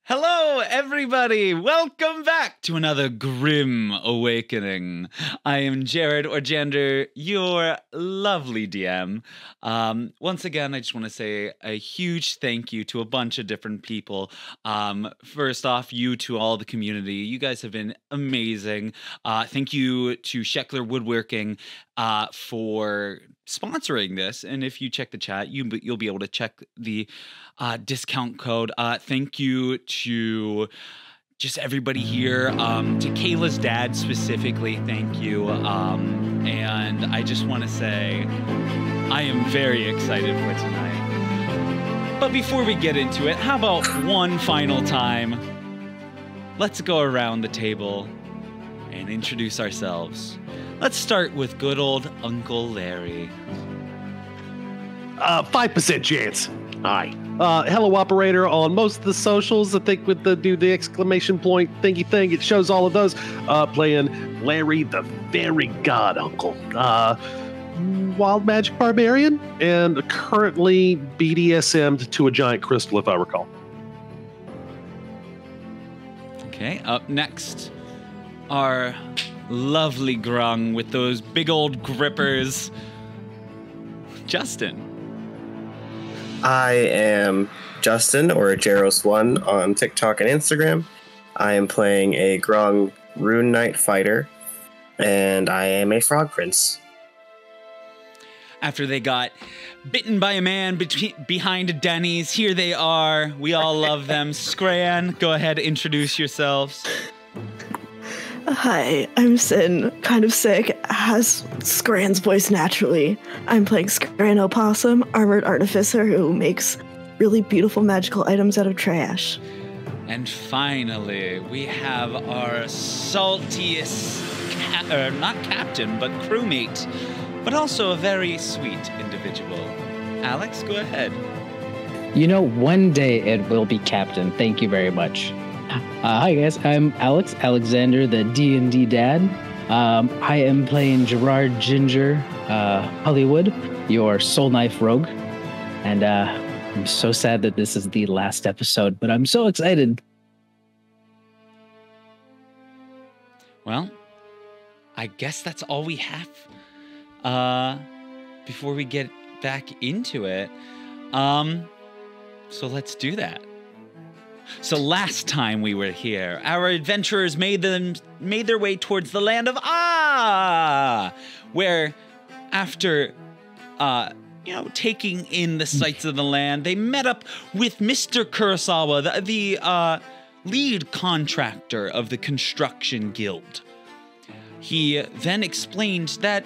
Hello, everybody! Welcome back to another Grimm Awakening. I am Gerard or Gender, your lovely DM. Once again, I just want to say a huge thank you to a bunch of different people. First off, you to all the community. You guys have been amazing. Thank you to Sheckler Woodworking for sponsoring this. And if you check the chat, you'll be able to check the discount code. Thank you to just everybody here, to Kayla's dad specifically, thank you. And I just want to say I am very excited for tonight. But before we get into it, how about one final time? Let's go around the table and introduce ourselves. Let's start with good old Uncle Larry. 5% chance. Hi. Hello, operator. On most of the socials, I think with the exclamation point thingy thing, it shows all of those. Playing Larry the Fairy God Uncle. Wild Magic Barbarian, and currently BDSM'd to a giant crystal, if I recall. Okay, up next, our lovely grung with those big old grippers, Justin. I am Justin, or Jaros1 on TikTok and Instagram. I am playing a Grung Rune Knight fighter, and I am a frog prince. After they got bitten by a man behind Denny's, here they are. We all love them. Scran, go ahead, introduce yourselves. Hi, I'm Sin, kind of sick, has Scran's voice naturally. I'm playing Scran O'Possum, armored artificer who makes really beautiful magical items out of trash. And finally, we have our saltiest, not captain, but crewmate, but also a very sweet individual. Alex, go ahead. You know, one day it will be captain. Thank you very much. Hi guys, I'm Alexander, the D&D dad. I am playing Gerard Ginger Hollywood, your soul knife rogue. And I'm so sad that this is the last episode, but I'm so excited. Well, I guess that's all we have before we get back into it. So let's do that. So last time we were here, our adventurers made their way towards the land of where after taking in the sights of the land, they met up with Mr. Kurosawa, the lead contractor of the construction guild. He then explained that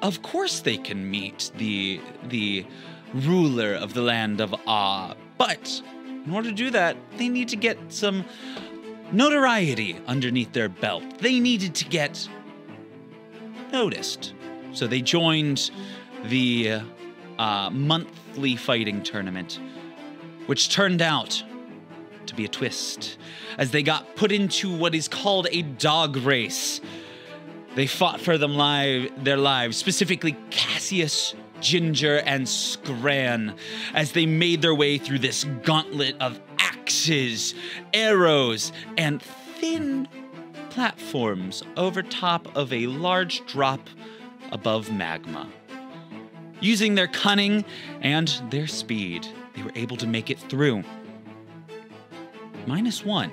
of course they can meet the ruler of the land of but in order to do that, they need to get some notoriety underneath their belt. They needed to get noticed. So they joined the monthly fighting tournament, which turned out to be a twist, as they got put into what is called a dog race. They fought for their lives, specifically Cassius, Ginger, and Scran, as they made their way through this gauntlet of axes, arrows, and thin platforms over top of a large drop above magma. Using their cunning and their speed, they were able to make it through. -1,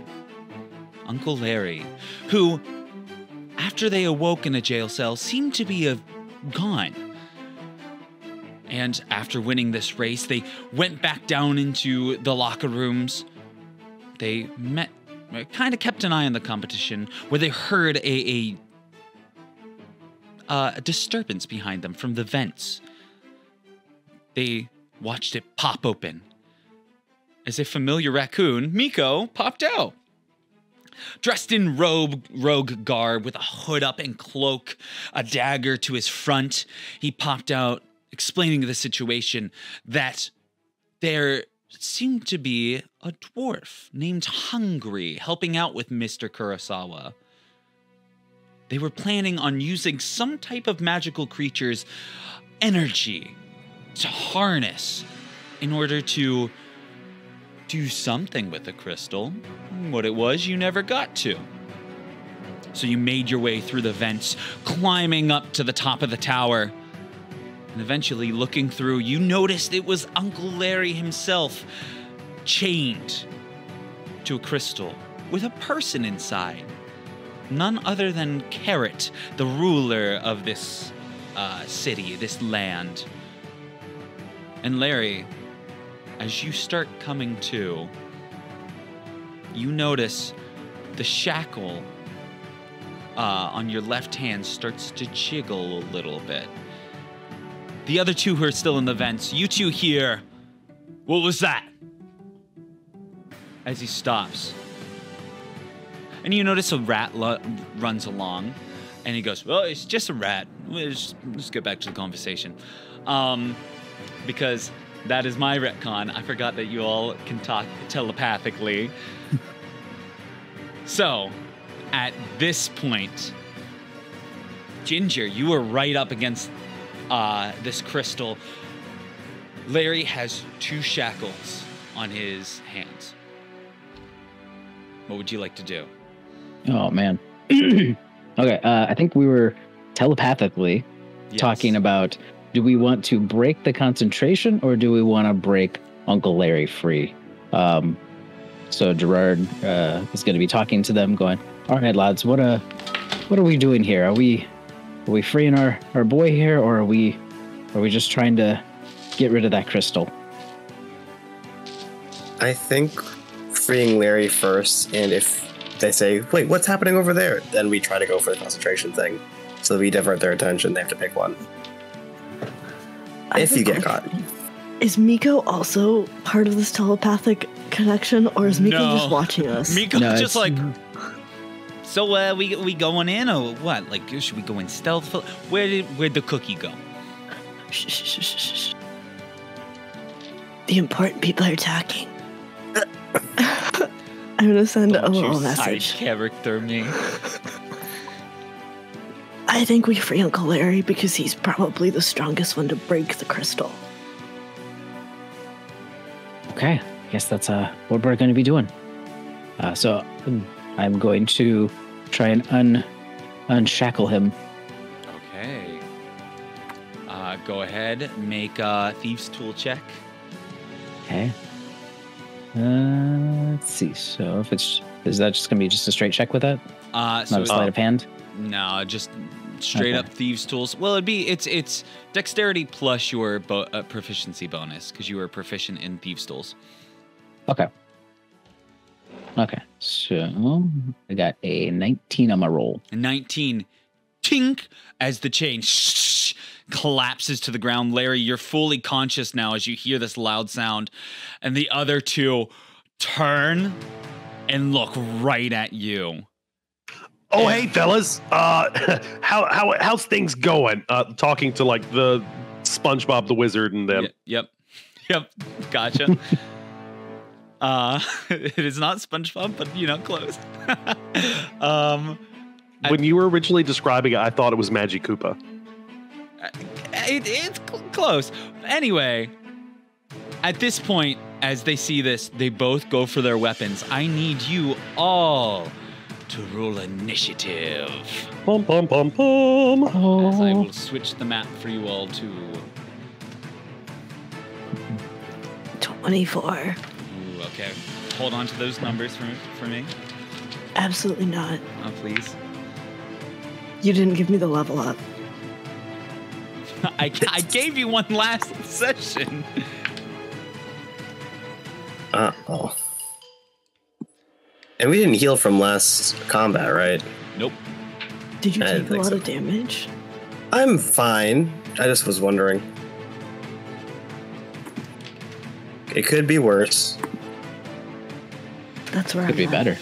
Uncle Larry, who, after they awoke in a jail cell, seemed to be gone. And after winning this race, they went back down into the locker rooms. They kind of kept an eye on the competition, where they heard a disturbance behind them from the vents. They watched it pop open, as a familiar raccoon, Miko, popped out. Dressed in rogue garb with a hood up and cloak, a dagger to his front, he popped out, explaining the situation, that there seemed to be a dwarf named Hungry helping out with Mr. Kurosawa. They were planning on using some type of magical creature's energy to harness in order to do something with the crystal. What it was, you never got to. So you made your way through the vents, climbing up to the top of the tower. And eventually, looking through, you noticed it was Uncle Larry himself, chained to a crystal with a person inside. None other than Carrot, the ruler of this city, this land. And Larry, as you start coming to, you notice the shackle on your left hand starts to jiggle a little bit. The other two who are still in the vents, you two hear, what was that? As he stops. And you notice a rat runs along, and he goes, well, it's just a rat. Let's get back to the conversation. Because that is my retcon. I forgot that you all can talk telepathically. So, at this point, Ginger, you are right up against this crystal. Larry has 2 shackles on his hands. What would you like to do? Oh, man. Okay, I think we were telepathically talking about, do we want to break the concentration or do we want to break Uncle Larry free? So Gerard is going to be talking to them, going, all right, lads, what are we doing here? Are we freeing our boy here, or are we just trying to get rid of that crystal? I think freeing Larry first, and if they say, wait, what's happening over there? Then we try to go for the concentration thing. So we divert their attention. They have to pick one. If you get caught. Is Miko also part of this telepathic connection, or is Miko just watching us? Miko's just like, so we going in or what? Like, should we go in stealth? Where'd the cookie go? Shh. The important people are talking. I'm gonna send a little message. Side character me. I think we free Uncle Larry because he's probably the strongest one to break the crystal. Okay, I guess that's what we're going to be doing. So I'm going to try and unshackle him. Okay. Go ahead, make a thieves' tool check. Okay. Let's see. So is that just going to be just a straight check with that? Not a sleight of hand? No, just straight up thieves' tools. Well, it's dexterity plus your proficiency bonus because you were proficient in thieves' tools. Okay. So I got a 19 on my roll. 19. Tink! As the chain collapses to the ground. Larry, you're fully conscious now as you hear this loud sound. And the other two turn and look right at you. Oh, hey, fellas. How's things going? Talking to, like, the SpongeBob the Wizard and them. Yep. Gotcha. It is not SpongeBob, but, close. When you were originally describing it, I thought it was Magic Koopa. It's close. Anyway, at this point, as they see this, they both go for their weapons. I need you all to roll initiative. Pum, pum, pum, pum. As I will switch the map for you all to 24. Ooh, okay. Hold on to those numbers for me. Absolutely not. Oh, please. You didn't give me the level up. I gave you one last session. Uh-oh. And we didn't heal from last combat, right? Nope. Did you take a lot of damage? I'm fine. I just was wondering. It could be worse. That's where Could be better.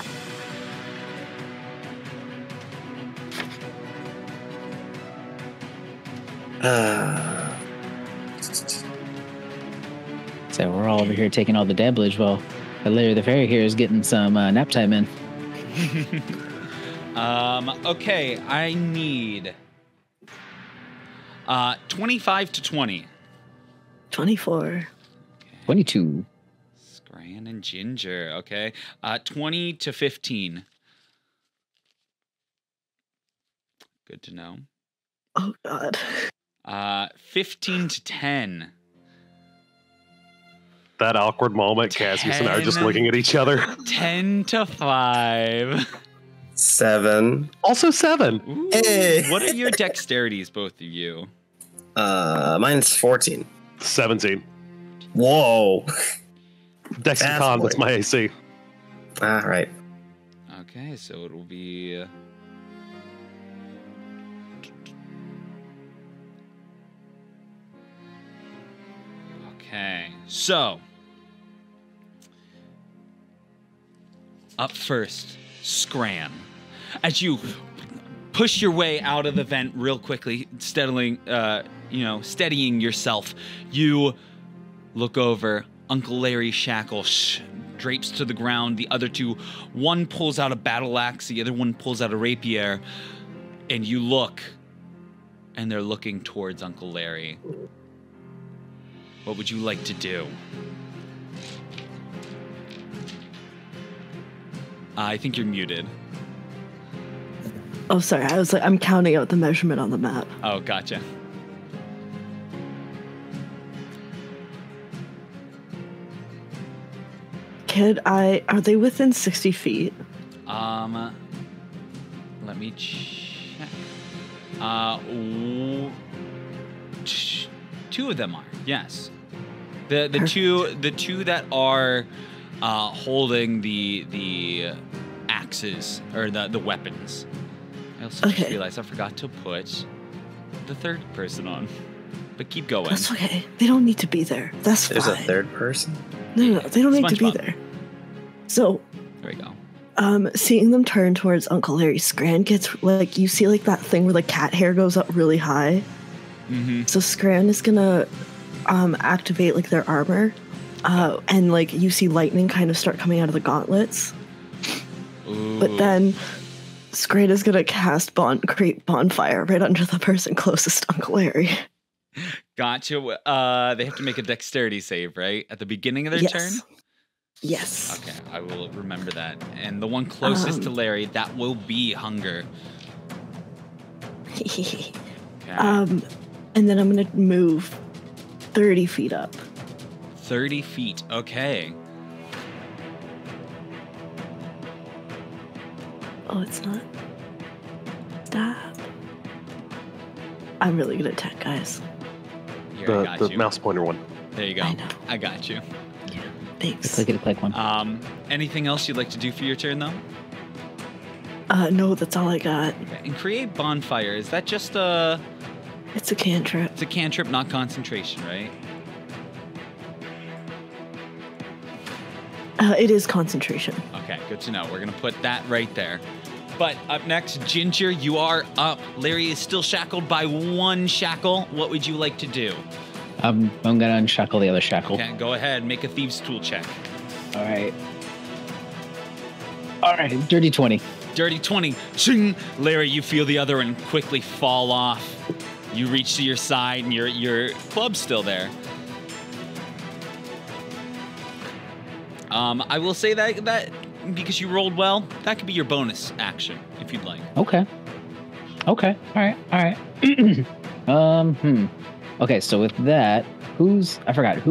So we're all over here taking all the damage while Larry the Fairy here is getting some nap time in. Okay, I need 25 to 20. 24. 22. Scran. Scran and Ginger. Okay. 20 to 15. Good to know. Oh God. 15 to 10. That awkward moment, Cassius and I are just looking at each other. 10 to 5. 7. Also 7. Ooh, Hey. What are your dexterities, both of you? Mine's 14. 17. Whoa. Dex and con, that's my AC. All right. Okay, so it'll be... Okay, so... Up first, Scran. As you push your way out of the vent real quickly, steadying yourself, you look over. Uncle Larry Shackle drapes to the ground. The other two, one pulls out a battle axe, the other one pulls out a rapier, and you look, and they're looking towards Uncle Larry. What would you like to do? I think you're muted. Oh, sorry. I was like, I'm counting out the measurement on the map. Oh, gotcha. Are they within 60 feet? Let me check. Two of them are, yes. The two that are holding the axes or the weapons. I also just realized I forgot to put the third person on. But keep going. That's okay. They don't need to be there. That's There's fine. a third person? No, they don't need to be SpongeBob. there. So, There we go. seeing them turn towards Uncle Larry, Scran gets like, you see like that thing where the cat hair goes up really high. Mm-hmm. So Scran is gonna activate like their armor, and like you see lightning kind of start coming out of the gauntlets. Ooh. But then Scran is gonna cast create bonfire right under the person closest to Uncle Larry. Gotcha. They have to make a dexterity save, right? At the beginning of their turn? Yes. Okay, I will remember that. And the one closest to Larry, that will be Hunger. Okay. And then I'm gonna move 30 feet up. 30 feet. Okay. Oh, it's not. Stop. I'm really good at tech, guys. Here, I got The you. mouse pointer one. There you go. I know. I got you. Yeah. Thanks. Click one. Anything else you'd like to do for your turn, though? No, that's all I got. Okay. And create bonfire. Is that just a... It's a cantrip. It's a cantrip, not concentration, right? It is concentration. Okay, good to know. We're going to put that right there. But up next, Ginger, you are up. Larry is still shackled by one shackle. What would you like to do? I'm gonna unshackle the other shackle. Okay, go ahead. Make a thieves' tool check. All right. Dirty 20. Dirty 20. Ching! Larry, you feel the other one quickly fall off. You reach to your side, and your club's still there. I will say that because you rolled well, that could be your bonus action if you'd like. Okay. All right. Okay, so with that, who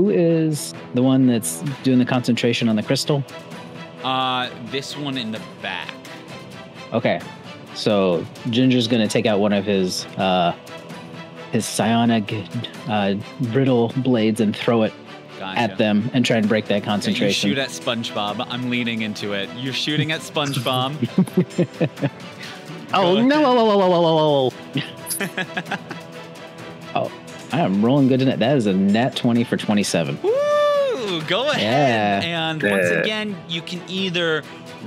is the one that's doing the concentration on the crystal? This one in the back. Okay, so Ginger's gonna take out one of his psionic brittle blades and throw it Gotcha. at them and try and break that Okay, you concentration. shoot at SpongeBob. I'm leaning into it. You're shooting at SpongeBob. Oh, no. Oh, I am rolling good in it. That is a nat 20 for 27. Woo! Go ahead. Yeah. And once again, you can either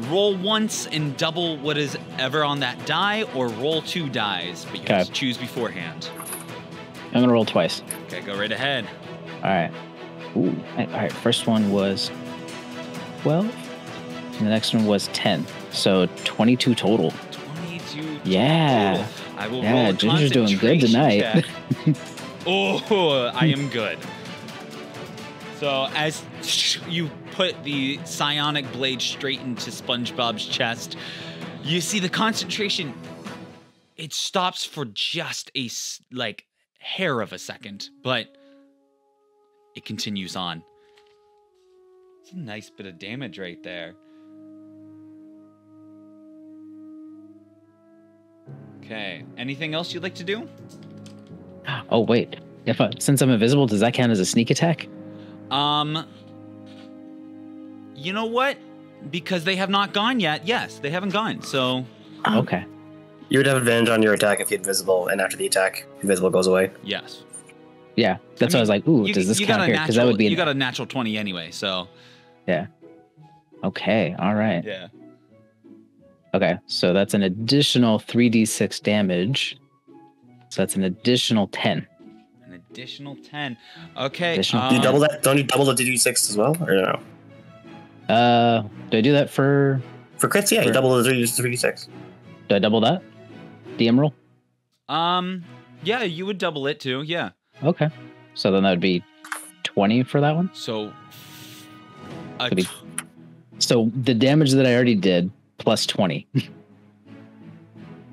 roll once and double what is ever on that die, or roll 2 dies, but you have to choose beforehand. I'm gonna roll twice. Okay, go right ahead. All right. Ooh. All right. First one was 12, and the next one was 10. So 22 total. 22. Yeah. Total. I will roll Yeah, a Ginger's doing good concentration tonight. check. Oh, I am good. So as you put the psionic blade straight into SpongeBob's chest, you see the concentration, it stops for just a hair of a second, but it continues on. It's a nice bit of damage right there. Okay, anything else you'd like to do? Oh, wait. Since I'm invisible, does that count as a sneak attack? You know what? Because they have not gone yet. Yes, they haven't gone. So Okay. You would have advantage on your attack if you're invisible, and after the attack, invisible goes away. yes. Yeah, that's why I was like, ooh, does this count here? Because that would be... You got a natural 20 anyway, so. Yeah. Okay, all right. Yeah. Okay, so that's an additional 3d6 damage. So that's an additional 10. An additional 10. Okay. Additional Do you double that? Don't you double the D6 as well, or no? Do I do that for... For crits, yeah, you double the 3d6. Do I double that? DM roll? Yeah, you would double it too, yeah. Okay. So then that would be 20 for that one? So... So the damage that I already did, plus 20.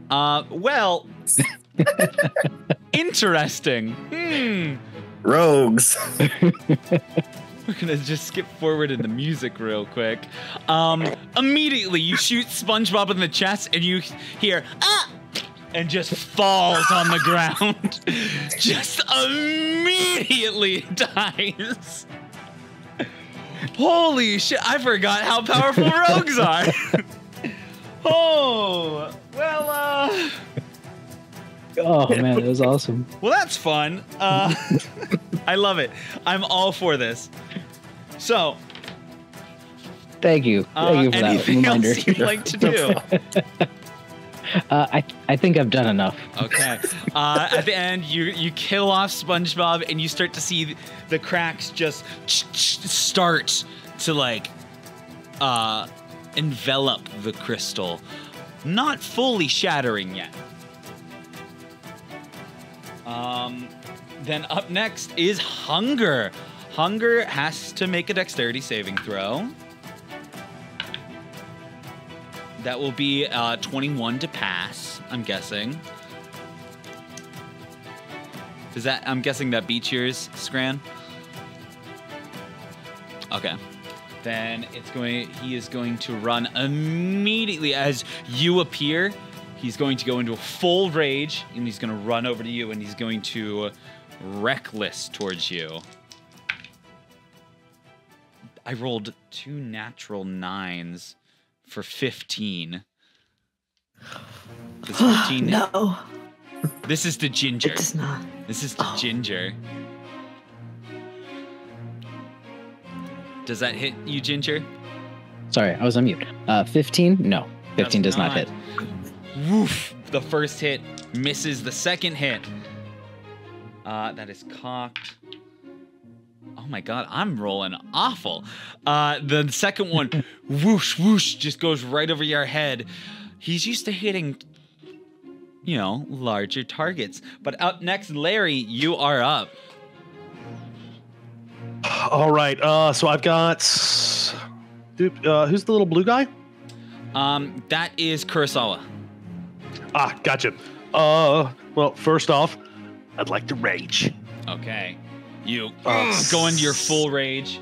Well... Interesting. Rogues. We're gonna just skip forward in the music real quick. Immediately you shoot SpongeBob in the chest and you hear, ah! And just falls on the ground. Just immediately dies. Holy shit, I forgot how powerful rogues are. Oh, well, Oh, man, it was awesome. well, that's fun. I love it. I'm all for this. So, Thank you. Thank you for that anything reminder. else you'd like to do? I think I've done enough. Okay. At the end, you kill off SpongeBob, and you start to see the cracks just start to envelop the crystal, not fully shattering yet. Then up next is Hunger. Hunger has to make a dexterity saving throw. That will be 21 to pass, I'm guessing. I'm guessing that beats yours, Scran? Okay. Then he is going to run immediately as you appear. He's going to go into a full rage, and he's going to run over to you, and he's going to reckless towards you. I rolled 2 natural 9s for 15. Does 15 No, This is the ginger. it does not. This is the ginger. Does that hit you, Ginger? Sorry, I was on mute. 15? No, 15 does not hit. Woof! The first hit misses. The second hit. That is cocked. Oh my god, I'm rolling awful. The second one, whoosh, whoosh, just goes right over your head. He's used to hitting, larger targets. But up next, Larry, you are up. All right. So I've got. Dude, who's the little blue guy? That is Kurosawa. Ah, gotcha. Well, first off, I'd like to rage. Okay. You go into your full rage.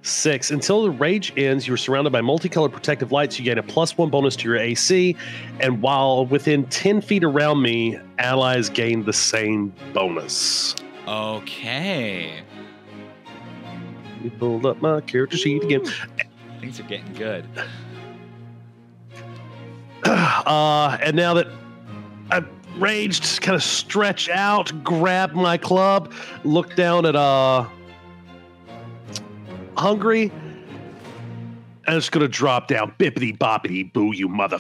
6. Until the rage ends, you're surrounded by multicolored protective lights. You gain a +1 bonus to your AC. And while within 10 feet around me, allies gain the same bonus. Okay. Let me pull up my character sheet again. Things are getting good. And now that I've raged, kind of stretch out, grab my club, look down at Hungry, and it's gonna drop down. Bippity boppity boo, you mother.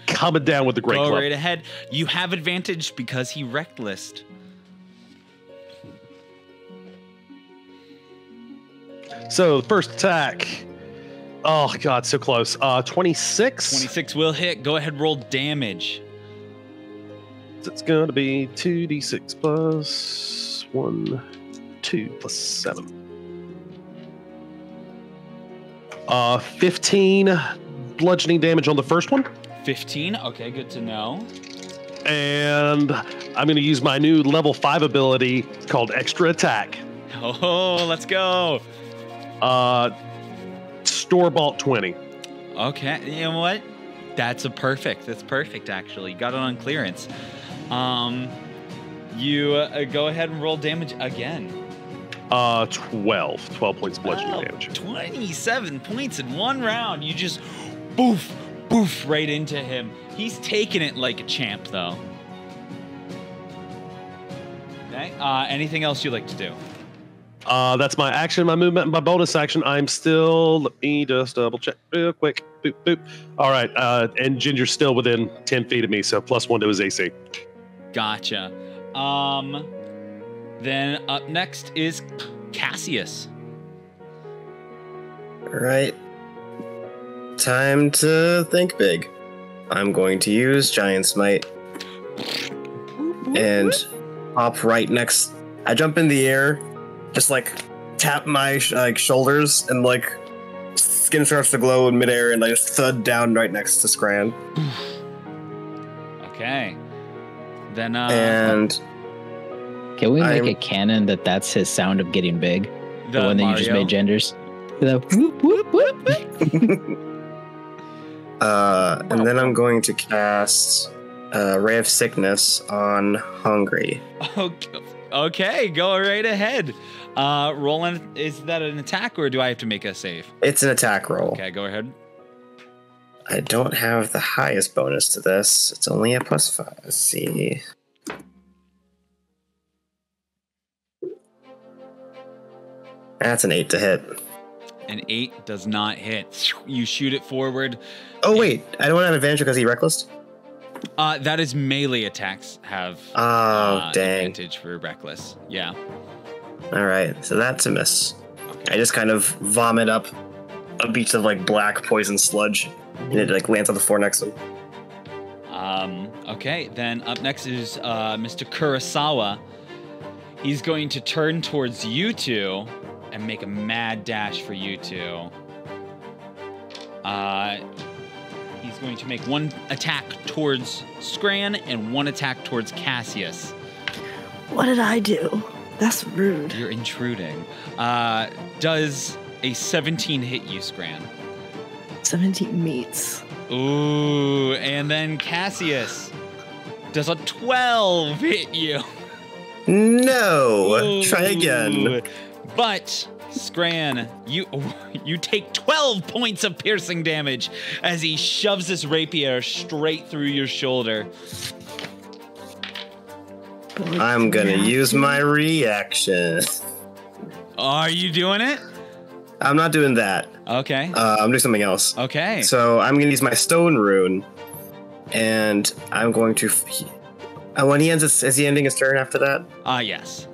Coming down with the great Go club. right ahead. You have advantage because he reckless. So the first attack. Oh god, so close. 26. 26 will hit. Go ahead, roll damage. It's gonna be 2d6 plus 1, 2 plus 7. 15 bludgeoning damage on the first one. 15. Okay, good to know. And I'm going to use my new level 5 ability called Extra Attack. Oh, let's go. Store-bought 20. Okay, you know what? That's perfect, actually. Got it on clearance. You go ahead and roll damage again. 12 points bludgeoning damage. 27 points in one round. You just boof right into him. He's taking it like a champ, though. Okay. Anything else you'd like to do? That's my action, my movement, and my bonus action. I'm still. Let me just double check real quick. Boop, boop. All right. And Ginger's still within 10 feet of me, so +1 to his AC. Gotcha. Then up next is Cassius. All right. Time to think big. I'm going to use Giant Smite and hop right next. I jump in the air, just like tap my shoulders, and like skin starts to glow in midair, and I just thud down right next to Scran. Okay. Then and can we make a canon that's his sound of getting big? The one that Mario. you just made, Genders. The whoop whoop whoop. And then I'm going to cast Ray of Sickness on Hungry. Okay, go right ahead. Roland, is that an attack or do I have to make a save? It's an attack roll. Okay, go ahead. I don't have the highest bonus to this. It's only a +5. Let's see. That's an 8 to hit. An 8 does not hit. You shoot it forward. Oh, wait. I don't have advantage because he reckless? That is melee attacks have Oh, dang. advantage for reckless. Yeah. All right. So that's a miss. Okay. I just kind of vomit up a beach of like black poison sludge, and it like lands on the floor next to him. Okay, then up next is Mr. Kurosawa. He's going to turn towards you two and make a mad dash for you two. He's going to make one attack towards Scran and one attack towards Cassius. What did I do? That's rude. You're intruding. Does a 17 hit you, Scran? 17 meets. Ooh, and then Cassius. Does a 12 hit you? No. Ooh. Try again. But Scran, you take 12 points of piercing damage as he shoves this rapier straight through your shoulder. I'm gonna use my reaction. Are you doing it? I'm not doing that. Okay. I'm doing something else. Okay. So I'm gonna use my stone rune, and I'm going to. When he ends, is he ending his turn after that? Yes.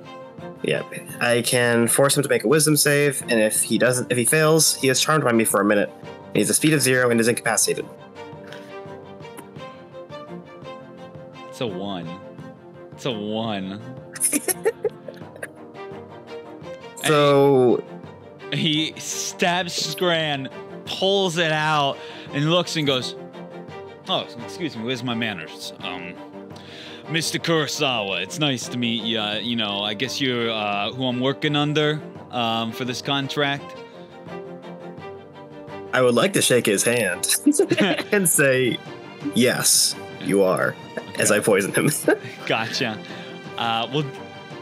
Yeah. I can force him to make a wisdom save, and if he fails, he is charmed by me for a minute. And he's a speed of 0 and is incapacitated. It's a 1. It's a 1. So He stabs Scran, pulls it out, and looks and goes, "Oh, excuse me, where's my manners? Mr. Kurosawa, it's nice to meet you. I guess you're who I'm working under for this contract." I would like to shake his hand and say, "Yes, you are," as I poison him. Gotcha.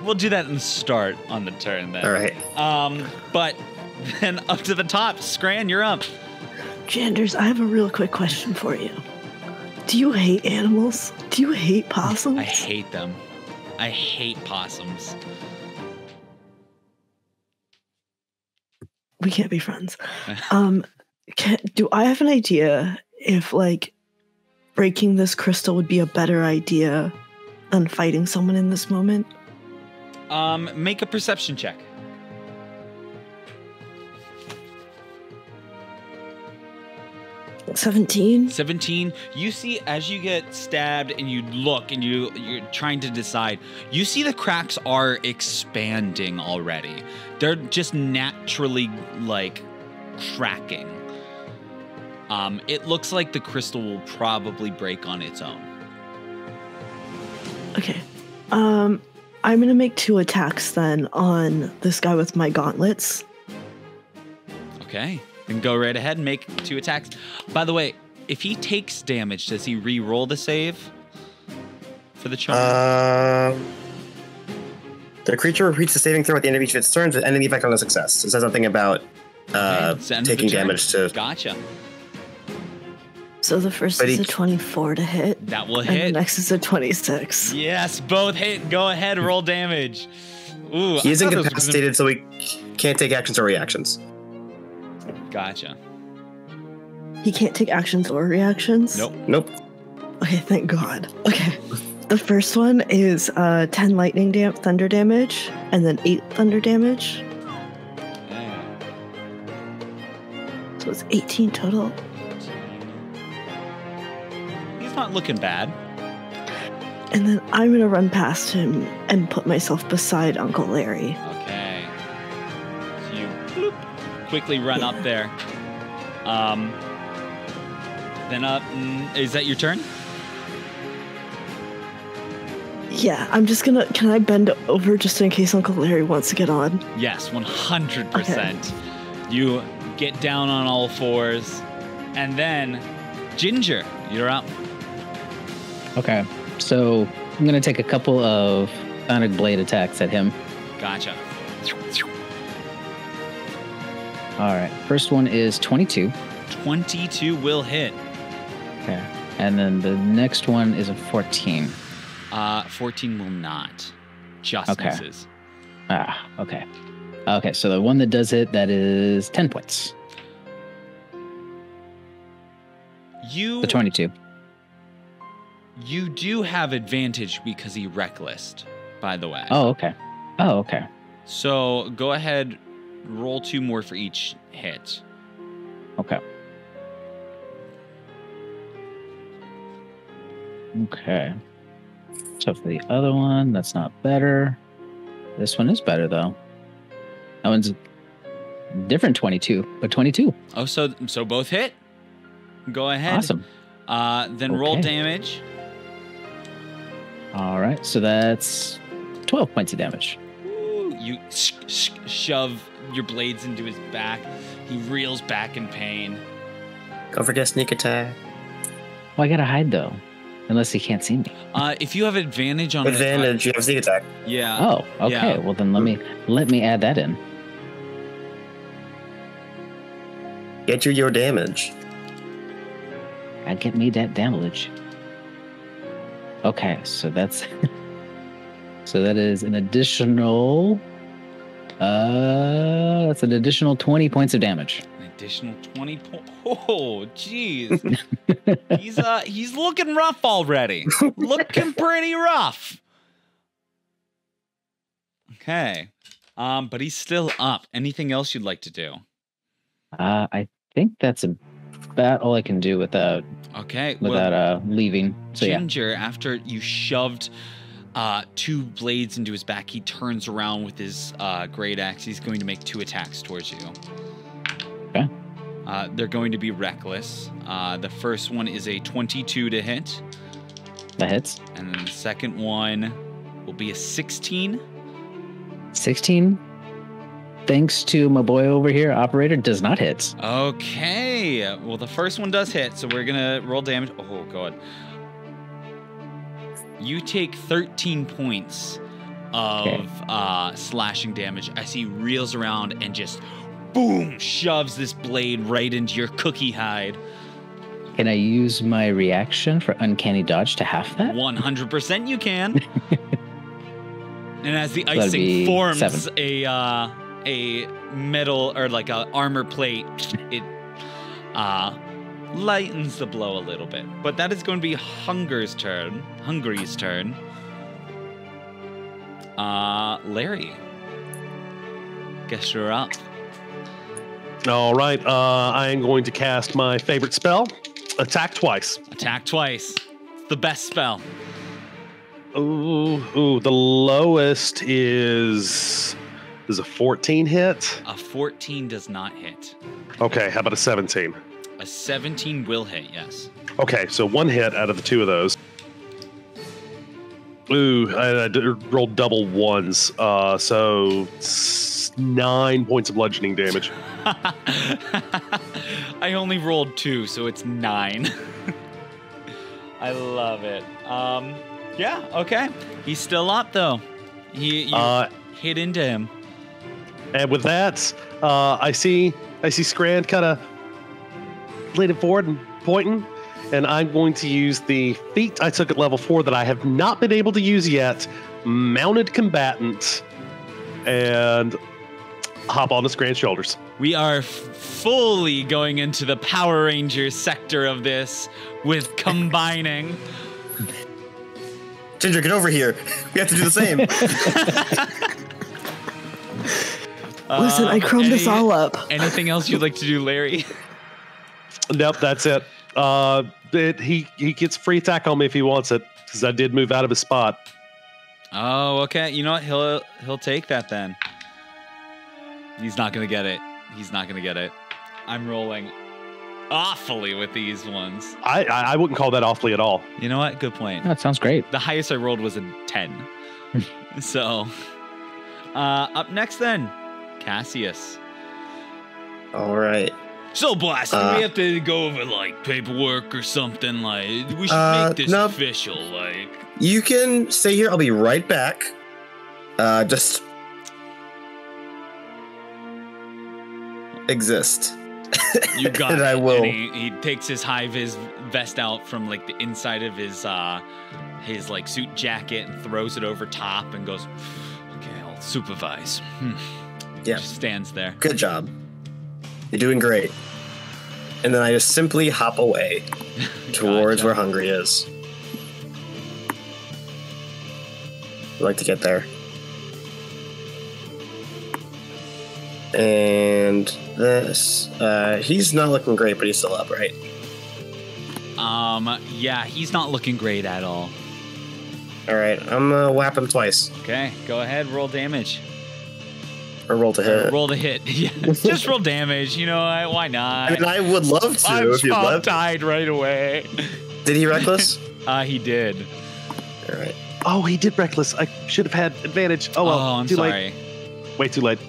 We'll do that in the start on the turn then. All right. But then up to the top, Scran, you're up. Janders, I have a real quick question for you. Do you hate animals? Do you hate possums? I hate them. I hate possums. We can't be friends. Do I have an idea if like breaking this crystal would be a better idea than fighting someone in this moment? Make a perception check. 17. 17. You see, as you get stabbed and you look and you're trying to decide, you see the cracks are expanding already. They're just naturally like cracking. It looks like the crystal will probably break on its own. Okay. I'm gonna make 2 attacks then on this guy with my gauntlets. Okay. Then go right ahead and make 2 attacks. By the way, if he takes damage, does he re-roll the save for the charm? The creature repeats the saving throw at the end of each of its turns with ending the effect on a success. It says something about taking damage to... Gotcha. So the first is a 24 to hit. That will And hit. the next is a 26. Yes, both hit. Go ahead, roll damage. Ooh, He is I thought it was incapacitated, so he can't take actions or reactions. Gotcha. He can't take actions or reactions? Nope. Okay, thank God. Okay. The first one is 10 thunder damage, and then 8 thunder damage. Yeah. So it's 18 total. He's not looking bad. And then I'm gonna run past him and put myself beside Uncle Larry. Okay. So you bloop, quickly run up there. Then up. Is that your turn? Yeah, I'm just gonna. Can I bend over just in case Uncle Larry wants to get on? Yes, 100%. You get down on all fours, and then Ginger, you're up. Okay, so I'm gonna take a couple of sonic blade attacks at him. Gotcha. All right, first one is 22. 22 will hit. Okay, and then the next one is a 14. 14 will not. Just Okay. misses. Okay. Okay, so the one that does hit, that is 10 points. The 22. You do have advantage because he recklessed, by the way. Oh, okay. Oh, okay. So go ahead, roll 2 more for each hit. Okay. Okay. So for the other one, that's not better. This one is better, though. That one's a different 22, but 22. Oh, so both hit? Go ahead. Awesome. Then roll Okay. damage. All right, so that's 12 points of damage. Ooh, you shove your blades into his back. He reels back in pain. Don't forget sneak attack. Well, I gotta hide, though. Unless he can't see me. If you have advantage on Advantage, you have sneak attack. yeah. Oh, okay. Yeah. Well, then let me add that in. Get you your damage. God, get me that damage. Okay, so that's so that is an additional. That's an additional 20 points of damage. An additional 20 points. Oh, jeez. He's looking rough already. Looking pretty rough. Okay. But he's still up. Anything else you'd like to do? I think that's about all I can do without leaving. So Ginger, after you shoved 2 blades into his back, he turns around with his great axe. He's going to make 2 attacks towards you. Okay. They're going to be reckless. The first one is a 22 to hit. That hits. And then the second one will be a 16. 16. Thanks to my boy over here, operator, does not hit. Okay. Well, the first one does hit, so we're going to roll damage. Oh, God. You take 13 points of slashing damage as he reels around and just, boom, shoves this blade right into your cookie hide. Can I use my reaction for uncanny dodge to half that? 100% you can. And as the That'd icing be forms 7. a metal or like a armor plate, it lightens the blow a little bit. But that is going to be Hungry's turn. Larry, guess you're up. All right. I am going to cast my favorite spell, Attack Twice. Attack twice. It's the best spell. Ooh, the lowest is a 14 hit. A 14 does not hit. Okay, how about a 17? A 17 will hit, yes. Okay, so one hit out of the two of those. Ooh, I rolled double ones. So 9 points of bludgeoning damage. I only rolled 2, so it's 9. I love it. Yeah, okay. He's still up, though. You hit into him. And with that, I see Scran kind of leaning forward and pointing, and I'm going to use the feat I took at level 4 that I have not been able to use yet, Mounted Combatant, and hop on the Scran's shoulders. We are fully going into the Power Rangers sector of this with combining. Ginger, get over here. We have to do the same. Listen, I chromed this all up. Anything else you'd like to do, Larry? Nope, that's it. He gets free attack on me if he wants it, because I did move out of his spot. Oh, okay. You know what? He'll take that then. He's not gonna get it. He's not gonna get it. I'm rolling awfully with these ones. I wouldn't call that awfully at all. You know what? Good point. That sounds great. The highest I rolled was a 10. So, up next then, Cassius. All right. So, Blast, do we have to go over, like, paperwork or something? Like, we should make this official, like... You can stay here. I'll be right back. Just... exist. You got and it. I will. And he takes his high-vis vest out from, like, the inside of his like, suit jacket and throws it over top and goes, okay, I'll supervise. Yeah. Just stands there. Good job. You're doing great. And then I just simply hop away towards where Hungry is. I'd like to get there. And this, he's not looking great, but he's still up, right? Yeah, he's not looking great at all. All right, I'm gonna whap him twice. Okay, go ahead, roll damage. Or roll to hit. Roll to hit. Yeah, just roll damage. You know, why not? I mean, I would love to I'm if you'd love. died right away. Did he reckless? He did. All right. Oh, he did reckless. I should have had advantage. Oh well, I'm too sorry. late. Way too late.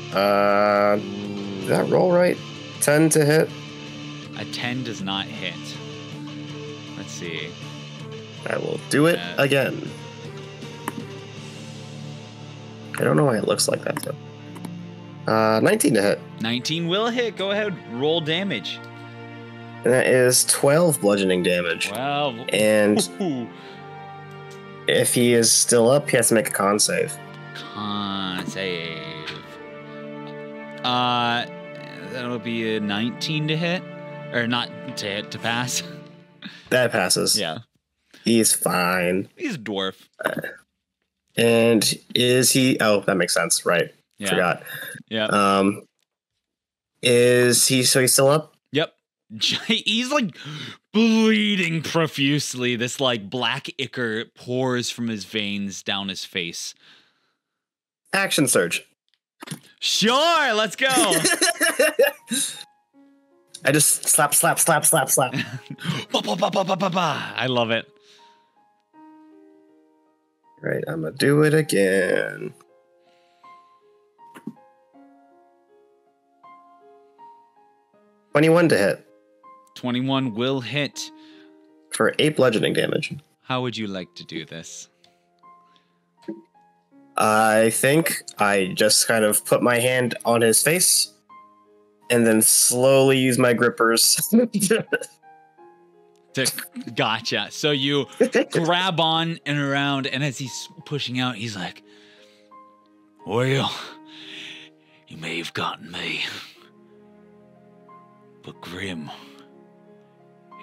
Did that roll right? 10 to hit. A 10 does not hit. Let's see. I will do it again. I don't know why it looks like that though. 19 to hit. 19 will hit. Go ahead, roll damage. And that is 12 bludgeoning damage. Wow. And if he is still up, he has to make a con save. Con save. That'll be a 19 to hit. Or not to hit, to pass. That passes. Yeah. He's fine. He's a dwarf. And is he... Oh, that makes sense. Right. Yeah. Forgot. Yeah. Is he... So he's still up? Yep. He's like bleeding profusely. This like black ichor pours from his veins down his face. Action surge. Sure, let's go. I just slap. Ba, ba, ba, ba, ba, ba, ba. I love it. Right, I'm gonna do it again. $21 to hit 21 will hit. for 8 bludgeoning damage. How would you like to do this? I think I just kind of put my hand on his face and then slowly use my grippers. Gotcha. So you grab on and around, and as he's pushing out, he's like, well, you may have gotten me, but Grimm,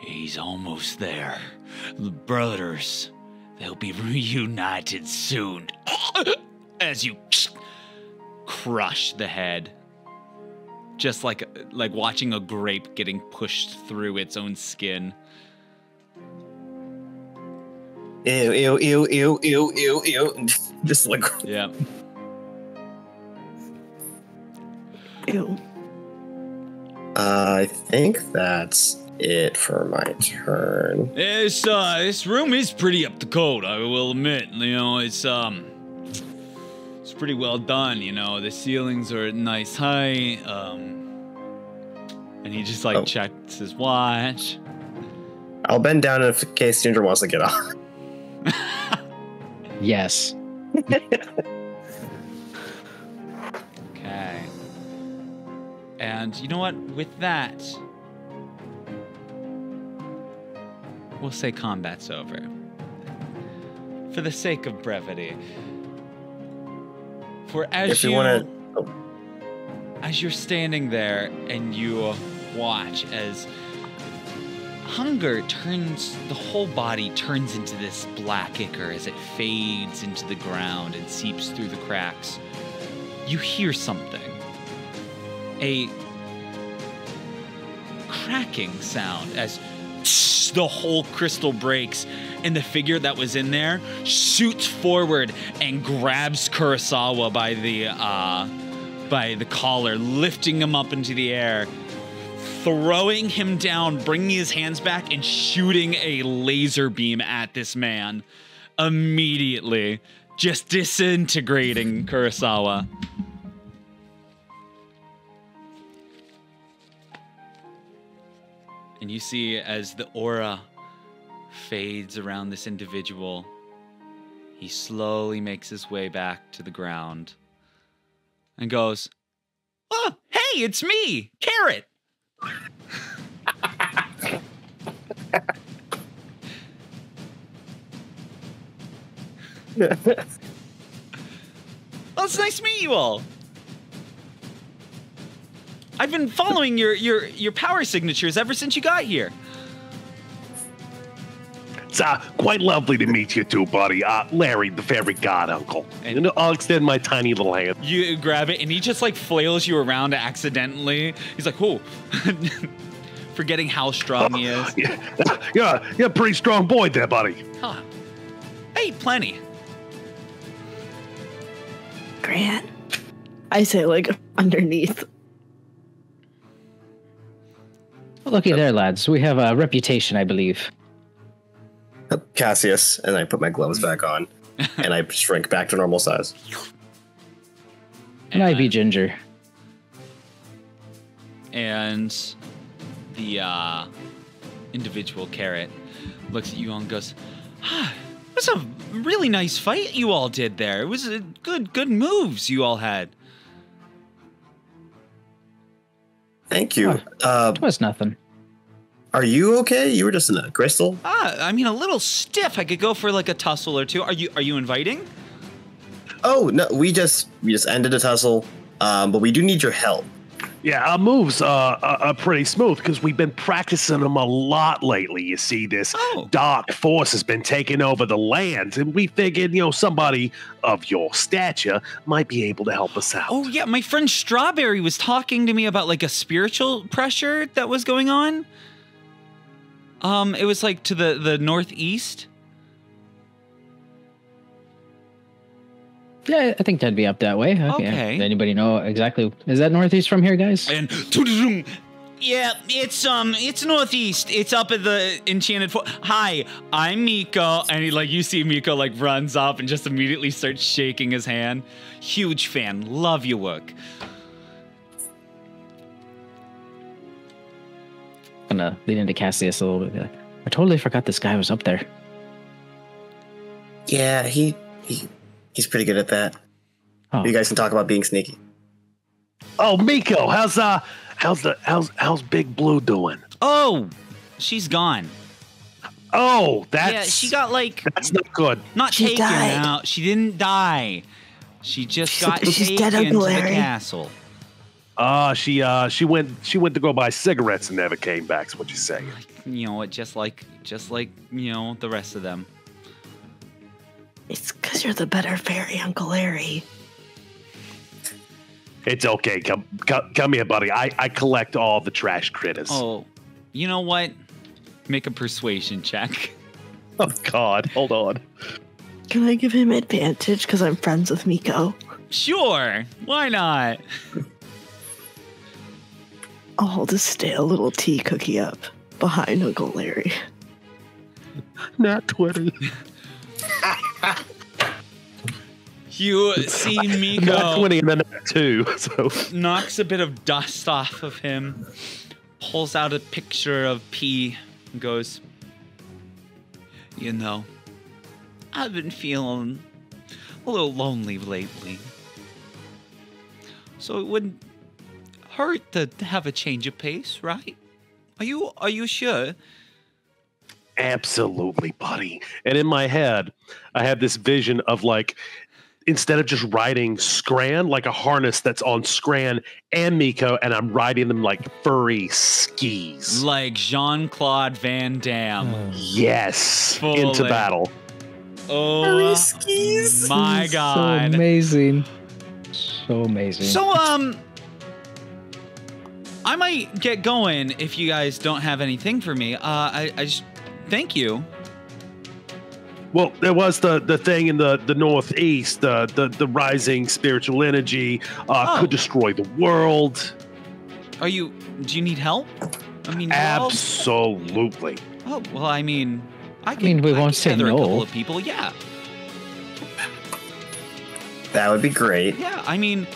he's almost there. The brothers, they'll be reunited soon. As you crush the head. Just like watching a grape getting pushed through its own skin. Ew. Just like... Yeah. Ew. I think that's it for my turn. This room is pretty up to code, I will admit. You know, it's pretty well done. You know, the ceilings are nice height. And he just checks his watch. I'll bend down in case Ginger wants to get off. Yes. Okay. And you know what? With that, we'll say combat's over. For the sake of brevity. For as as you're standing there and you watch as hunger the whole body turns into this black ichor as it fades into the ground and seeps through the cracks. You hear something. A cracking sound as the whole crystal breaks and the figure that was in there shoots forward and grabs Kurosawa by the collar, lifting him up into the air, throwing him down, bringing his hands back, and shooting a laser beam at this man immediately, just disintegrating Kurosawa. And you see as the aura fades around this individual, he slowly makes his way back to the ground and goes, "Oh, hey, it's me, Carrot." Well, it's nice to meet you all. I've been following your power signatures ever since you got here. It's quite lovely to meet you too, buddy. Larry, the fairy god uncle. And I'll extend my tiny little hand. You grab it, and he just flails you around accidentally. He's like, "Oh," forgetting how strong he is. Yeah, you're a pretty strong boy there, buddy. Huh. Hey, plenty. Grant, I say underneath. Looky there, lads. We have a reputation, I believe. Cassius, and I put my gloves back on, and I shrink back to normal size. And I be Ginger. And the individual Carrot looks at you all and goes, "It was a really nice fight you all did there. It was good moves you all had." Thank you. It was nothing. Are you okay? You were just in a crystal? I mean, a little stiff. I could go for a tussle or two. Are you inviting? Oh, no, we just ended a tussle, but we do need your help. Yeah, our moves are pretty smooth because we've been practicing them a lot lately. You see, this dark force has been taking over the land, and we figured, somebody of your stature might be able to help us out. Oh, yeah, my friend Strawberry was talking to me about a spiritual pressure that was going on. It was to the northeast. Yeah, I think that'd be up that way. Okay. Does anybody know exactly? Is that northeast from here, guys? And yeah, it's northeast. It's up at the Enchanted Forest. Hi, I'm Miko, and you see Miko runs up and just immediately starts shaking his hand. Huge fan, love your work. I'm gonna lean into Cassius a little bit. I totally forgot this guy was up there. Yeah, he's pretty good at that. Oh. You guys can talk about being sneaky. Oh, Miko, how's Big Blue doing? Oh, she's gone. Oh, she got that's not good. Not she taken died. out. She didn't die. She just got she's taken dead, to the Larry. castle. She went to go buy cigarettes and never came back. Is what you're saying? You know what? Just like the rest of them. It's because you're the better fairy, Uncle Larry. It's okay. Come here, buddy. I collect all the trash critters. Oh, you know what? Make a persuasion check. Oh God, hold on. Can I give him advantage because I'm friends with Miko? Sure. Why not? I'll hold a stale little tea cookie up behind Uncle Larry. Not 20. You see Miko Not 20 and then 2. So knocks a bit of dust off of him, pulls out a picture of P, and goes, "You know, I've been feeling a little lonely lately. So it wouldn't hurt to have a change of pace, right? Are you sure?" absolutely, buddy. And in my head, I have this vision of like, instead of just riding Scran, like a harness that's on Scran and Miko, and I'm riding them like furry skis. Like Jean-Claude Van Damme. Yes. Fully. Into battle. Oh my God. So amazing. So amazing. So, I might get going if you guys don't have anything for me. I just thank you. Well, there was the thing in the northeast, the rising spiritual energy could destroy the world. Do you need help? I mean, Absolutely. Oh, well, I mean, we won't say gather a no. couple of people, yeah. That would be great. Yeah, I mean,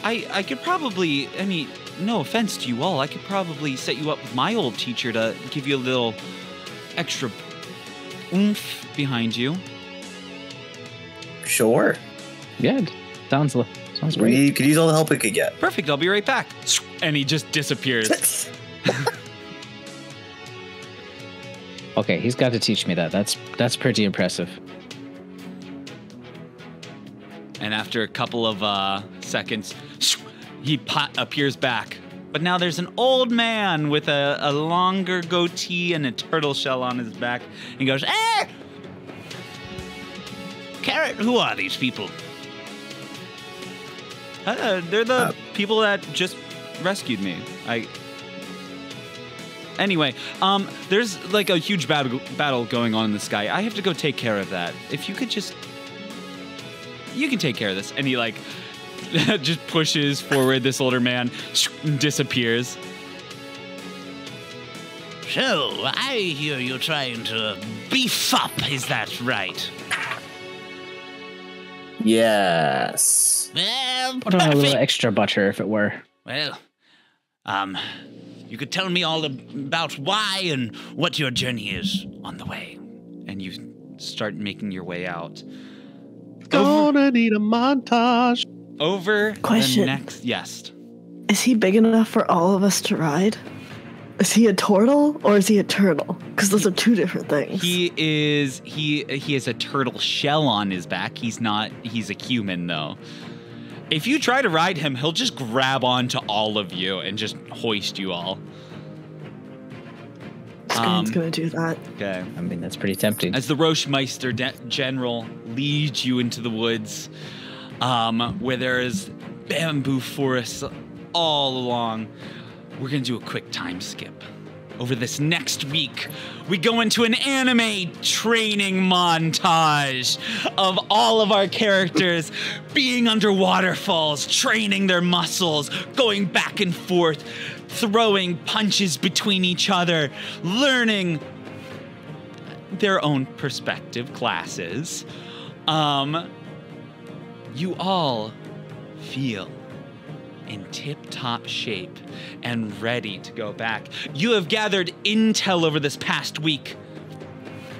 I could probably, I mean, no offense to you all, I could probably set you up with my old teacher to give you a little extra oomph behind you. Sure. Yeah, sounds great. We could use all the help we could get. Perfect, I'll be right back. And he just disappears. Okay, he's got to teach me that. That's pretty impressive. And after a couple of seconds, he appears back. But now there's an old man with a longer goatee and a turtle shell on his back. And he goes, "Hey! Carrot, who are these people?" They're the people that just rescued me. Anyway, there's like a huge battle going on in the sky. I have to go take care of that. If you could just... You can take care of this. And he like just pushes forward this older man, disappears. So, I hear you're trying to beef up, is that right? Yes. Well, Put on a little extra butter if it were. Well, you could tell me all about why and what your journey is on the way. And you start making your way out. Gonna need a montage. Over Question. the next... Yes. Is he big enough for all of us to ride? Is he a turtle or is he a turtle? Because those are two different things. He has a turtle shell on his back. He's a human though. If you try to ride him, he'll just grab onto all of you and just hoist you all. Scran's gonna do that. Okay. I mean, that's pretty tempting. As the Rochemeister General leads you into the woods, where there is bamboo forests all along, we're gonna do a quick time skip. Over this next week, we go into an anime training montage of all of our characters being under waterfalls, training their muscles, going back and forth, throwing punches between each other, learning their own perspective classes. You all feel in tip-top shape and ready to go back. You have gathered intel over this past week.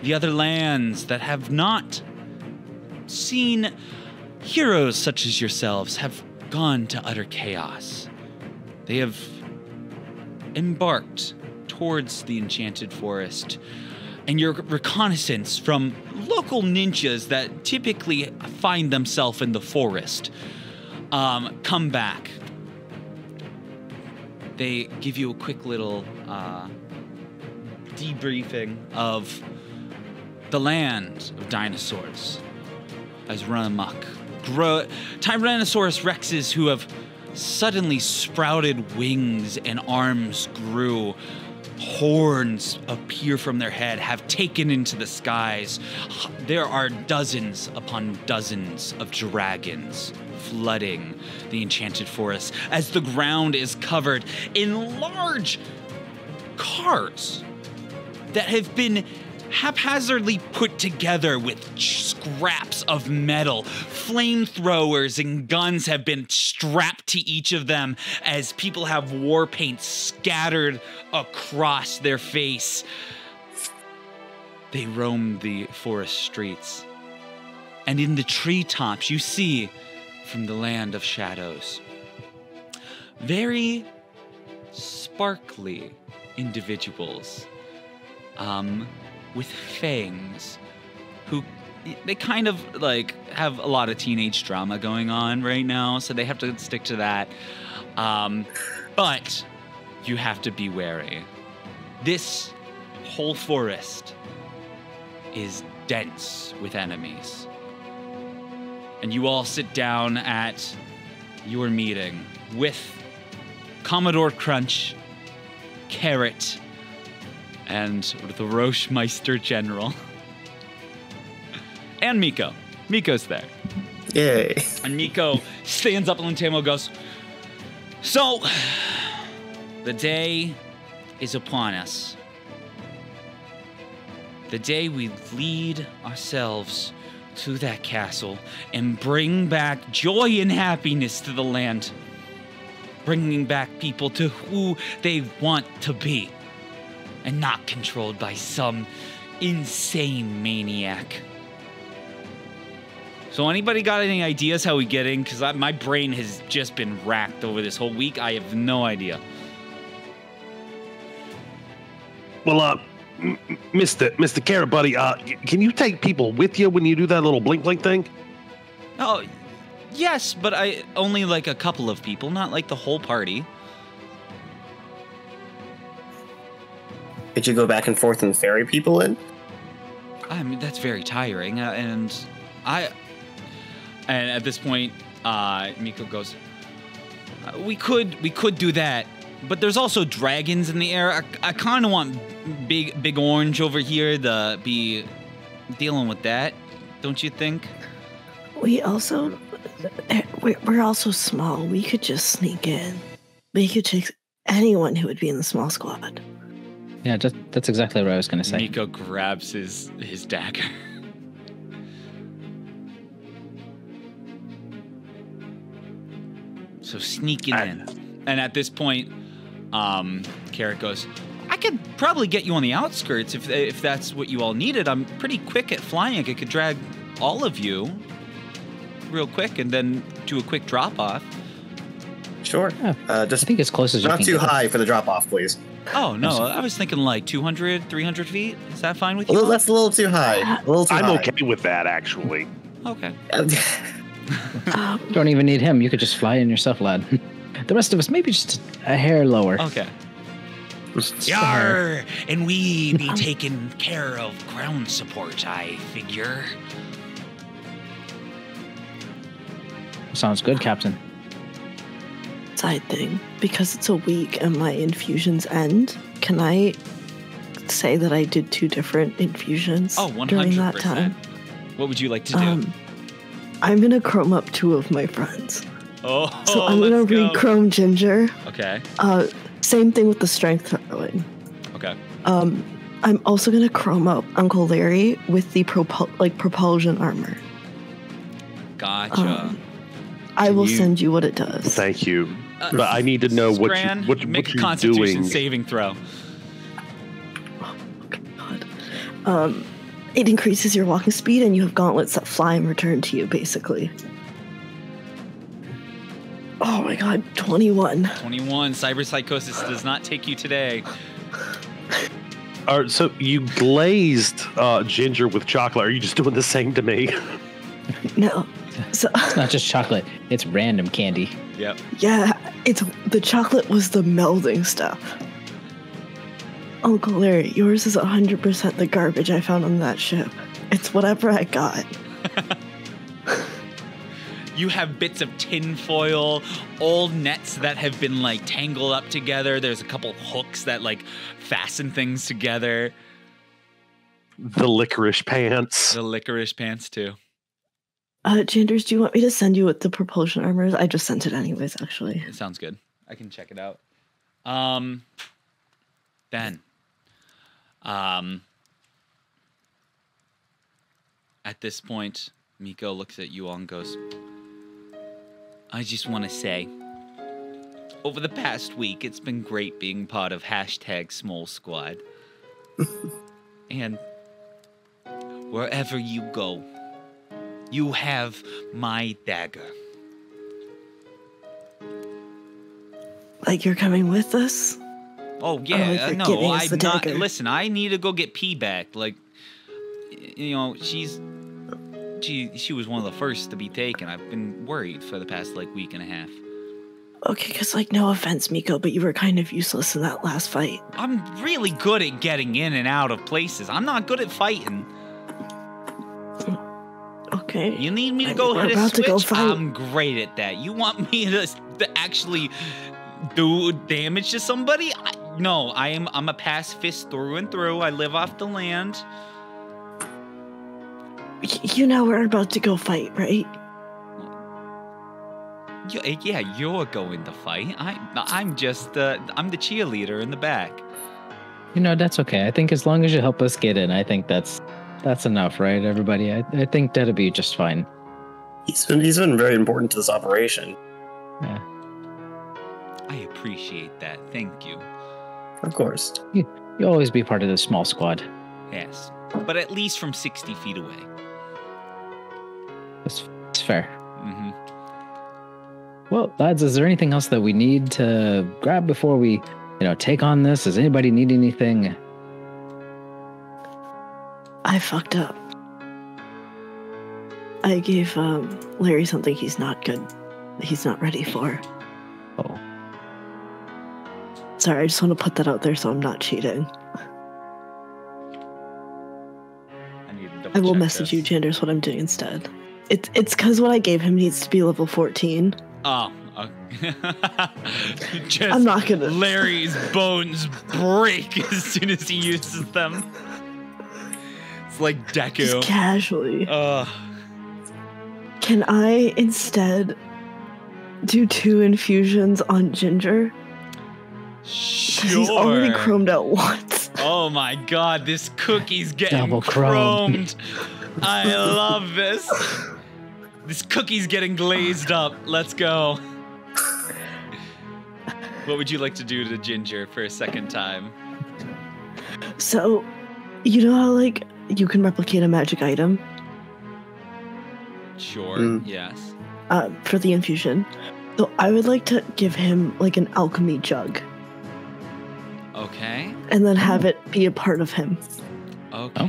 The other lands that have not seen heroes such as yourselves have gone to utter chaos. They have embarked towards the Enchanted Forest, and your reconnaissance from local ninjas that typically find themselves in the forest come back. They give you a quick little debriefing of the land of dinosaurs as run amok. Tyrannosaurus rexes who have suddenly sprouted wings and arms grew, Horns appear from their head, have taken into the skies. There are dozens upon dozens of dragons flooding the enchanted forest as the ground is covered in large cars that have been haphazardly put together with scraps of metal. Flamethrowers and guns have been strapped to each of them as people have war paint scattered across their face. They roam the forest streets. And in the treetops, you see from the land of shadows, very sparkly individuals with fangs who they kind of like have a lot of teenage drama going on right now, so they have to stick to that. But you have to be wary. This whole forest is dense with enemies. And you all sit down at your meeting with Commodore Crunch, Carrot, and the Rochemeister General. And Miko. Miko's there. Yay. And Miko stands up on the table and goes, so, the day is upon us. The day we lead ourselves to that castle and bring back joy and happiness to the land. Bringing back people to who they want to be. And not controlled by some insane maniac. So anybody got any ideas how we get in? Because my brain has just been racked over this whole week. I have no idea. Well, Mr. Carrot Buddy, can you take people with you when you do that little blink thing? Oh, yes, but I only like a couple of people, not like the whole party. Did you go back and forth and ferry people in? I mean, that's very tiring, and at this point, Miko goes, we could do that, but there's also dragons in the air. I kind of want Big Orange over here to be dealing with that, don't you think? We're also small. We could just sneak in. We could take anyone who would be in the small squad. Yeah, that's exactly what I was going to say. Miko grabs his dagger. So sneaking in. And at this point, Carrot goes, I could probably get you on the outskirts if that's what you all needed. I'm pretty quick at flying. I could drag all of you real quick and then do a quick drop-off. Sure. Yeah, just I think as close as you not can too get. high for the drop-off, please. Oh, no, I was thinking like 200, 300 feet. Is that fine with you? Well, that's a little too high. I'm okay with that, actually. Okay. Don't even need him. You could just fly in yourself, lad. The rest of us, maybe just a hair lower. Okay. Yar! And we be taking care of ground support, I figure. Sounds good, Captain. Side thing, because it's a week and my infusions end, can I say that I did 2 different infusions during that time? What would you like to do? I'm gonna chrome up 2 of my friends. So I'm gonna re-chrome Ginger. Okay. Same thing with the strength throwing. Okay. I'm also gonna chrome up Uncle Larry with the propulsion armor. Gotcha. I will send you what it does. Thank you. But I need to know what make a you're Constitution doing. saving throw. Oh, God. It increases your walking speed, and you have gauntlets that fly and return to you, basically. Oh my God, 21. 21. Cyberpsychosis does not take you today. So you glazed Ginger with chocolate. Are you just doing the same to me? No. So, It's not just chocolate. It's random candy. Yep. yeah, the chocolate was the melding stuff. Uncle Larry, yours is 100% the garbage I found on that ship. It's whatever I got. You have bits of tinfoil, old nets that have been like tangled up together. There's a couple hooks that like fasten things together. The licorice pants. The licorice pants too. Janders, do you want me to send you what the propulsion armor is? I just sent it anyways, actually. It sounds good. I can check it out. Ben. At this point, Miko looks at you all and goes, I just want to say, over the past week, it's been great being part of #Small Squad. And wherever you go, you have my dagger. Like you're coming with us? Oh, yeah, like no, giving us I'm the not. dagger. Listen, I need to go get P back. Like, you know, she was one of the first to be taken. I've been worried for the past, like, week and a half. Okay, because, like, no offense, Miko, but you were kind of useless in that last fight. I'm really good at getting in and out of places. I'm not good at fighting. Okay. You need me to I go mean, we're hit a about to go switch? fight. I'm great at that. You want me to actually do damage to somebody? No, I'm a pacifist through and through. I live off the land. You know we're about to go fight, right? Yeah, you're going to fight. I'm just I'm the cheerleader in the back. You know, that's okay. I think as long as you help us get in, I think that's enough, right, everybody? I think that'll be just fine. He's been very important to this operation. Yeah. I appreciate that. Thank you. Of course. You always be part of the small squad. Yes, but at least from 60 feet away. It's fair. Mm-hmm. Well, lads, is there anything else that we need to grab before we, take on this? Does anybody need anything? I fucked up. I gave Larry something he's not ready for. Oh. Sorry, I just want to put that out there so I'm not cheating. I will message you, Janders, what I'm doing instead. It's because what I gave him needs to be level 14. Oh. Just I'm not gonna. Larry's bones break as soon as he uses them. It's like Deku. Just casually. Ugh. Can I instead do 2 infusions on Ginger? Sure. He's already chromed out once. Oh my god, this cookie's getting Double chrome. chromed. I love this. This cookie's getting glazed up. Let's go. What would you like to do to Ginger for a second time? So, you know how, like, you can replicate a magic item? Sure, yes. For the infusion. So I would like to give him, like, an alchemy jug. Okay. And then have it be a part of him. Okay.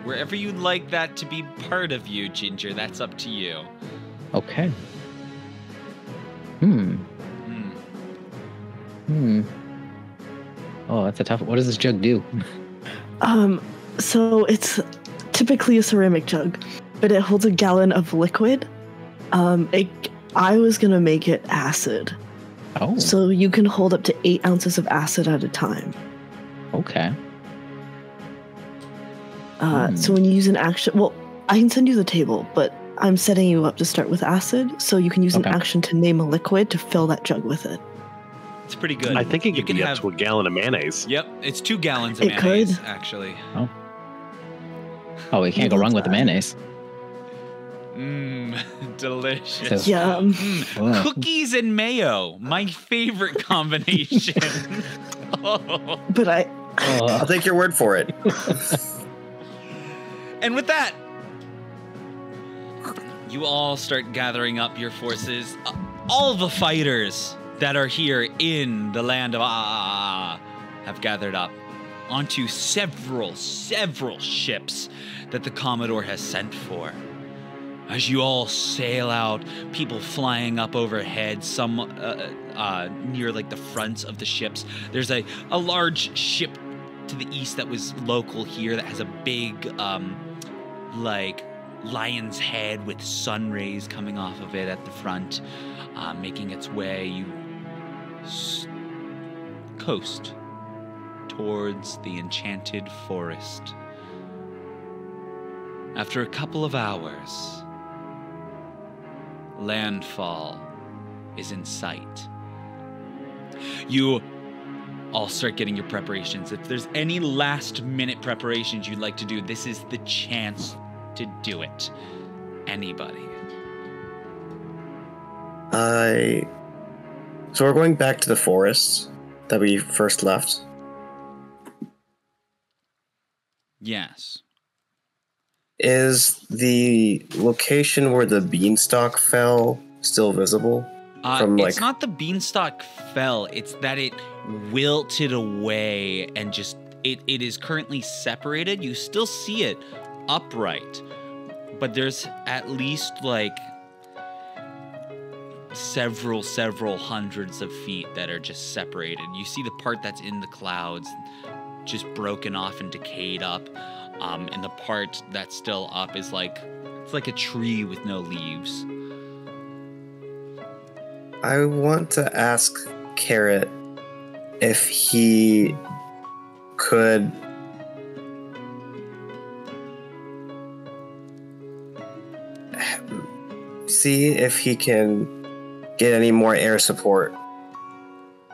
Wherever you'd like that to be part of you, Ginger, that's up to you. Okay. Oh, that's a tough one. What does this jug do? So it's typically a ceramic jug, but it holds a gallon of liquid. I was gonna make it acid. Oh. So you can hold up to 8 ounces of acid at a time. Okay. So when you use an action, well, I can send you the table, but I'm setting you up to start with acid, so you can use an action to name a liquid to fill that jug with it. It's pretty good. I think it You could can be have- up to a gallon of mayonnaise. Yep, it's 2 gallons of It mayonnaise, could. actually. Oh, we can't go wrong with the mayonnaise. Delicious. So- Yum. Wow. Cookies and mayo, my favorite combination. Oh. But I'll take your word for it. And with that, you all start gathering up your forces. All the fighters that are here in the land of have gathered up onto several ships that the Commodore has sent for. As you all sail out, people flying up overhead, some near like the fronts of the ships. There's a large ship to the east that was local here that has a big like lion's head with sun rays coming off of it at the front, making its way. You coast towards the enchanted forest. After a couple of hours, landfall is in sight. You all start getting your preparations. If there's any last minute preparations you'd like to do, this is the chance to do it. Anybody? So we're going back to the forest that we first left. Yes. Is the location where the beanstalk fell still visible? It's not the beanstalk fell, it's that it wilted away and just it is currently separated. You still see it upright, but there's at least like several hundreds of feet that are just separated. You see the part that's in the clouds just broken off and decayed up, and the part that's still up is like it's like a tree with no leaves. I want to ask Carrot if he could see if he can get any more air support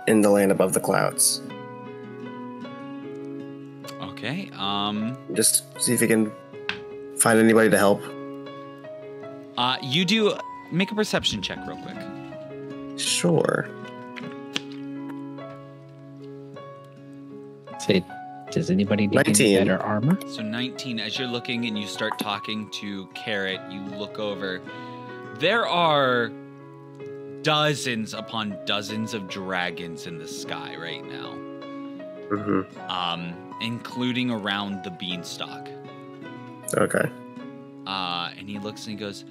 in the land above the clouds. Okay. Just see if he can find anybody to help. You do make a perception check real quick. Sure. Say, does anybody need 19. any better armor? So 19, as you're looking and you start talking to Carrot, you look over. There are dozens upon dozens of dragons in the sky right now. Mm-hmm. Including around the beanstalk. Okay. And he looks and he goes,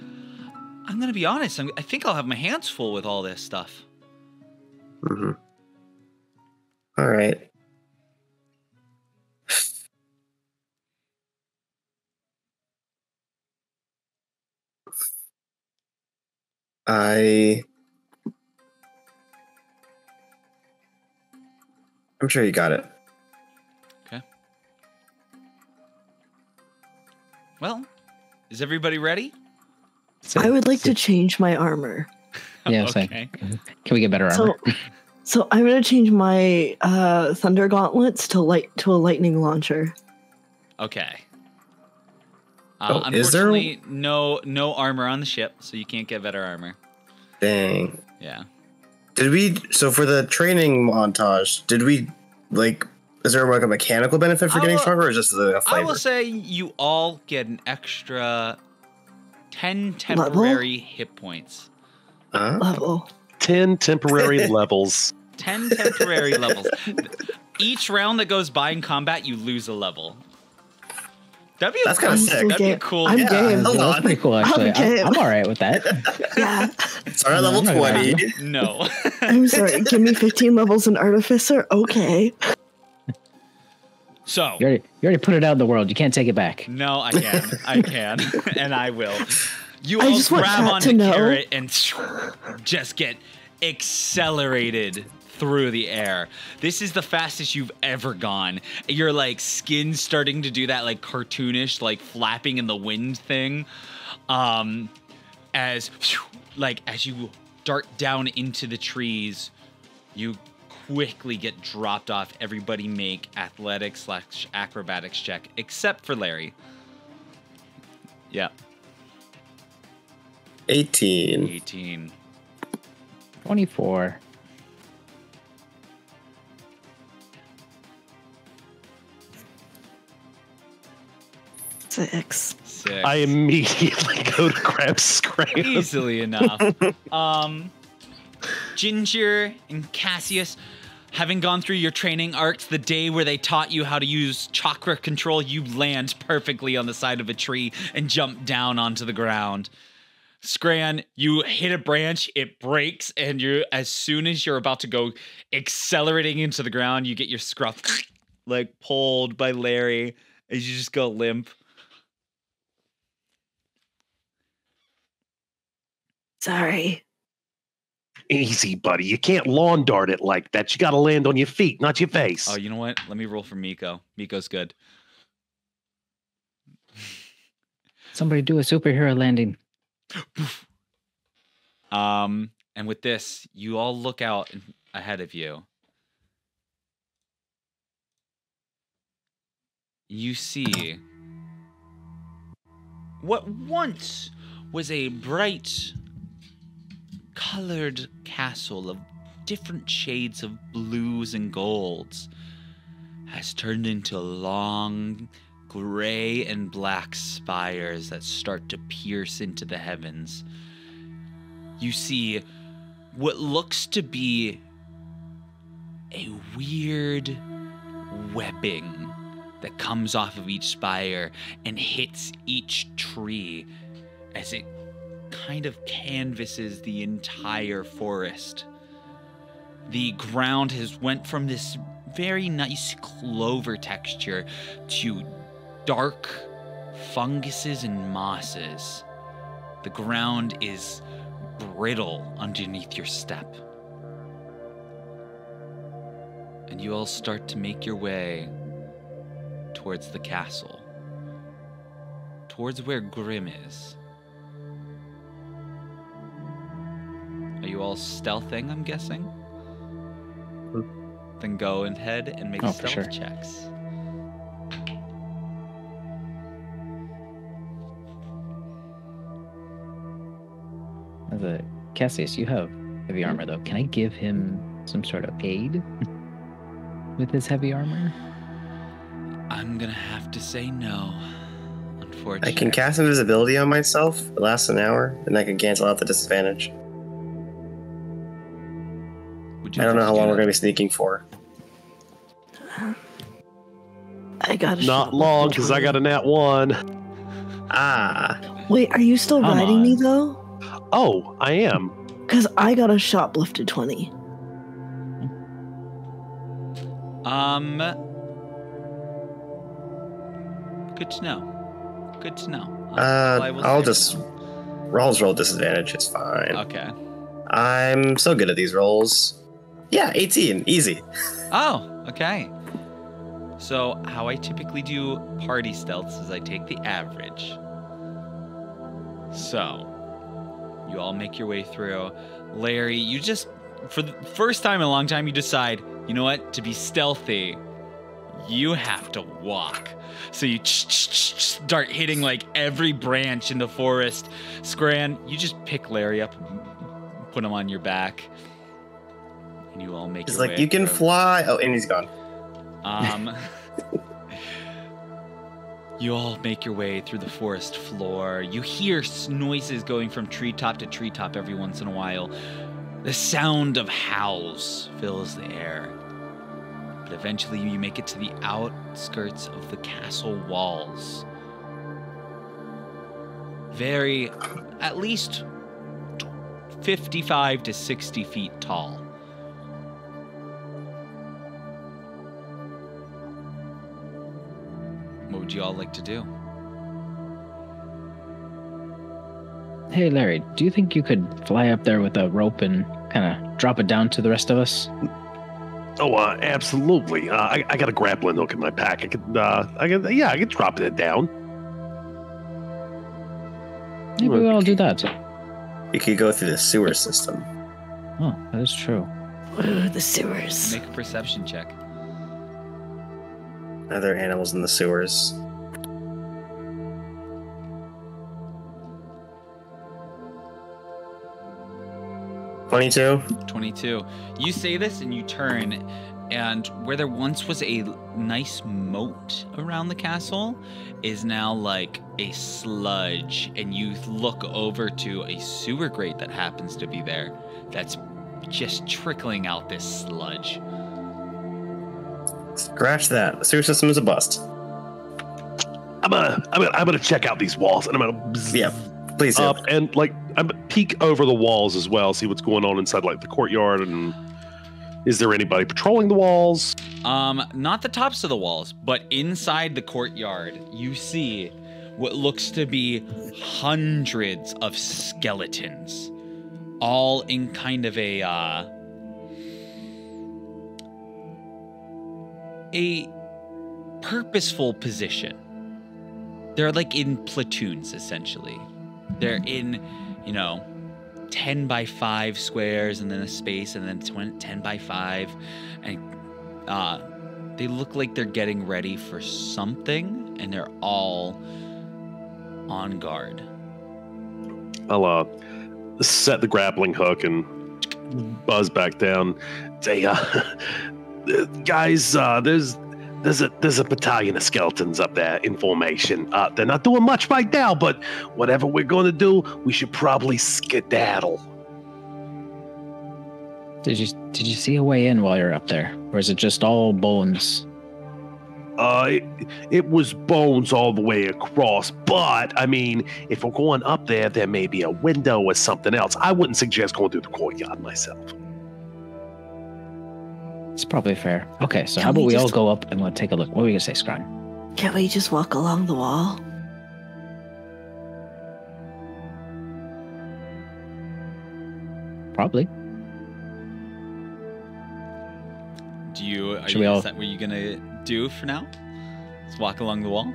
I'm going to be honest, I think I'll have my hands full with all this stuff. Mm-hmm. All right. I'm sure you got it. Okay. Well, is everybody ready? I would like to change my armor. Yeah, Okay. same. Can we get better armor? So I'm gonna change my thunder gauntlets to a lightning launcher. Okay. Is there- Unfortunately, no armor on the ship, so you can't get better armor. Dang. Yeah. So for the training montage, is there like a mechanical benefit for getting stronger, or just a I flavor? will say you all get an extra 10 temporary hit points. Level. 10 temporary levels. 10 temporary levels. Each round that goes by in combat, you lose a level. That's kind of sick. That'd be a cool. I'm game. Hold That's on. pretty cool, actually. Okay. I'm all right with that. Yeah. Start at level I'm not gonna 20. No. I'm sorry. Give me 15 levels in Artificer. Okay. So. You already put it out in the world. You can't take it back. No, I can. I can. And I will. You I all just want grab Kat onto to know. Carrot and just get accelerated through the air. This is the fastest you've ever gone. Your like skin starting to do that like cartoonish like flapping in the wind thing. As you dart down into the trees, you quickly get dropped off. Everybody make athletics/acrobatics check except for Larry. Yeah. 18. 24. Six. I immediately go to grab Scran. Easily enough. Ginger and Cassius, having gone through your training arcs, the day where they taught you how to use chakra control, you land perfectly on the side of a tree and jump down onto the ground. Scran, you hit a branch, it breaks, and as soon as you're about to go accelerating into the ground, you get your scruff like pulled by Larry as you just go limp. Sorry. Easy, buddy. You can't lawn dart it like that. You got to land on your feet, not your face. Oh, you know what? Let me roll for Miko. Miko's good. Somebody do a superhero landing. And with this, you all look out ahead of you. You see what once was a bright, colored castle of different shades of blues and golds has turned into long, gray and black spires that start to pierce into the heavens. You see what looks to be a weird webbing that comes off of each spire and hits each tree as it kind of canvases the entire forest. The ground has went from this very nice clover texture to dark funguses and mosses. The ground is brittle underneath your step. And you all start to make your way towards the castle, towards where Grimm is. Are you all stealthing, I'm guessing? Then go ahead and make stealth checks. Cassius, you have heavy armor, though. Can I give him some sort of aid with his heavy armor? I'm gonna have to say no, unfortunately. I can cast invisibility on myself. It lasts an hour, and I can cancel out the disadvantage. I don't know how long we're going to be sneaking for. I got a Not long, because I got a nat 1. Ah. Wait, are you still riding me, though? Oh, I am. Because I got a shoplifted 20. Good to know. Good to know. I'll just roll disadvantage. It's fine. Okay. I'm so good at these rolls. Yeah, 18, easy. Oh, okay. So how I typically do party stealths is I take the average. So you all make your way through. Larry, you just, for the first time in a long time, you decide, you know what, to be stealthy, you have to walk. So you start hitting like every branch in the forest. Scran, you just pick Larry up and put him on your back. And you all make your way. It's like, you can fly. Oh, and he's gone. You all make your way through the forest floor. You hear noises going from treetop to treetop every once in a while. The sound of howls fills the air. But eventually you make it to the outskirts of the castle walls. Very, at least 55 to 60 feet tall. What would you all like to do? Hey, Larry, do you think you could fly up there with a rope and kind of drop it down to the rest of us? Oh, absolutely. I got a grappling hook in my pack. I could drop it down. Maybe we'll all do that. You could go through the sewer system. Oh, that is true. Ooh, the sewers. Make a perception check. Are there animals in the sewers? $22. 22. You say this and you turn, and where there once was a nice moat around the castle is now like a sludge, and you look over to a sewer grate that happens to be there that's just trickling out this sludge. Scratch that. The sewer system is a bust. I'm gonna check out these walls, and I'm gonna please do. And I'm gonna peek over the walls as well, see what's going on inside like the courtyard, and is there anybody patrolling the walls? Not the tops of the walls, but inside the courtyard, you see what looks to be hundreds of skeletons all in kind of a purposeful position. They're like in platoons, essentially. They're in, 10 by 5 squares and then a space and then 10 by 5. And they look like they're getting ready for something, and they're all on guard. I'll set the grappling hook and buzz back down. Say, guys, there's a battalion of skeletons up there in formation. They're not doing much right now, but whatever we're going to do, we should probably skedaddle. Did you see a way in while you're up there, or is it just all bones? It was bones all the way across, but I mean, if we're going up there, there may be a window or something else. I wouldn't suggest going through the courtyard myself. It's probably fair. Okay, so how about we all go up and we'll take a look. What were you gonna say, Scran? Can't we just walk along the wall? Probably. Is that what you're gonna do for now? Let's walk along the wall.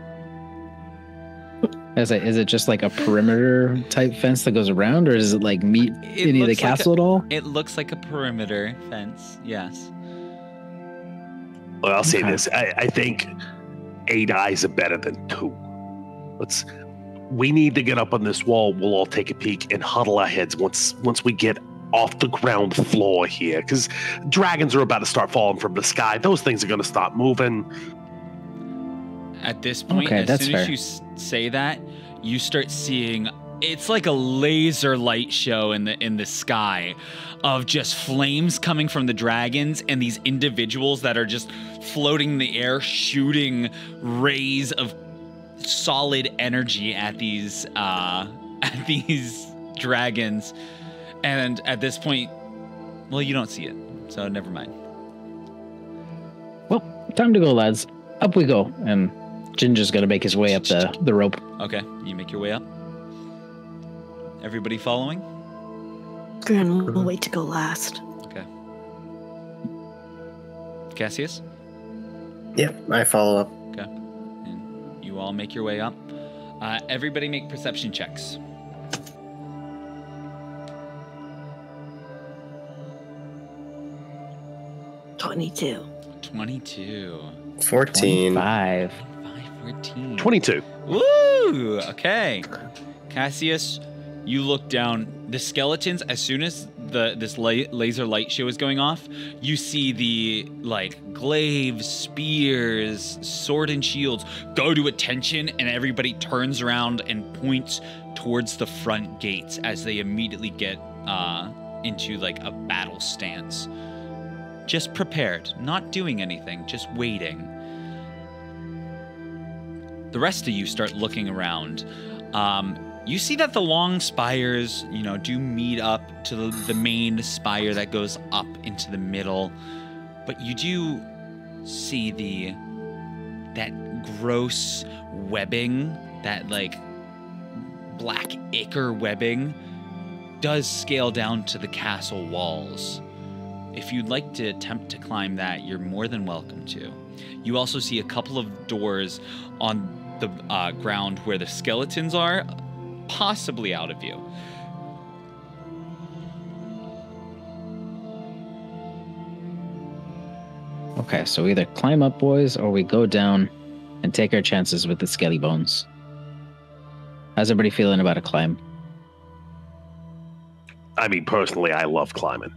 Is it just like a perimeter type fence that goes around, or does it like meet any of the castle at all? It looks like a perimeter fence, yes. Well, I'll say this. I think 8 eyes are better than 2. We need to get up on this wall. We'll all take a peek and huddle our heads once we get off the ground floor here, because dragons are about to start falling from the sky. Those things are going to stop moving. At this point, as soon as you say that, you start seeing, it's like a laser light show in the sky of just flames coming from the dragons and these individuals that are just floating in the air, shooting rays of solid energy at these dragons. And at this point, well, you don't see it, so never mind. Well, time to go, lads. Up we go. And Ginger's gonna make his way up the rope. Okay, you make your way up. Everybody following? Gran will wait to go last. Okay. Cassius? Yep, I follow up. Okay. And you all make your way up. Everybody make perception checks. $22. 22. 14. 5. 14. 22. Woo! Okay. Cassius, you look down. The skeletons, as soon as this laser light show is going off, you see the glaives, spears, sword and shields go to attention, and everybody turns around and points towards the front gates as they immediately get into a battle stance. Just prepared, not doing anything, just waiting. The rest of you start looking around. You see that the long spires, do meet up to the main spire that goes up into the middle. But you do see that gross webbing, that black ichor webbing, does scale down to the castle walls. If you'd like to attempt to climb that, you're more than welcome to. You also see a couple of doors on the ground where the skeletons are, possibly out of view. Okay, so we either climb up, boys, or we go down and take our chances with the skelly bones. How's everybody feeling about a climb? I mean, personally, I love climbing.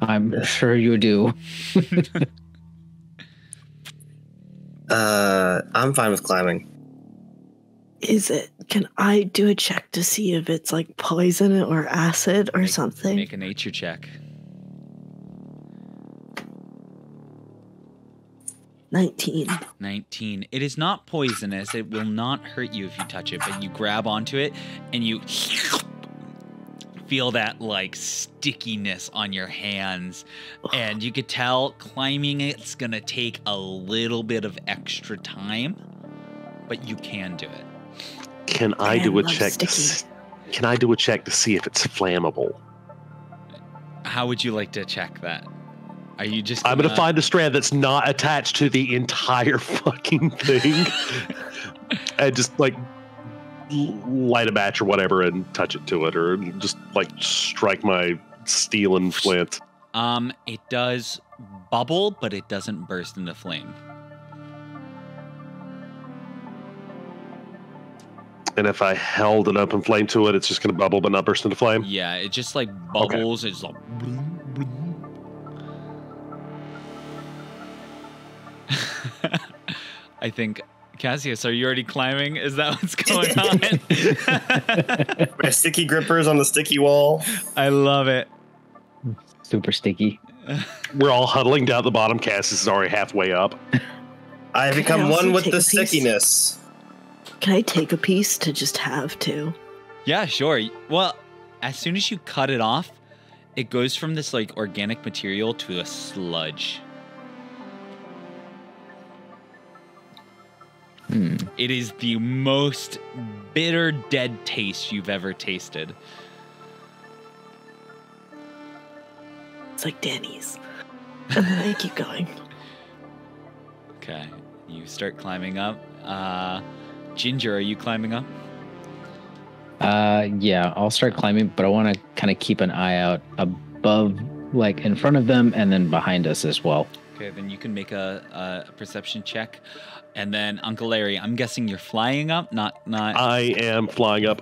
I'm sure you do. I'm fine with climbing. Can I do a check to see if it's poison or acid or something? Make a nature check. 19. 19. It is not poisonous. It will not hurt you if you touch it, but you grab onto it and you feel that stickiness on your hands, and you could tell climbing it's gonna take a little bit of extra time, but you can do it. Can I do a check to see if it's flammable? How would you like to check that? Are you just? I'm gonna find a strand that's not attached to the entire fucking thing, and just like light a match or whatever and touch it to it, or just like strike my steel and flint. It does bubble, but it doesn't burst into flame. And if I held an open flame to it, it's just gonna bubble but not burst into flame. Yeah, it just like bubbles. Okay. It's like. Bloom, bloom. I think, Cassius, are you already climbing? Is that what's going on? My sticky grippers on the sticky wall. I love it. Super sticky. We're all huddling down at the bottom. Cassius is already halfway up. I have become also one with take the a piece? stickiness. Can I take a piece to just have too? Yeah, sure. Well, as soon as you cut it off, it goes from this like organic material to a sludge. It is the most bitter, dead taste you've ever tasted. It's like Denny's. And then I keep going. Okay, you start climbing up. Ginger, are you climbing up? Yeah, I'll start climbing, but I want to kind of keep an eye out above, like in front of them and then behind us as well. Okay, then you can make a perception check. And then Uncle Larry, I'm guessing you're flying up, not. I am flying up.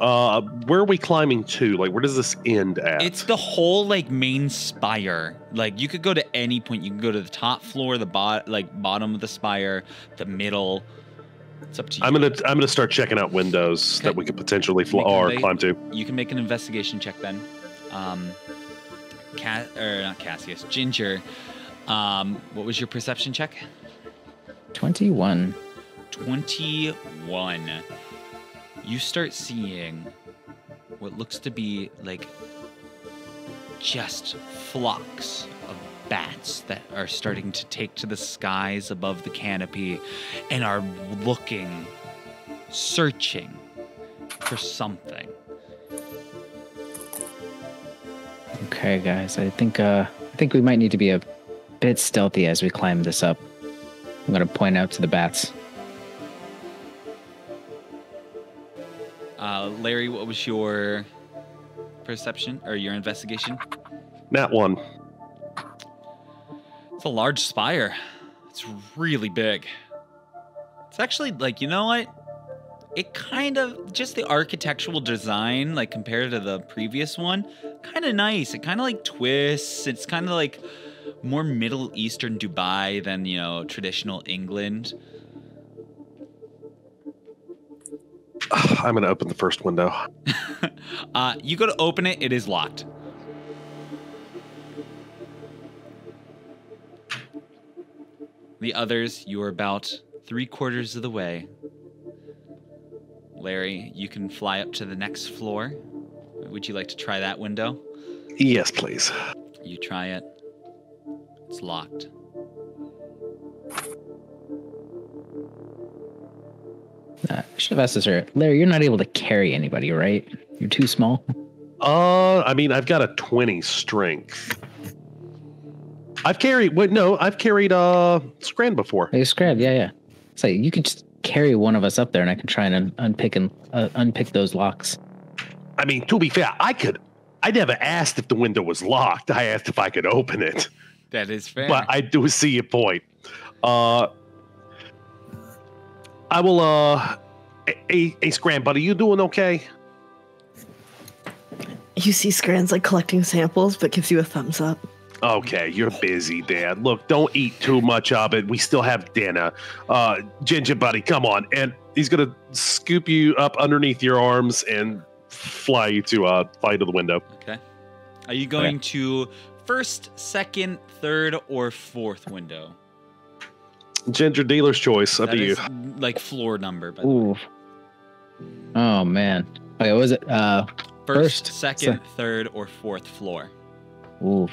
Where are we climbing to? Like, where does this end at? It's the whole like main spire. Like you could go to any point. You can go to the top floor, the bottom of the spire, the middle. It's up to you. I'm gonna start checking out windows that we could potentially climb to. You can make an investigation check then. Not Cassius, Ginger. What was your perception check? 21. 21. You start seeing what looks to be like just flocks of bats that are starting to take to the skies above the canopy and are looking, searching for something. Okay, guys, I think we might need to be a bit stealthy as we climb this up. I'm gonna point out to the bats. Larry, what was your perception or your investigation? Nat 1. It's a large spire. It's really big. It's actually like, you know what? It kind of, just the architectural design, like compared to the previous one, kind of nice. It kind of like twists. It's kind of like more Middle Eastern Dubai than, you know, traditional England. I'm going to open the first window. You go to open it, it is locked. The others, you are about 3/4 of the way. Larry, you can fly up to the next floor. Would you like to try that window? Yes, please. You try it. It's locked. I should have asked this earlier. Larry, you're not able to carry anybody, right? You're too small. I mean, I've got a 20 strength. I've carried Scran before. Hey, Scran, yeah. So you could just carry one of us up there, and I can try and unpick those locks. I mean, to be fair, I never asked if the window was locked. I asked if I could open it. That is fair. But I do see your point. I will, hey, Scran, buddy, you doing okay? You see Scran's like collecting samples, but gives you a thumbs up. Okay, you're busy, Dad. Look, don't eat too much of it. We still have dinner. Ginger, buddy, come on. And he's going to scoop you up underneath your arms and fly you to the window. Okay. Are you going to first, second, third, or fourth window? Ginger, dealer's choice. Up That to you. is like floor number. By the way. Ooh. Oh, man. Okay, what was it? First, second, third, or fourth floor. Oof.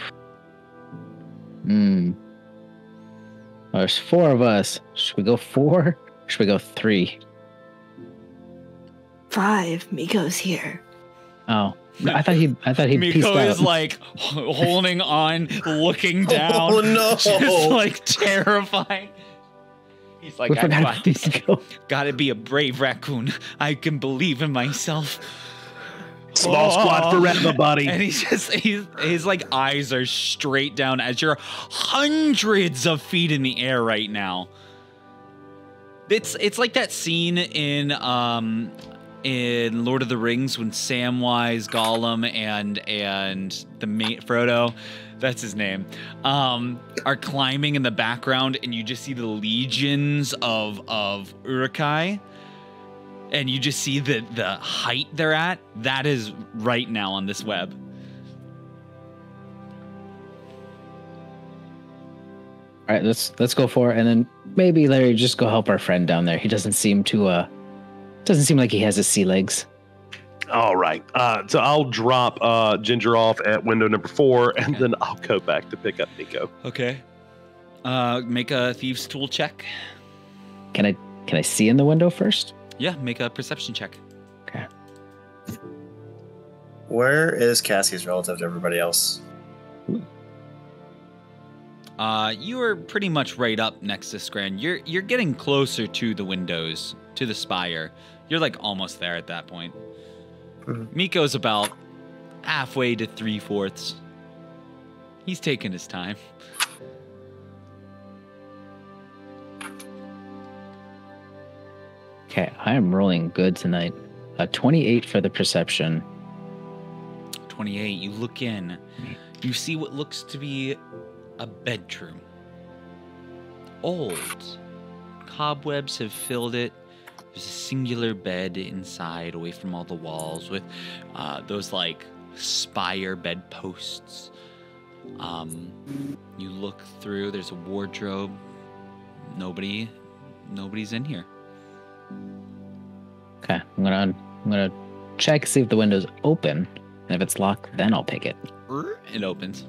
There's 4 of us. Should we go 4? Or should we go 3? 5. Miko's here. Oh, No, I thought he peaced Miko out. is like holding on, looking down. Oh, no. Just like terrifying. He's like, We I forgot got this. Miko. Gotta be a brave raccoon. I can believe in myself. Small squad forever, buddy. And his like eyes are straight down as you're hundreds of feet in the air right now. It's like that scene in Lord of the Rings when Samwise, Gollum, and the mate Frodo, that's his name, are climbing in the background, and you just see the legions of Uruk-hai, and you just see the height they're at. That is right now on this web. All right, let's go for it, and then maybe Larry just go help our friend down there. He doesn't seem like he has his sea legs. All right. So I'll drop Ginger off at window number 4, and then I'll go back to pick up Nico. Okay. Make a thieves' tool check. Can I see in the window first? Yeah, make a perception check. Okay. Where is Cassius relative to everybody else? You are pretty much right up next to Scran. You're getting closer to the windows, to the spire. You're like almost there at that point. Mhm. Miko's about halfway to 3/4. He's taking his time. Okay, I am rolling good tonight. 28 for the perception. 28. You look in. You see what looks to be a bedroom. Old. Cobwebs have filled it. There's a singular bed inside, away from all the walls, with those like spire bedposts. You look through. There's a wardrobe. Nobody's in here. Okay, I'm gonna check, see if the window's open, and if it's locked, then I'll pick it. It opens.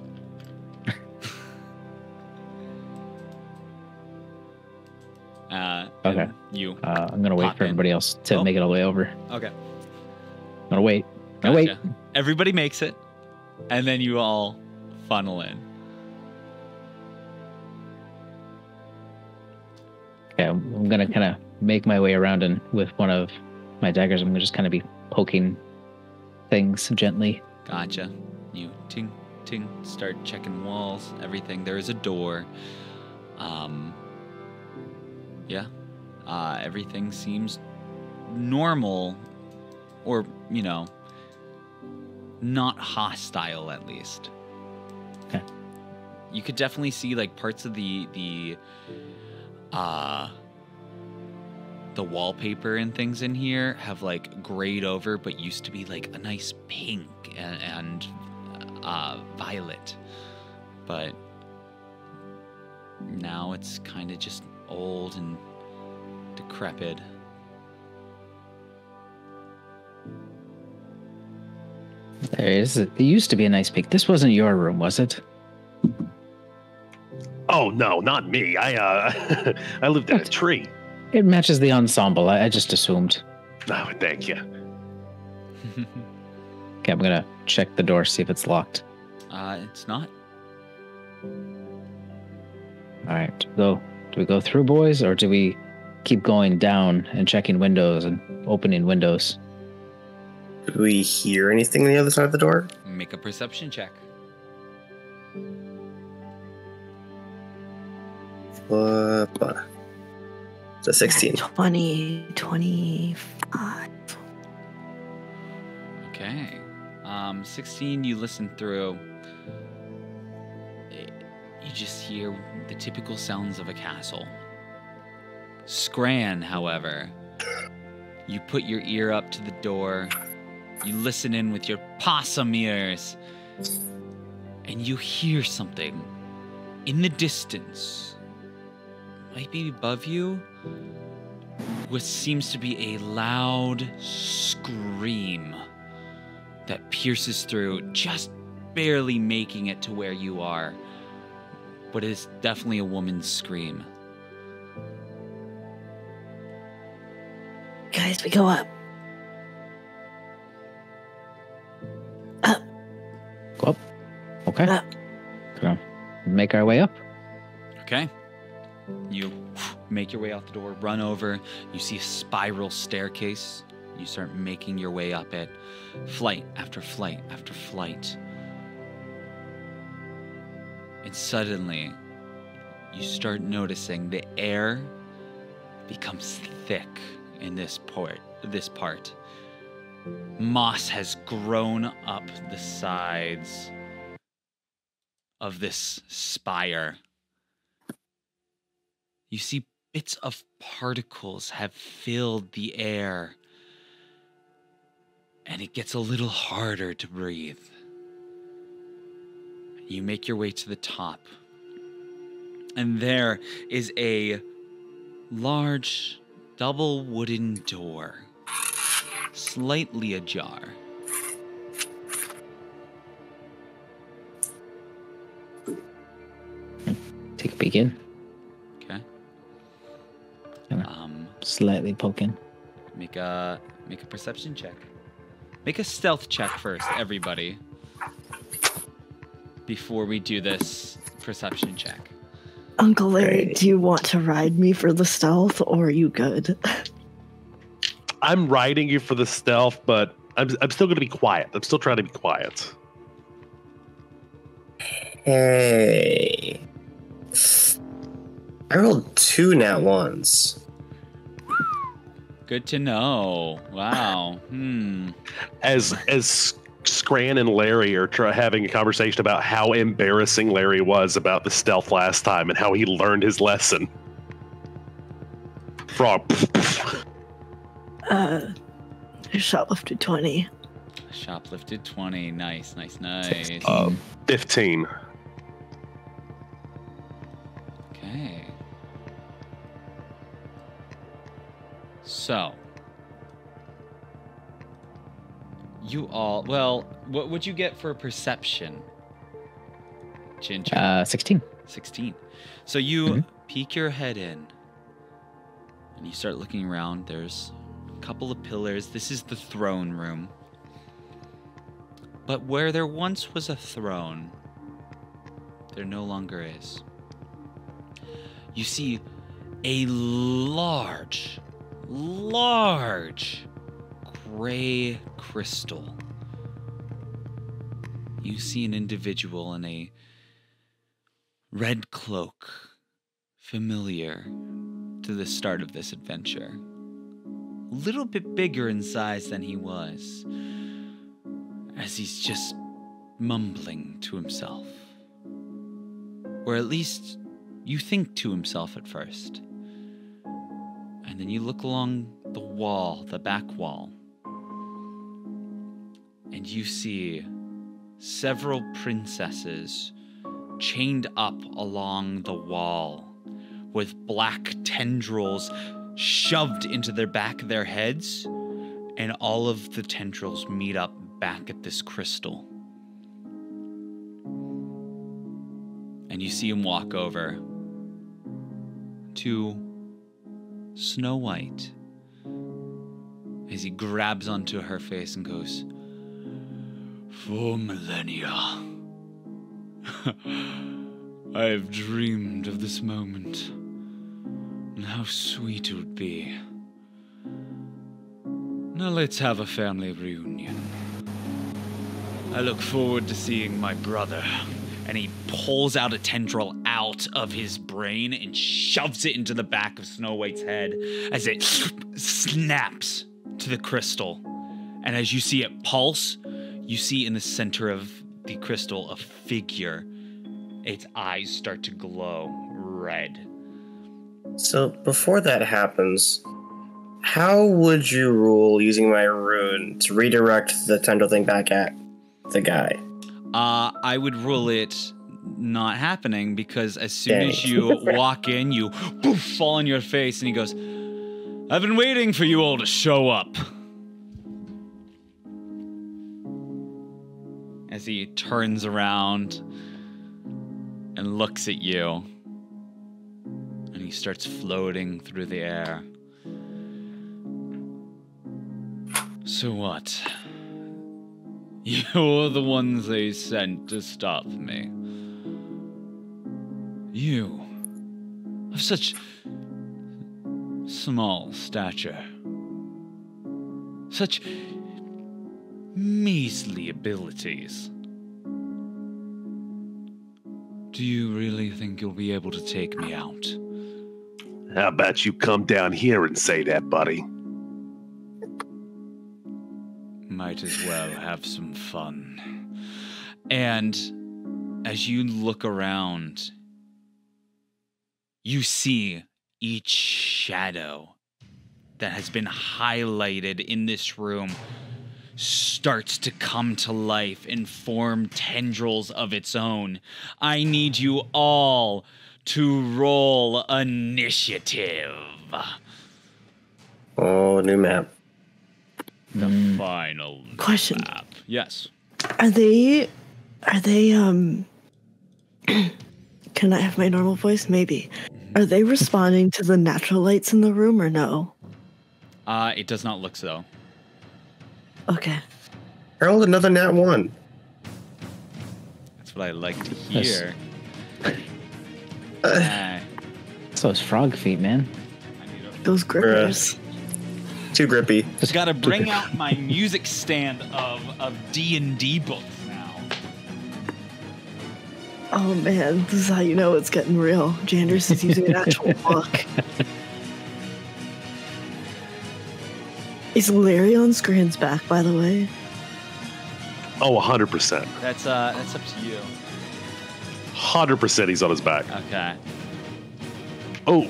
Okay. You. I'm gonna wait Pop for in. everybody else to make it all the way over. Okay. I'm gonna wait. Gotcha. Wait. Everybody makes it, and then you all funnel in. Okay, I'm gonna kind of make my way around, and with one of my daggers, I'm gonna just kind of be poking things gently. Gotcha. You ting ting start checking walls, everything. There is a door. Yeah. Everything seems normal, or not hostile at least. Okay. You could definitely see like parts of the wallpaper and things in here have like grayed over, but used to be like a nice pink and violet, but now it's kind of just old and decrepit. There is. It used to be a nice pink. This wasn't your room, was it? Oh no, not me. I I lived in a tree. It matches the ensemble. I just assumed. Oh, thank you. Okay, I'm gonna check the door, see if it's locked. It's not. All right. Do we go through, boys, or do we keep going down and checking windows and opening windows? Do we hear anything on the other side of the door? Make a perception check. It's a 16. 20, 25. Okay. 16, you listen through. You just hear the typical sounds of a castle. Scran, however, you put your ear up to the door. You listen in with your possum ears. And you hear something in the distance. Might be above you. What seems to be a loud scream that pierces through, just barely making it to where you are. But it's definitely a woman's scream. Guys, we go up. Okay. So, make our way up. Okay. You make your way out the door, run over. You see a spiral staircase. You start making your way up it. Flight after flight after flight. And suddenly, you start noticing the air becomes thick in this part. Moss has grown up the sides of this spire. You see bits of particles have filled the air, and it gets a little harder to breathe. You make your way to the top, and there is a large double wooden door, slightly ajar. Take a peek in. Okay. Slightly poking. Make a perception check. Make a stealth check first, everybody, before we do this perception check. Uncle Larry, Okay. do you want to ride me for the stealth, or are you good? I'm riding you for the stealth, but I'm still going to be quiet. I'm still trying to be quiet. Hey. I rolled 2 nat ones. Good to know. Wow. As Scran and Larry are having a conversation about how embarrassing Larry was about the stealth last time and how he learned his lesson. Frog. Shoplifted 20. Shoplifted 20. Nice. 15. Okay. So, you all, well, what would you get for perception? Ginger? 16. 16. So you peek your head in and you start looking around. There's a couple of pillars. This is the throne room. But where there once was a throne, there no longer is. You see a large gray crystal. You see an individual in a red cloak, familiar to the start of this adventure. A little bit bigger in size than he was, as he's just mumbling to himself. Or at least you think to himself at first. And then you look along the wall, the back wall, and you see several princesses chained up along the wall with black tendrils shoved into the back of their heads, and all of the tendrils meet up back at this crystal. And you see him walk over to Snow White as he grabs onto her face and goes, "For millennia, I have dreamed of this moment and how sweet it would be. Now let's have a family reunion. I look forward to seeing my brother." And he pulls out a tendril out of his brain and shoves it into the back of Snow White's head as it snaps to the crystal. And as you see it pulse, you see in the center of the crystal a figure. Its eyes start to glow red. So before that happens, how would you rule using my rune to redirect the tendril thing back at the guy? I would rule it not happening, because as soon as you walk in, you poof, fall on your face, and he goes, "I've been waiting for you all to show up." As he turns around and looks at you, and he starts floating through the air. "So what? You're the ones they sent to stop me. You, of such small stature, such measly abilities. Do you really think you'll be able to take me out? How about you come down here and say that, buddy? Might as well have some fun. And as you look around, you see each shadow that has been highlighted in this room starts to come to life and form tendrils of its own. I need you all to roll initiative. Oh, new map. The final Question. map. Yes. Are they can I have my normal voice? Maybe. Are they responding to the natural lights in the room or no? It does not look so. Okay. Harold, another nat 1. That's what I like to hear. So it's frog feet, man. Those grippers. Too grippy. Just gotta bring out my music stand of D&D books now. Oh man, this is how you know it's getting real. Janders is using an actual book. Is Larry on Scran's back, by the way? Oh, 100%. That's up to you. 100% he's on his back. Okay. Oh,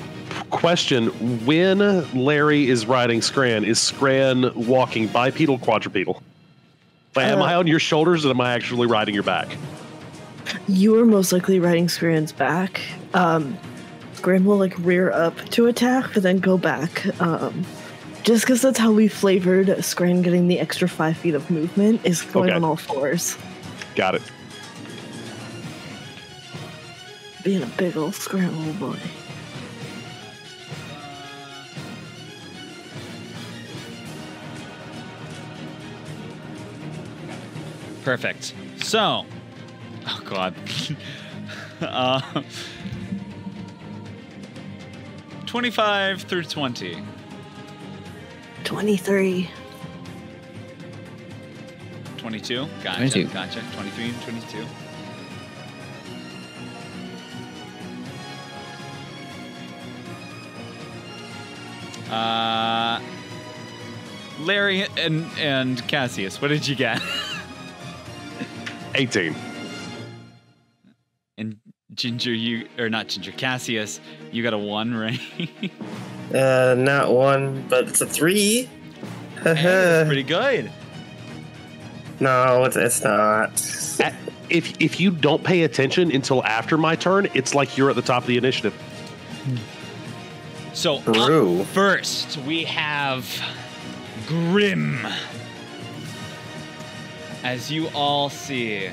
question. When Larry is riding Scran, is Scran walking bipedal, quadrupedal? Like, am I on your shoulders or am I actually riding your back? You are most likely riding Scran's back. Scran will like rear up to attack, but then go back. Just because that's how we flavored Scran getting the extra 5 feet of movement is going on all fours. Got it. Being a big old Scran little boy. Perfect. So, oh god. 25 through 20. 23. 22? Gotcha. 22. Gotcha. 23 and 22. Larry and Cassius, what did you get? 18. And Ginger, not Ginger, Cassius, you got a 1, right? Not 1, but it's a 3. Hey, that's pretty good. No, it's not. If you don't pay attention until after my turn, it's like you're at the top of the initiative. So True. up first, we have Grimm. As you all see,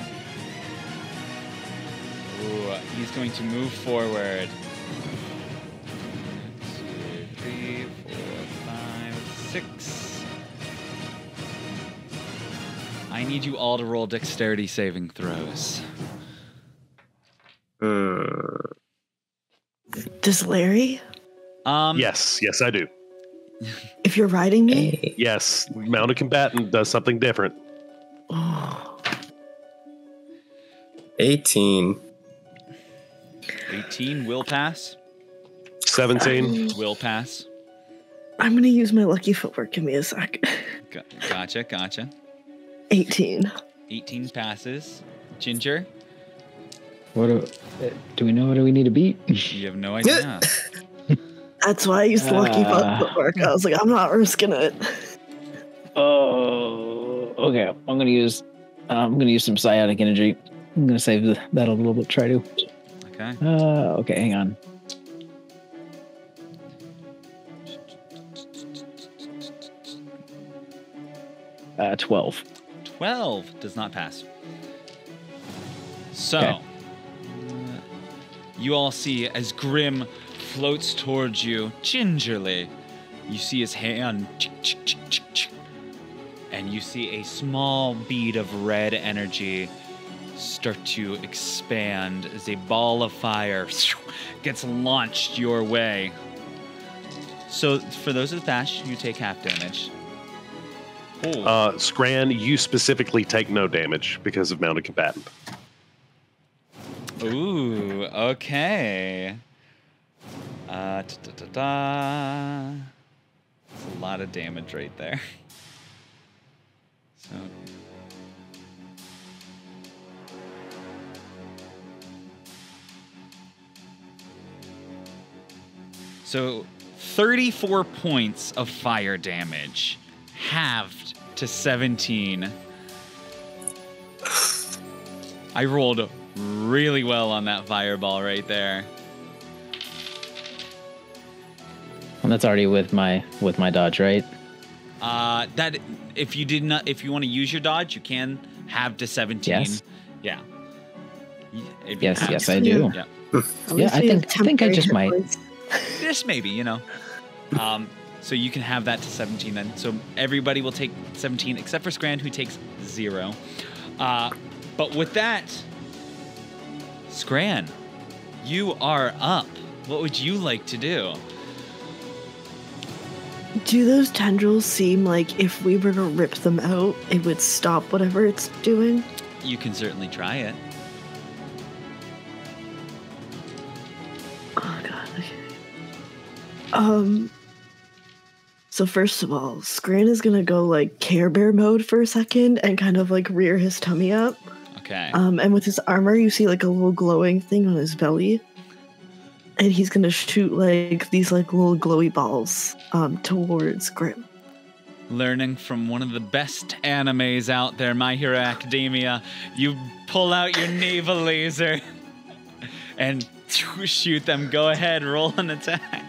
he's going to move forward. 1, 2, 3, 4, 5, 6. I need you all to roll dexterity saving throws. Does Larry? Yes, I do. If you're riding me? Yes, mounted combatant does something different. 18. 18 will pass. 17. Will pass. I'm going to use my lucky footwork. Give me a sec. Gotcha. 18. 18 passes. Ginger, Do we know what do we need to beat? you have no idea. That's why I used the lucky footwork. I was like, I'm not risking it. Oh, okay. I'm gonna use some psionic energy. I'm gonna save that a little bit. Try to. Okay. Okay, hang on. Uh, 12. 12 does not pass. So, Okay. You all see as Grimm floats towards you gingerly. You see his hand, and you see a small bead of red energy start to expand as a ball of fire gets launched your way. So for those of the bash, you take half damage. Oh. Scran, you specifically take no damage because of mounted combatant. Ooh, okay. That's a lot of damage right there. So 34 points of fire damage, halved to 17. I rolled really well on that fireball right there. And that's already with my dodge, right? That if you want to use your dodge, you can have to 17. Yes. Yeah. Yes, I do. Yeah. Yeah, I think I just might. Just maybe, so you can have that to 17 then. So everybody will take 17 except for Scran, who takes 0. But with that, Scran, you are up. What would you like to do? Do those tendrils seem like if we were to rip them out, it would stop whatever it's doing? You can certainly try it. Oh god. Okay. So first of all, Scran is gonna go like Care Bear mode for a second and kind of like rear his tummy up. Okay. And with his armor, you see like a little glowing thing on his belly. And he's gonna shoot like these like little glowy balls towards Grimm. Learning from one of the best animes out there, My Hero Academia, you pull out your navel laser and shoot them. Go ahead, roll an attack.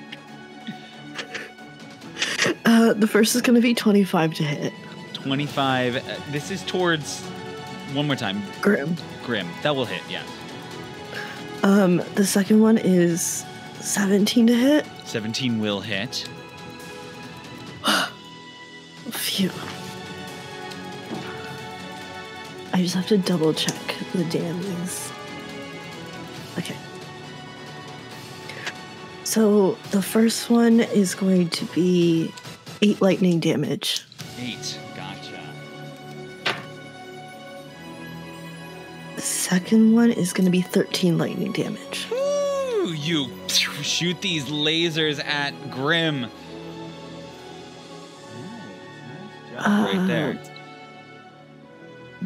The first is gonna be 25 to hit. 25. This is towards, one more time. Grimm. That will hit, yeah. The second one is 17 to hit. 17 will hit. Phew. I just have to double check the damage. Okay. So the first one is going to be 8 lightning damage. 8. Gotcha. The second one is going to be 13 lightning damage. Woo! You shoot these lasers at Grimm. Right there.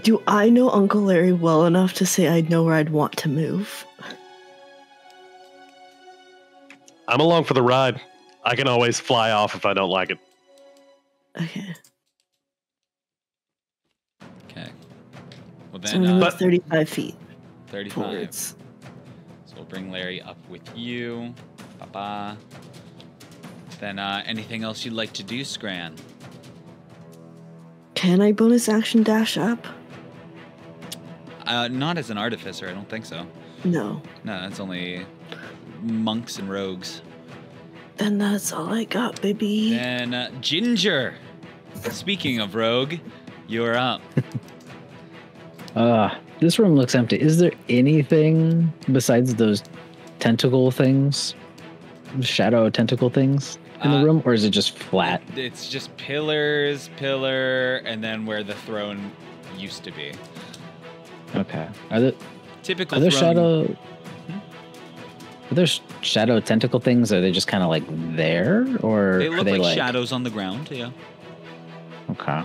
Do I know Uncle Larry well enough to say I know where I'd want to move? I'm along for the ride. I can always fly off if I don't like it. Okay. Okay. Well So I'm then, gonna move 35 feet 35. forwards. So we'll bring Larry up with you. Papa. Then anything else you'd like to do, Scran? Can I bonus action dash up? Not as an artificer, I don't think so. No. No, that's only monks and rogues. Then that's all I got, baby. Then Ginger. Speaking of rogue, you're up. This room looks empty. Is there anything besides those tentacle things? Shadow tentacle things in the room? Or is it just flat? It's just pillar, and then where the throne used to be. Okay. Are there Typical shadow... Are there shadow tentacle things? Are they just kind of like there? Or They are look they like shadows on the ground, yeah. Okay.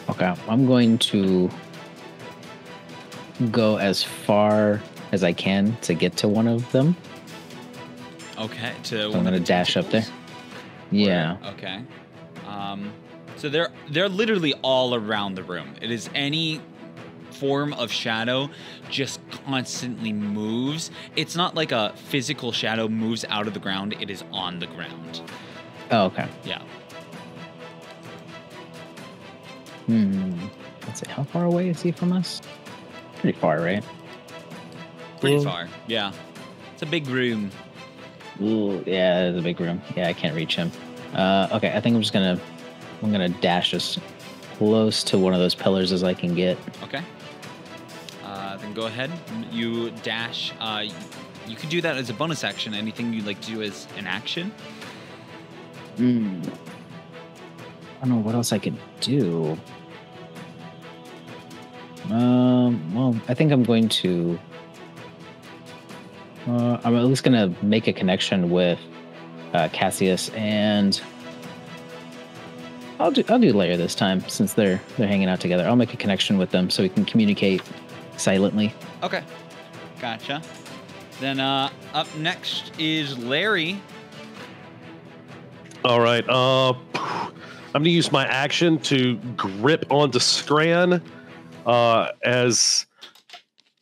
Okay, I'm going to go as far as I can to get to one of them. Okay, So I'm going to dash up there. Yeah. Okay. So they're literally all around the room. It is any form of shadow just constantly moves. It's not like a physical shadow moves out of the ground. It is on the ground. Oh, okay. Yeah. Let's see. How far away is he from us? Pretty far, right? Pretty far. Yeah. It's a big room. Ooh, yeah, there's a big room. Yeah, I can't reach him. Okay, I think I'm gonna dash as close to one of those pillars as I can get. Okay. Then go ahead. You dash. You could do that as a bonus action. Anything you'd like to do as an action? I don't know what else I could do. Well, I think I'm going to. I'm at least gonna make a connection with Cassius, and I'll do Lair this time since they're hanging out together. I'll make a connection with them so we can communicate silently. Okay, gotcha. Then up next is Larry. All right. I'm going to use my action to grip onto Scran. As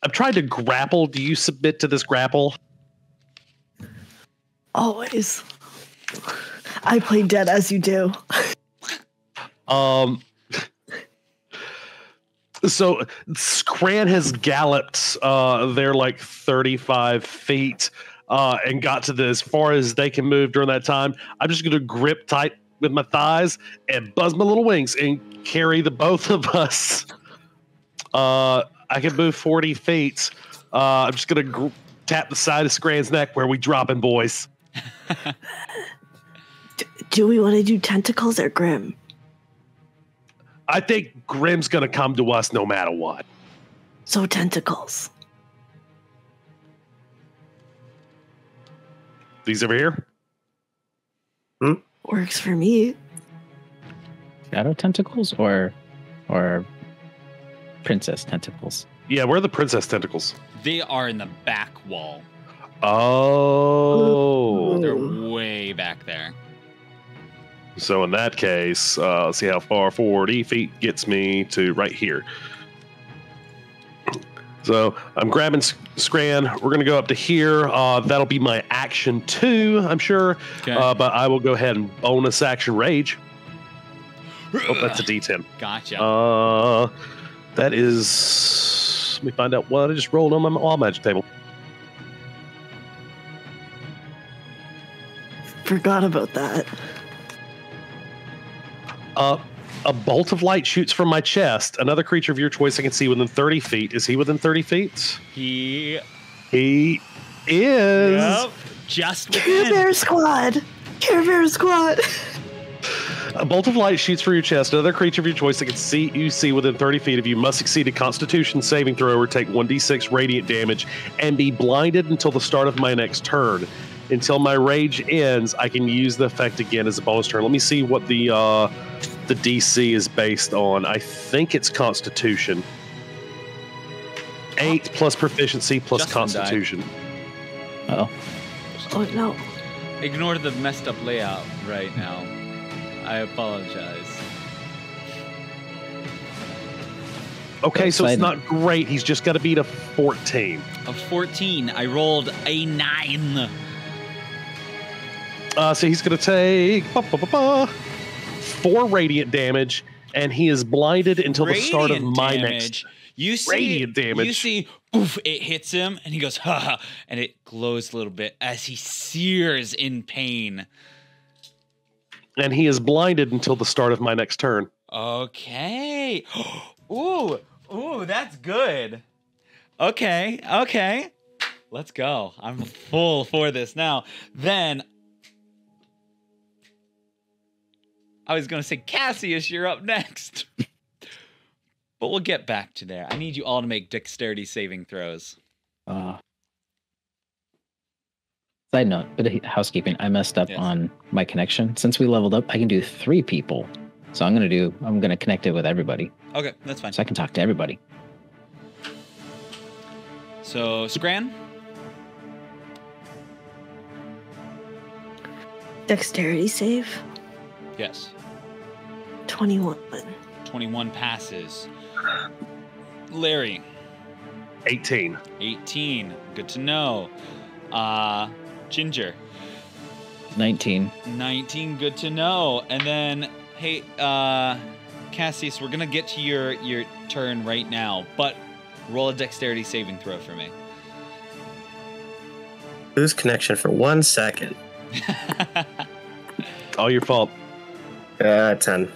I've tried to grapple. Do you submit to this grapple? Always. I play dead as you do. So Scran has galloped there like 35 feet and got to as far as they can move during that time. I'm just going to grip tight with my thighs and buzz my little wings and carry the both of us. I can move 40 feet. I'm just going to tap the side of Scran's neck where we dropping, boys. Do we want to do tentacles or Grimm? I think Grimm's going to come to us no matter what. So tentacles. These over here? Works for me. Shadow tentacles or princess tentacles? Yeah, where are the princess tentacles? They are in the back wall. Oh. They're way back there. So in that case, let's see how far 40 feet gets me to right here. So I'm grabbing Scran. We're going to go up to here. That'll be my action 2, I'm sure. Okay. But I will go ahead and bonus action rage. Oh, that's a D10. Gotcha. That is... Let me find out what I just rolled on my wall magic table. Forgot about that. A bolt of light shoots from my chest. Another creature of your choice I can see within 30 feet. Is he within 30 feet? He He is. Yep. Just Care within. Bear Squad! Care Bear Squad! A bolt of light shoots from your chest. Another creature of your choice that can see within 30 feet of you must succeed a Constitution saving throw or take 1d6 radiant damage and be blinded until the start of my next turn. Until my rage ends, I can use the effect again as a bonus turn. Let me see what the DC is based on. I think it's Constitution. 8 plus proficiency plus Justin Constitution. Oh, Oh no. Ignore the messed up layout right now. I apologize. Okay, so it's Exciting. not great. He's just got to beat a 14. A 14. I rolled a 9. So he's going to take 4 radiant damage, and he is blinded until the start of Radiant my damage. next. You see, Radiant damage. You see, oof, it hits him, and he goes, ha ha, and it glows a little bit as he sears in pain. And he is blinded until the start of my next turn. Okay. Ooh, that's good. Okay. Let's go. I'm full for this now. Then I was going to say, Cassius, you're up next. But we'll get back to there. I need you all to make dexterity saving throws. Side note, bit of housekeeping. I messed up Yes. on my connection. Since we leveled up, I can do 3 people. So I'm gonna connect it with everybody, Okay, that's fine. so I can talk to everybody. So, Scran? Dexterity save. Yes. 21. 21 passes. Larry? 18. 18. Good to know. Ginger? 19. 19. Good to know. And then, hey, Cassius, we're going to get to your turn right now, but roll a dexterity saving throw for me. Lose connection for 1 second. All your fault. 10.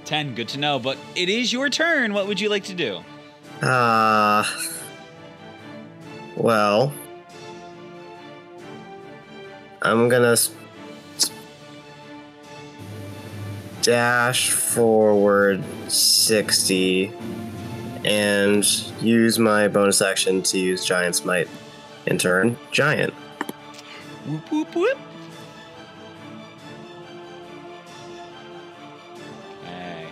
10, good to know. But it is your turn. What would you like to do? Well, I'm gonna dash forward 60 and use my bonus action to use Giant's Might and turn Giant. Whoop, whoop, whoop. Okay.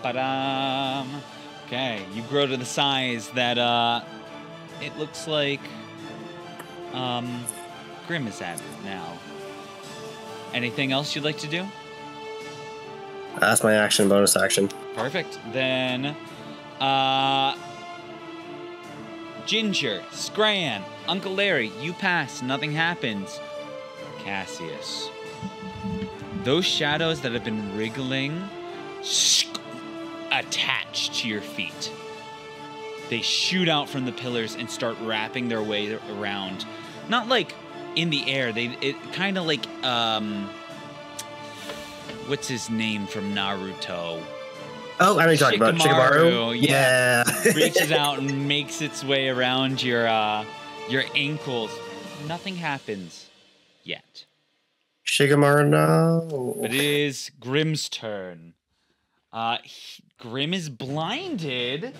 Ba-dum. Okay, you grow to the size that, it looks like, Grimm is at now. Anything else you'd like to do? That's my action, bonus action. Perfect. Then, Ginger, Scran, Uncle Larry, you pass. Nothing happens. Cassius. Those shadows that have been wriggling attach to your feet. They shoot out from the pillars and start wrapping their way around. Not like in the air. It kind of like, what's his name from Naruto? Oh, I know you're talking about Shikamaru. Yeah. Reaches out and makes its way around your ankles. Nothing happens yet. Shikamaru, no. But it is Grimm's turn. Grimm is blinded.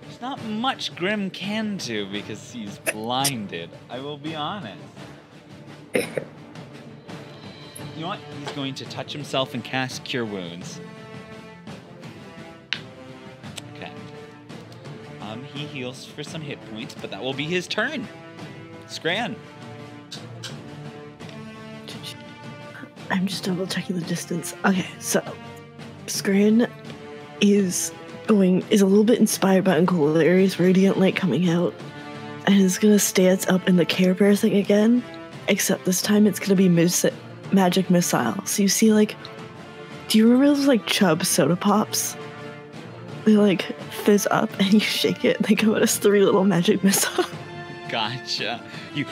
There's not much Grimm can do because he's blinded. I will be honest. You know what? He's going to touch himself and cast Cure Wounds. Okay. He heals for some hit points, but that will be his turn. Scran. I'm just double checking the distance. Okay, so Scran is a little bit inspired by Uncle Larry's radiant light coming out, and is gonna stance up in the Care Bear thing again, except this time it's gonna be magic missile. So you see, like, do you remember those like Chubb soda pops? They like fizz up and you shake it and they come out as 3 little magic missiles. Gotcha. You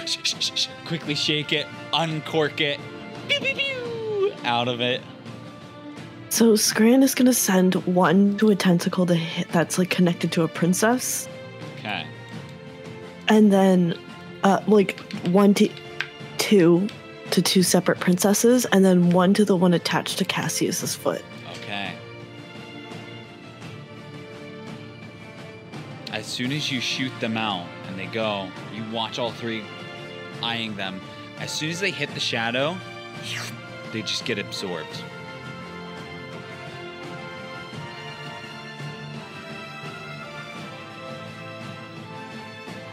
quickly shake it, uncork it, pew, pew, pew, out of it. So Scran is gonna send one to a tentacle to hit that's like connected to a princess. Okay. And then like 1 to 2 to 2 separate princesses, and then 1 to the one attached to Cassius's foot. Okay. As soon as you shoot them out and they go, you watch all 3 eyeing them. As soon as they hit the shadow, they just get absorbed.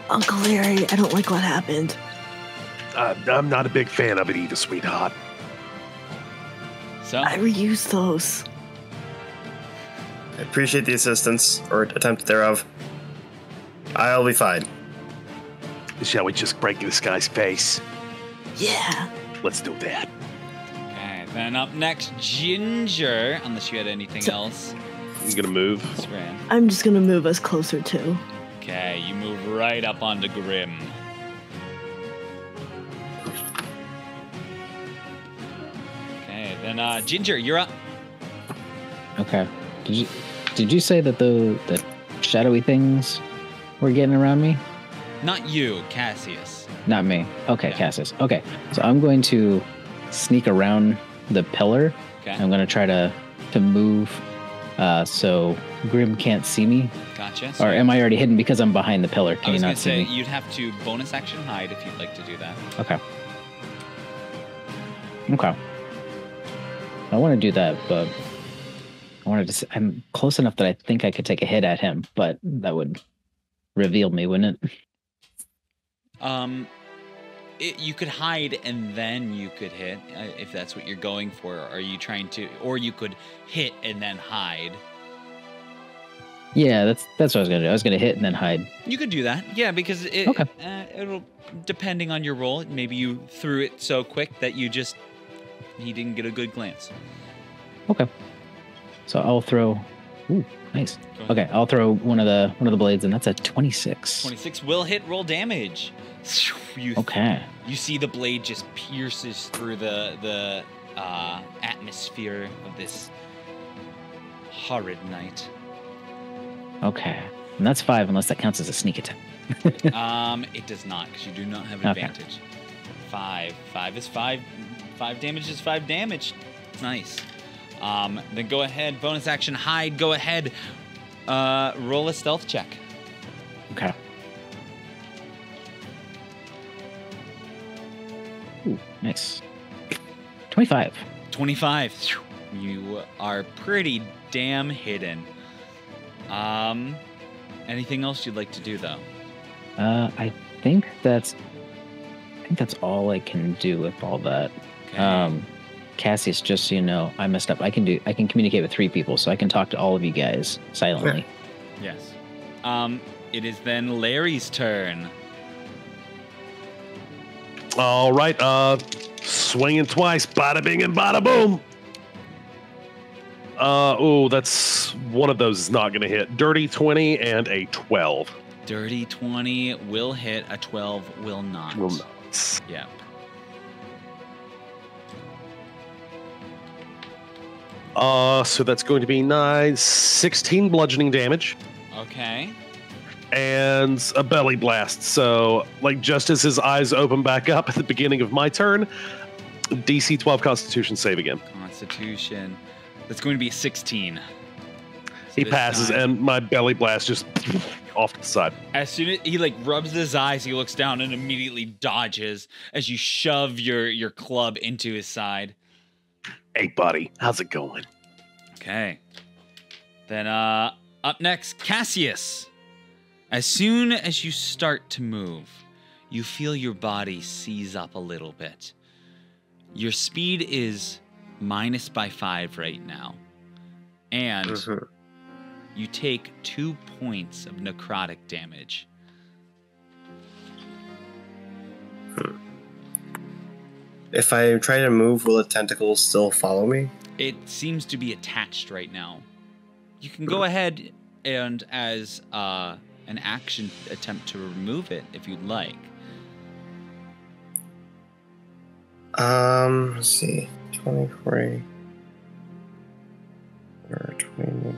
Uncle Larry, I don't like what happened. I'm not a big fan of it either, sweetheart. So I reused those. I appreciate the assistance, or attempt thereof. I'll be fine. Shall we just break this guy's face? Yeah. Let's do that. okay, then up next, Ginger, unless you had anything else. I'm gonna move. Scran. I'm just gonna move us closer too. Okay, you move right up onto Grimm. Okay, then Ginger, you're up. Okay. Did you say that the shadowy things were getting around me? Not you, Cassius. Not me. Okay, Yeah. Cassius. Okay, so I'm going to sneak around the pillar. Okay, I'm going to try to move so Grimm can't see me. gotcha. Or am I already hidden because I'm behind the pillar? I Can you was not going to see say, me? you'd have to bonus action hide if you'd like to do that. Okay. Okay. I want to do that, but I wanted to. I'm close enough that I think I could take a hit at him, but that would reveal me, wouldn't it? You could hide and then you could hit if that's what you're going for. Are you trying to, or you could hit and then hide? Yeah, that's what I was gonna do. I was gonna hit and then hide. You could do that. Yeah, because Okay. It'll, depending on your roll, maybe you threw it so quick that he didn't get a good glance. Okay. So I'll throw. Ooh, nice. Go ahead. Okay, I'll throw one of the blades, and that's a 26. 26 will hit. Roll damage. Okay. You see the blade just pierces through the atmosphere of this horrid night. Okay. And that's 5, unless that counts as a sneak attack. It does not, because you do not have Okay. advantage. 5 is 5. 5 damage is 5 damage. Nice. Then go ahead. Bonus action hide. Go ahead. Roll a stealth check. Okay. Ooh, nice. 25. 25. You are pretty damn hidden. Anything else you'd like to do though? I think that's all I can do with all that. Okay. Cassius, just so you know, I messed up. I can communicate with 3 people, so I can talk to all of you guys silently. Yes. It is then Larry's turn. All right. Swinging twice. Bada bing and bada boom. That's one of those is not going to hit. Dirty 20 and a 12. Dirty 20 will hit. A 12 will not. Will not. Yep. So that's going to be 16 bludgeoning damage Okay. and a belly blast. So, like, just as his eyes open back up at the beginning of my turn, DC 12 Constitution save again. Constitution. That's going to be a 16. He This passes, time- and my belly blast just off to the side. As soon as he rubs his eyes, he looks down and immediately dodges as you shove your club into his side. Hey, buddy, how's it going? Okay. Then up next, Cassius. As soon as you start to move, you feel your body seize up a little bit. Your speed is minus by 5 right now. And you take 2 points of necrotic damage. If I try to move, will the tentacles still follow me? It seems to be attached right now. You can go ahead and, as an action, attempt to remove it if you'd like. Let's see. 23. Or 20.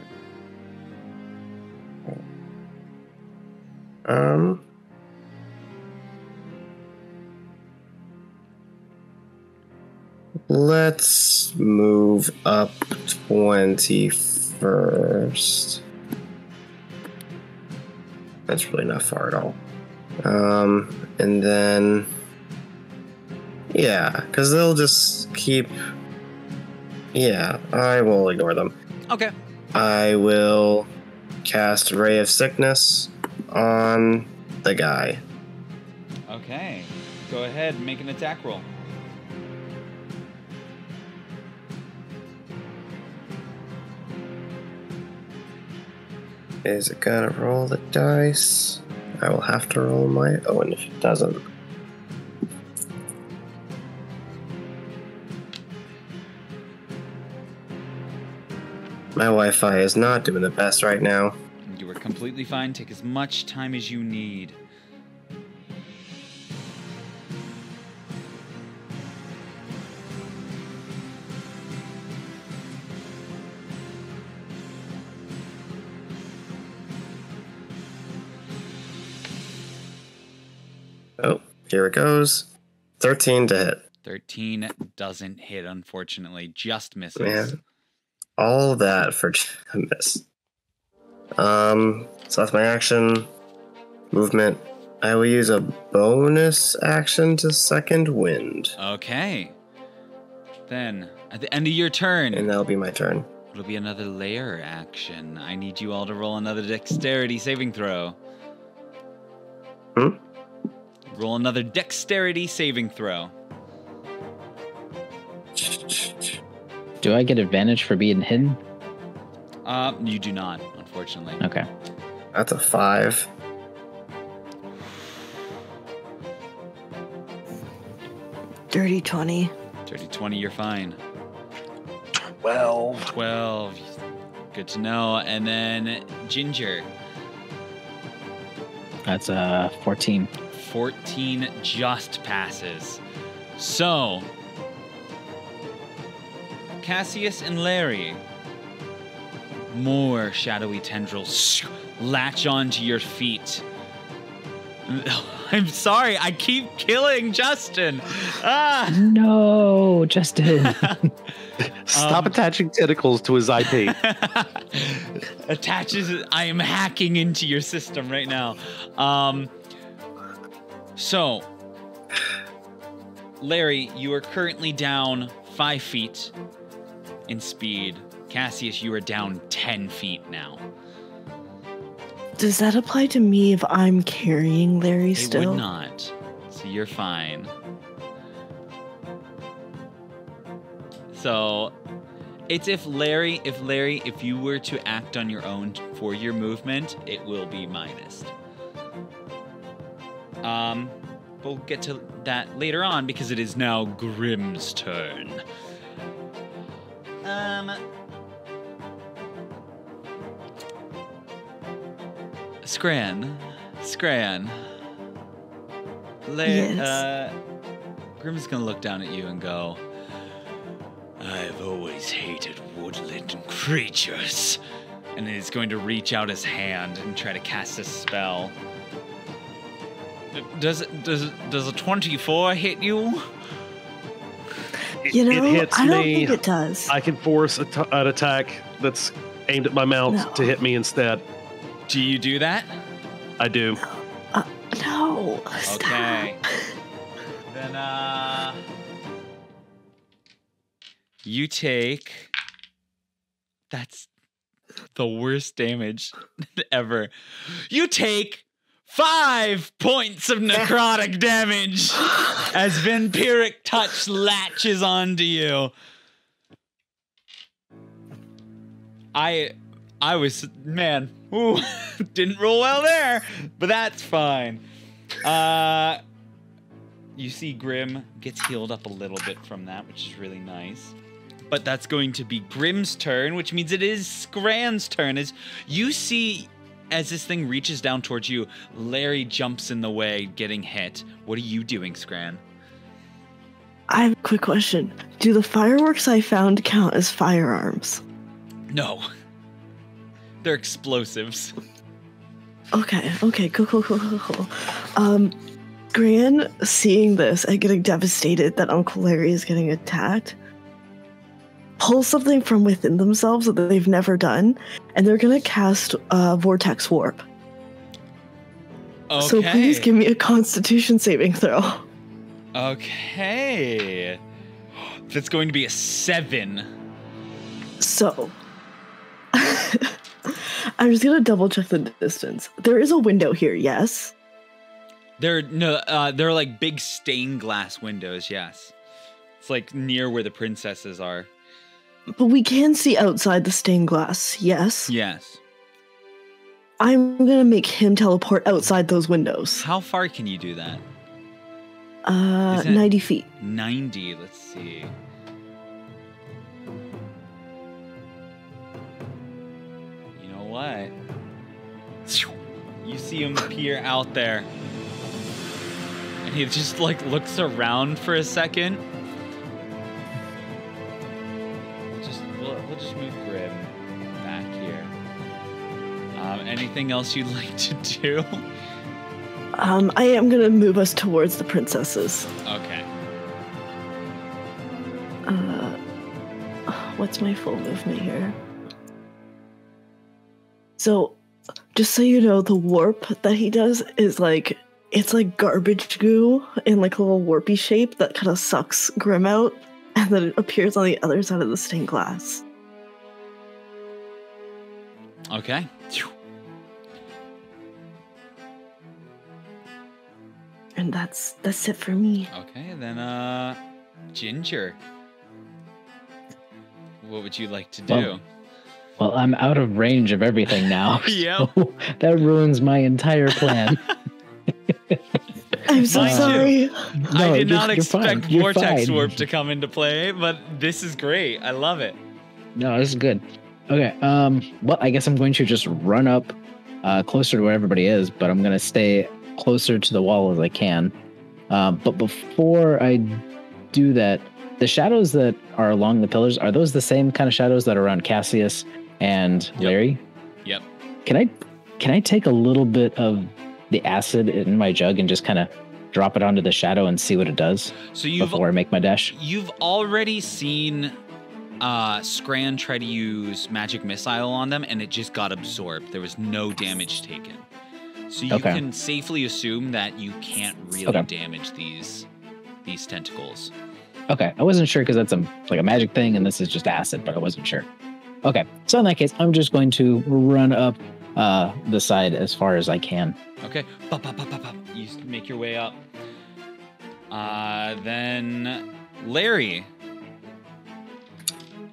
Let's move up 20 first. That's really not far at all. And then, yeah, because they'll just keep. Yeah, I will ignore them. Okay. I will cast Ray of Sickness on the guy. Okay. Go ahead and make an attack roll. Is it gonna roll the dice? I will have to roll my own if it doesn't. My Wi-Fi is not doing the best right now. You are completely fine. Take as much time as you need. Oh, here it goes. 13 to hit. 13 doesn't hit, unfortunately. Just misses. Man, all that for a miss. So that's my action. Movement. I will use a bonus action to second wind. Okay. Then, at the end of your turn, And that'll be my turn. it'll be another layer action. I need you all to roll another dexterity saving throw. Roll another dexterity saving throw. Do I get advantage for being hidden? You do not, unfortunately. unfortunately. Okay. That's a 5. Dirty 20. Dirty 20, you're fine. 12. 12. Good to know. And then Ginger. That's 14. 14 just passes. So, Cassius and Larry, more shadowy tendrils latch onto your feet. I'm sorry, I keep killing Justin. Ah! No, Justin. Stop attaching tentacles to his IP. Attaches. I am hacking into your system right now. So, Larry, you are currently down 5 feet in speed. Cassius, you are down 10 feet now. Does that apply to me if I'm carrying Larry It still? would not. So you're fine. So it's if you were to act on your own for your movement, it will be minused. We'll get to that later on because it is now Grimm's turn. Scran. Yes. Grimm's gonna look down at you and go, I've always hated woodland creatures. And he's going to reach out his hand and try to cast a spell. Does a 24 hit you? You know, It hits I don't me. think it does. I can force an attack that's aimed at my mount No. to hit me instead. Do you do that? I do. No. Stop. Okay. Then, you take... That's the worst damage ever. You take 5 points of necrotic damage as vampiric touch latches onto you. I was, man, ooh, didn't roll well there, but that's fine. You see Grimm gets healed up a little bit from that, which is really nice. But that's going to be Grimm's turn, which means it is Scran's turn. As you see, as this thing reaches down towards you, Larry jumps in the way, getting hit. What are you doing, Scran? I have a quick question. Do the fireworks I found count as firearms? No. They're explosives. Okay, cool. Gran, seeing this and getting devastated that Uncle Larry is getting attacked, pull something from within themselves that they've never done, and they're gonna cast Vortex Warp. Okay. So please give me a Constitution saving throw. Okay. That's going to be a 7. So, I'm just gonna double check the distance. There is a window here, yes? They're like big stained glass windows, yes. It's like near where the princesses are. But we can see outside the stained glass, yes? Yes. I'm gonna make him teleport outside those windows. How far can you do that? Is it 90 feet. 90, let's see. You know what? You see him peer out there. And he just like looks around for a second. We'll just move Grimm back here. Anything else you'd like to do? I am gonna move us towards the princesses. Okay. What's my full movement here? So, just so you know, the warp that he does is like, it's like garbage goo in like a little warpy shape that kind of sucks Grimm out, and then it appears on the other side of the stained glass. Okay. And that's it for me. Okay, then Ginger. What would you like to do? Well, I'm out of range of everything now. Yep. So that ruins my entire plan. I'm so Mind you, sorry. I No, did not you're expect fine. You're Vortex fine. Warp to come into play, but this is great. I love it. No, this is good. Okay. Well, I guess I'm going to just run up closer to where everybody is, but I'm going to stay closer to the wall as I can. But before I do that, the shadows that are along the pillars, are those the same kind of shadows that are around Cassius and Larry? Yep. Can I take a little bit of the acid in my jug and just kind of drop it onto the shadow and see what it does So before I make my dash? you've already seen Scran try to use magic missile on them, and it just got absorbed. There was no damage taken. So you Okay. can safely assume that you can't really Okay. damage these tentacles. Okay, I wasn't sure because that's like a magic thing, and this is just acid, but I wasn't sure. Okay, so in that case, I'm just going to run up the side as far as I can. Okay. Pop, pop, pop, pop, pop. You make your way up. Then Larry,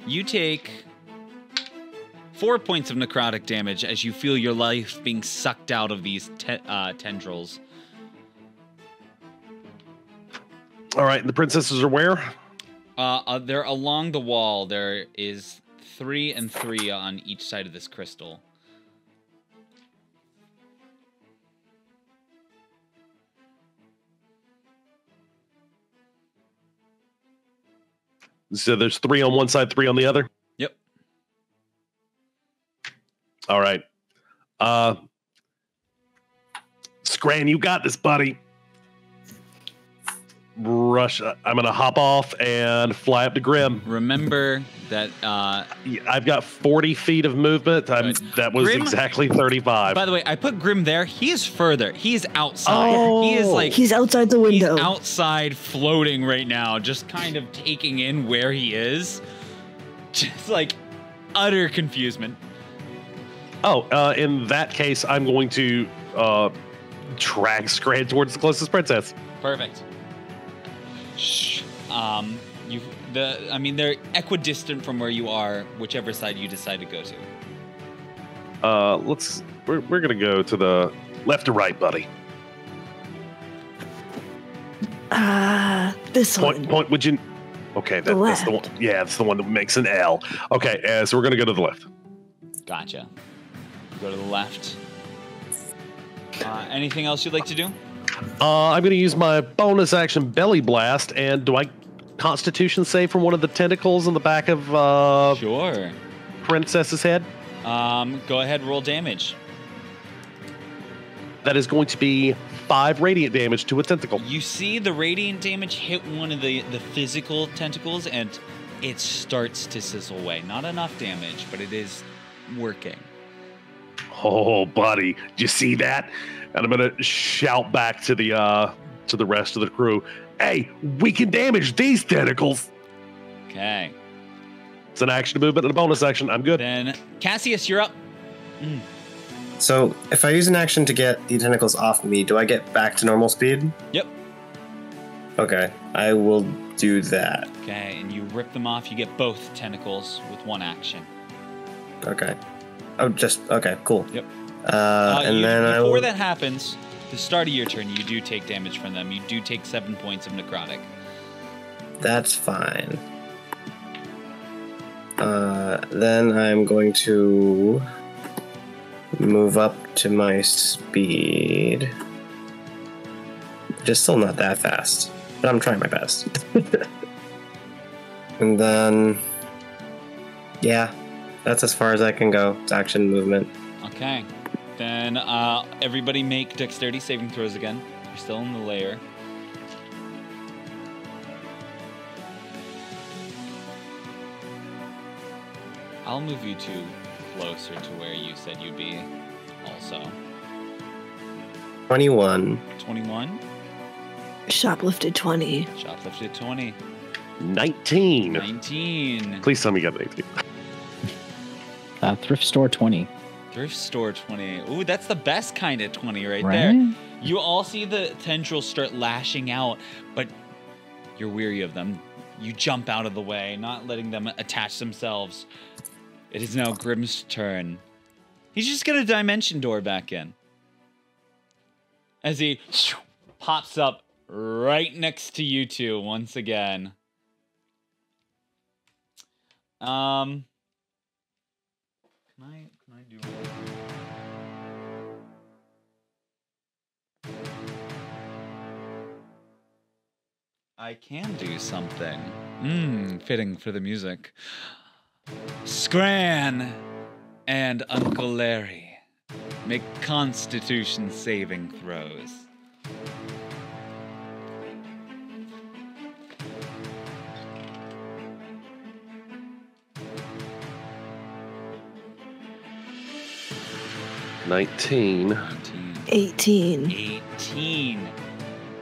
you take 4 points of necrotic damage as you feel your life being sucked out of these tendrils. All right, and the princesses are where? They're along the wall. There is 3 and 3 on each side of this crystal. So there's 3 on one side, 3 on the other? Yep. All right. Scran, you got this, buddy. Rush. I'm going to hop off and fly up to Grimm. Remember that. I've got 40 feet of movement. That was Grimm- exactly 35. By the way, I put Grimm there. He is further. He is outside. Oh. He is like. He's outside the He's window. outside floating right now, just kind of taking in where he is. Just like utter confusement. In that case, I'm going to drag Scran towards the closest princess. Perfect. Shh. They're equidistant from where you are, whichever side you decide to go to. We're gonna go to the left or right, buddy. This one. Point. Would you? Okay, that's the one. Yeah, that's the one that makes an L. Okay, so we're gonna go to the left. Gotcha. Go to the left. Anything else you'd like to do? I'm gonna use my bonus action belly blast, and do I Constitution save from one of the tentacles in the back of Sure. Princess's head? Go ahead, roll damage. That is going to be 5 radiant damage to a tentacle. You see the radiant damage hit one of the physical tentacles, and it starts to sizzle away. Not enough damage, but it is working. Oh, buddy, did you see that? And I'm gonna shout back to the rest of the crew. Hey, we can damage these tentacles. Okay. It's an action movement and a bonus action. I'm good. Then Cassius, you're up. So if I use an action to get the tentacles off me, do I get back to normal speed? Yep. Okay, I will do that. Okay, and you rip them off. You get both tentacles with one action. Okay. Okay, cool. Yep. And then before that happens, the start of your turn, you do take damage from them. You do take 7 points of necrotic. That's fine. Then I'm going to move up to my speed. Just still not that fast, but I'm trying my best. And then, yeah, that's as far as I can go. It's action movement. Okay. Then everybody make dexterity saving throws again. You're still in the lair. I'll move you two closer to where you said you'd be also. 21. 21. Shoplifted 20. Shoplifted 20. 19. 19. Please tell me you got 19. Thrift store 20. Thrift store 20. Ooh, that's the best kind of 20 right Right? there. You all see the tendrils start lashing out, but you're weary of them. You jump out of the way, not letting them attach themselves. It is now Grimm's turn. He's just gonna dimension door back in. As he pops up right next to you two once again. Can I do I can do something. Fitting for the music. Scran and Uncle Larry make Constitution saving throws. $19. 18.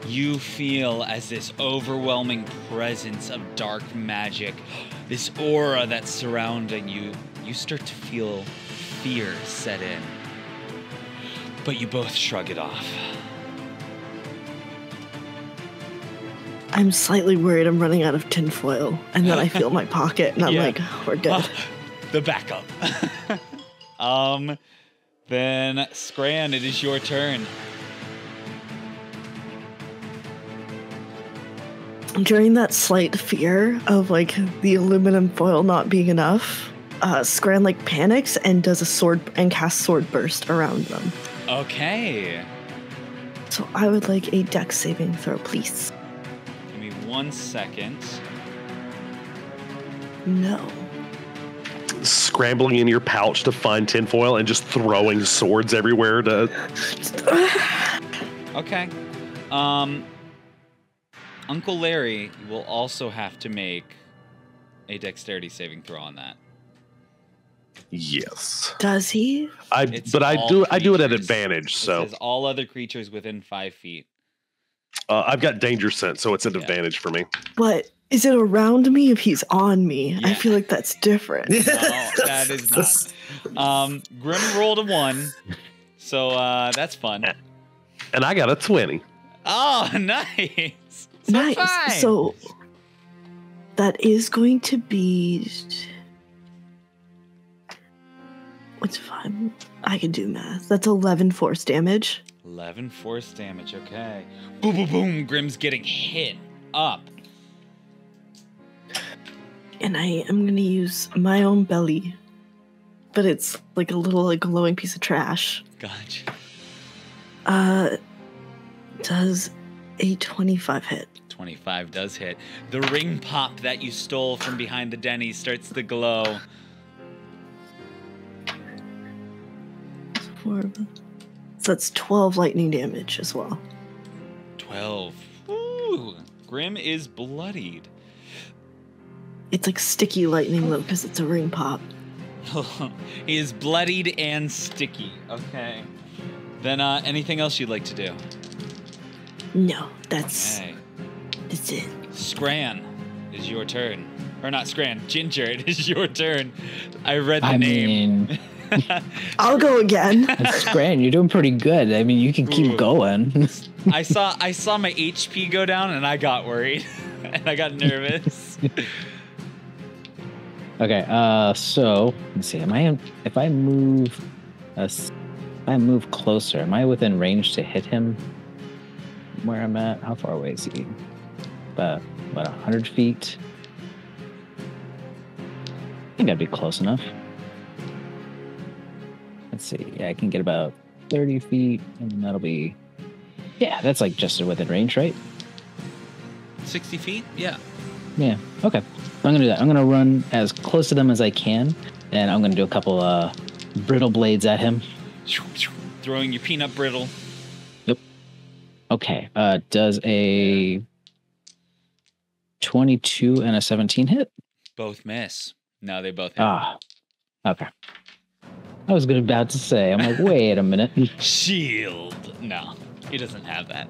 You feel as this overwhelming presence of dark magic, this aura that's surrounding you, you start to feel fear set in. But you both shrug it off. I'm slightly worried I'm running out of tinfoil, and then I feel my pocket, and I'm like, we're good. The backup. Then Scran, it is your turn. During that slight fear of like the aluminum foil not being enough, Scran like panics and does a sword and casts sword burst around them. Okay. So I would like a dex saving throw, please. Give me 1 second. No. Scrambling in your pouch to find tinfoil and just throwing swords everywhere to... Okay. Uncle Larry will also have to make a dexterity saving throw on that. Yes. Does he? I do it at advantage, so. It says all other creatures within 5 feet. I've got danger sense, so it's an advantage for me. But is it around me if he's on me? Yeah. I feel like that's different. No, that is not. Grimm rolled a 1, so that's fun. And I got a 20. Oh, nice. So nice. fine. So that is going to be... What's 5? I can do math. That's 11 force damage. 11 force damage, okay. Boom, boom, boom. Grimm's getting hit up. And I am going to use my own belly. But it's like a little like glowing piece of trash. Gotcha. Does a 25 hit? 25 does hit. The ring pop that you stole from behind the Denny starts to glow. 4. So that's 12 lightning damage as well. 12. Ooh, Grimm is bloodied. It's like sticky lightning though, because it's a ring pop. He is bloodied and sticky. Okay. Then anything else you'd like to do? No, that's Okay. it. Scran, is your turn. Or not Scran, Ginger, it is your turn. I read the I name. mean, I'll go again. Scran, you're doing pretty good. I mean, you can keep Ooh. going. I saw my HP go down and I got worried. And I got nervous. Okay, so let's see. If I move closer, am I within range to hit him where I'm at? How far away is he? About 100 feet. I think I'd be close enough. Let's see. Yeah, I can get about 30 feet, and that'll be... Yeah, that's like just within range, right? 60 feet? Yeah. Yeah, okay. I'm going to do that. I'm going to run as close to them as I can, and I'm going to do a couple brittle blades at him. Throwing your peanut brittle. Yep. Okay. Does a 22 and a 17 hit? Both miss. No, they both hit. Ah, okay. I was about to say, I'm like, wait a minute. Shield. No, he doesn't have that.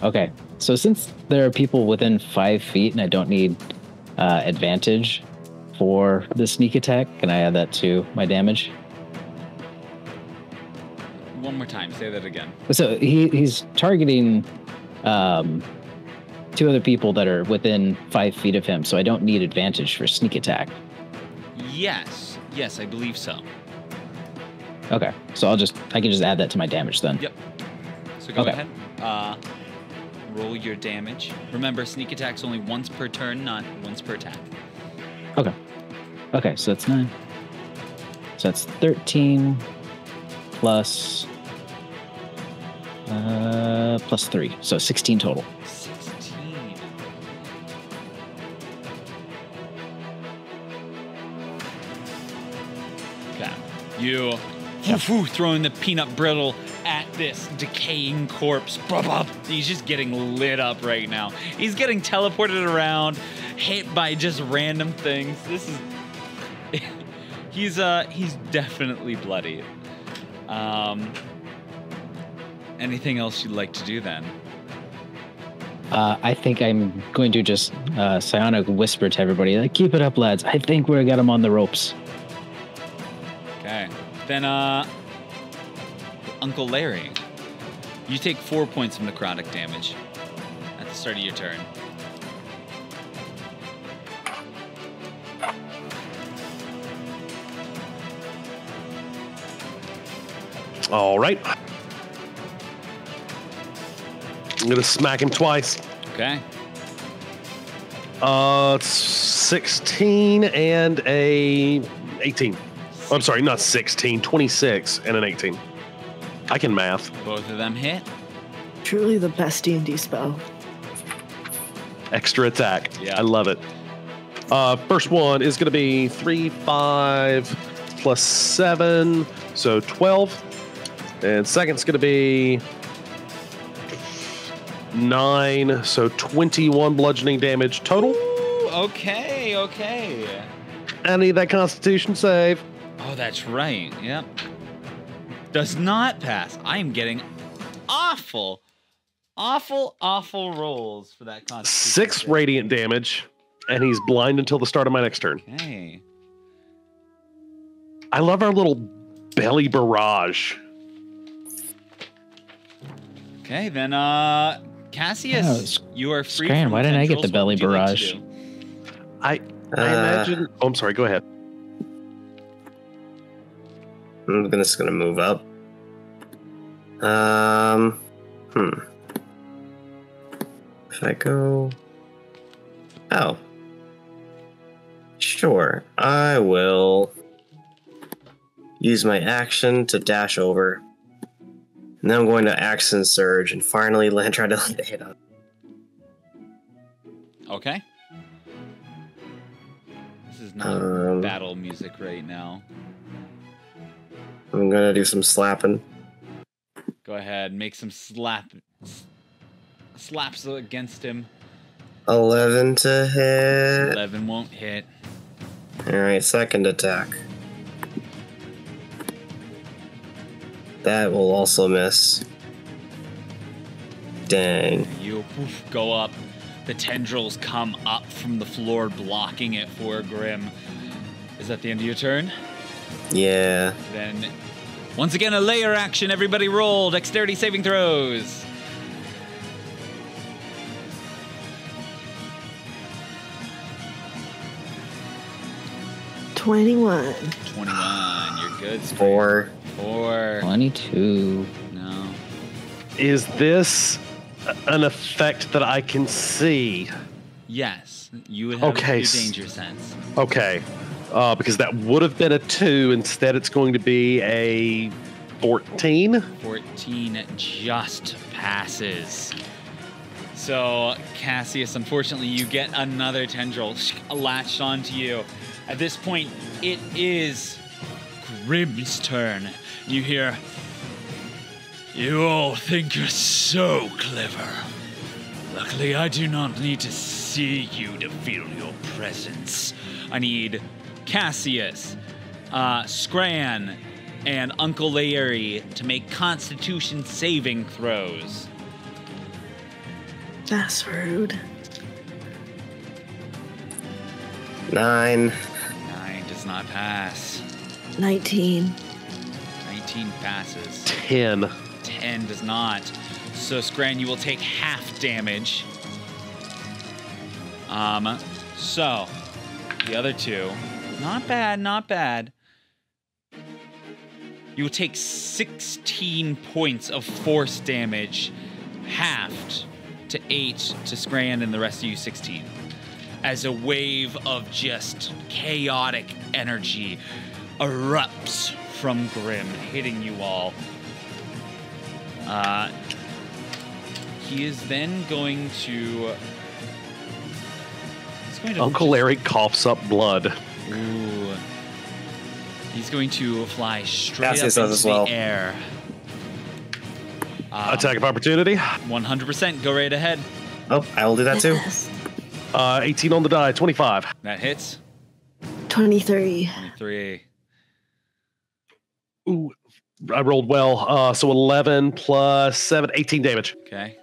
Okay, so since there are people within 5 feet and I don't need advantage for the sneak attack, can I add that to my damage? One more time. Say that again. So he's targeting 2 other people that are within 5 feet of him, so I don't need advantage for sneak attack. Yes, I believe so. Okay, so I can just add that to my damage then. Yep. So go Okay. ahead. Roll your damage. Remember, sneak attack's only once per turn, not once per attack. Okay. Okay, so that's 9. So that's 13 plus 3. So 16 total. 16. Okay. You throwing the peanut brittle at this decaying corpse. He's just getting lit up right now. He's getting teleported around, hit by just random things. This is he's definitely bloody. Anything else you'd like to do then? I think I'm going to just psionic whisper to everybody, like, keep it up, lads. I think we got him on the ropes. Okay. Then, Uncle Larry, you take 4 points of necrotic damage at the start of your turn. All right. I'm going to smack him twice. Okay. It's 16 and a 18. Oh, I'm sorry, not 16, 26 and an 18. I can math. Both of them hit. Truly the best D&D spell. Extra attack. Yeah. I love it. First one is going to be 3, 5 plus 7, so 12. And second's going to be 9, so 21 bludgeoning damage total. Ooh, okay. I need that Constitution save. Oh, that's right. Yep. Does not pass. I am getting awful rolls for that Constitution. 6 radiant damage, and he's blind until the start of my next turn. Okay. I love our little belly barrage. Okay, then Cassius, you are free. Scran, from why didn't I get the tendrils. belly What would you like to barrage? do? I imagine. Oh, I'm sorry. Go ahead. I'm just gonna move up. If I go... Oh. Sure. I will use my action to dash over. And then I'm going to action surge and finally try to land a hit on. Okay. This is not battle music right now. I'm gonna do some slapping. Go ahead, make some slaps against him. 11 to hit. 11 won't hit. Alright, second attack. That will also miss. Dang. You go up. The tendrils come up from the floor, blocking it for Grimm. Is that the end of your turn? Yeah. Then, once again, a layer action. Everybody roll dexterity saving throws. $21. 21. You're good. 4. 4. 22. No. Is this an effect that I can see? Yes. You would have Okay, your danger sense. Okay. Because that would have been a 2. Instead, it's going to be a 14. 14 just passes. So, Cassius, unfortunately, you get another tendril latched onto you. At this point, it is Grimm's turn. You hear, "You all think you're so clever. Luckily, I do not need to see you to feel your presence. I need Cassius, Scran, and Uncle Larry to make Constitution saving throws." That's rude. 9. 9 does not pass. 19. 19 passes. 10. 10 does not. So, Scran, you will take half damage. So, the other two Not bad, not bad. You will take 16 points of force damage, halved to 8 to Scran, and the rest of you 16. As a wave of just chaotic energy erupts from Grimm, hitting you all. He is then going to... Uncle Larry coughs up blood. Ooh. He's going to fly straight Cassius up into does as well. the air. Attack of opportunity. 100%. Go right ahead. Oh, I will do that too. Yes. 18 on the die, 25. That hits. 23. 23. Ooh, I rolled well. So 11 plus 7, 18 damage. Okay.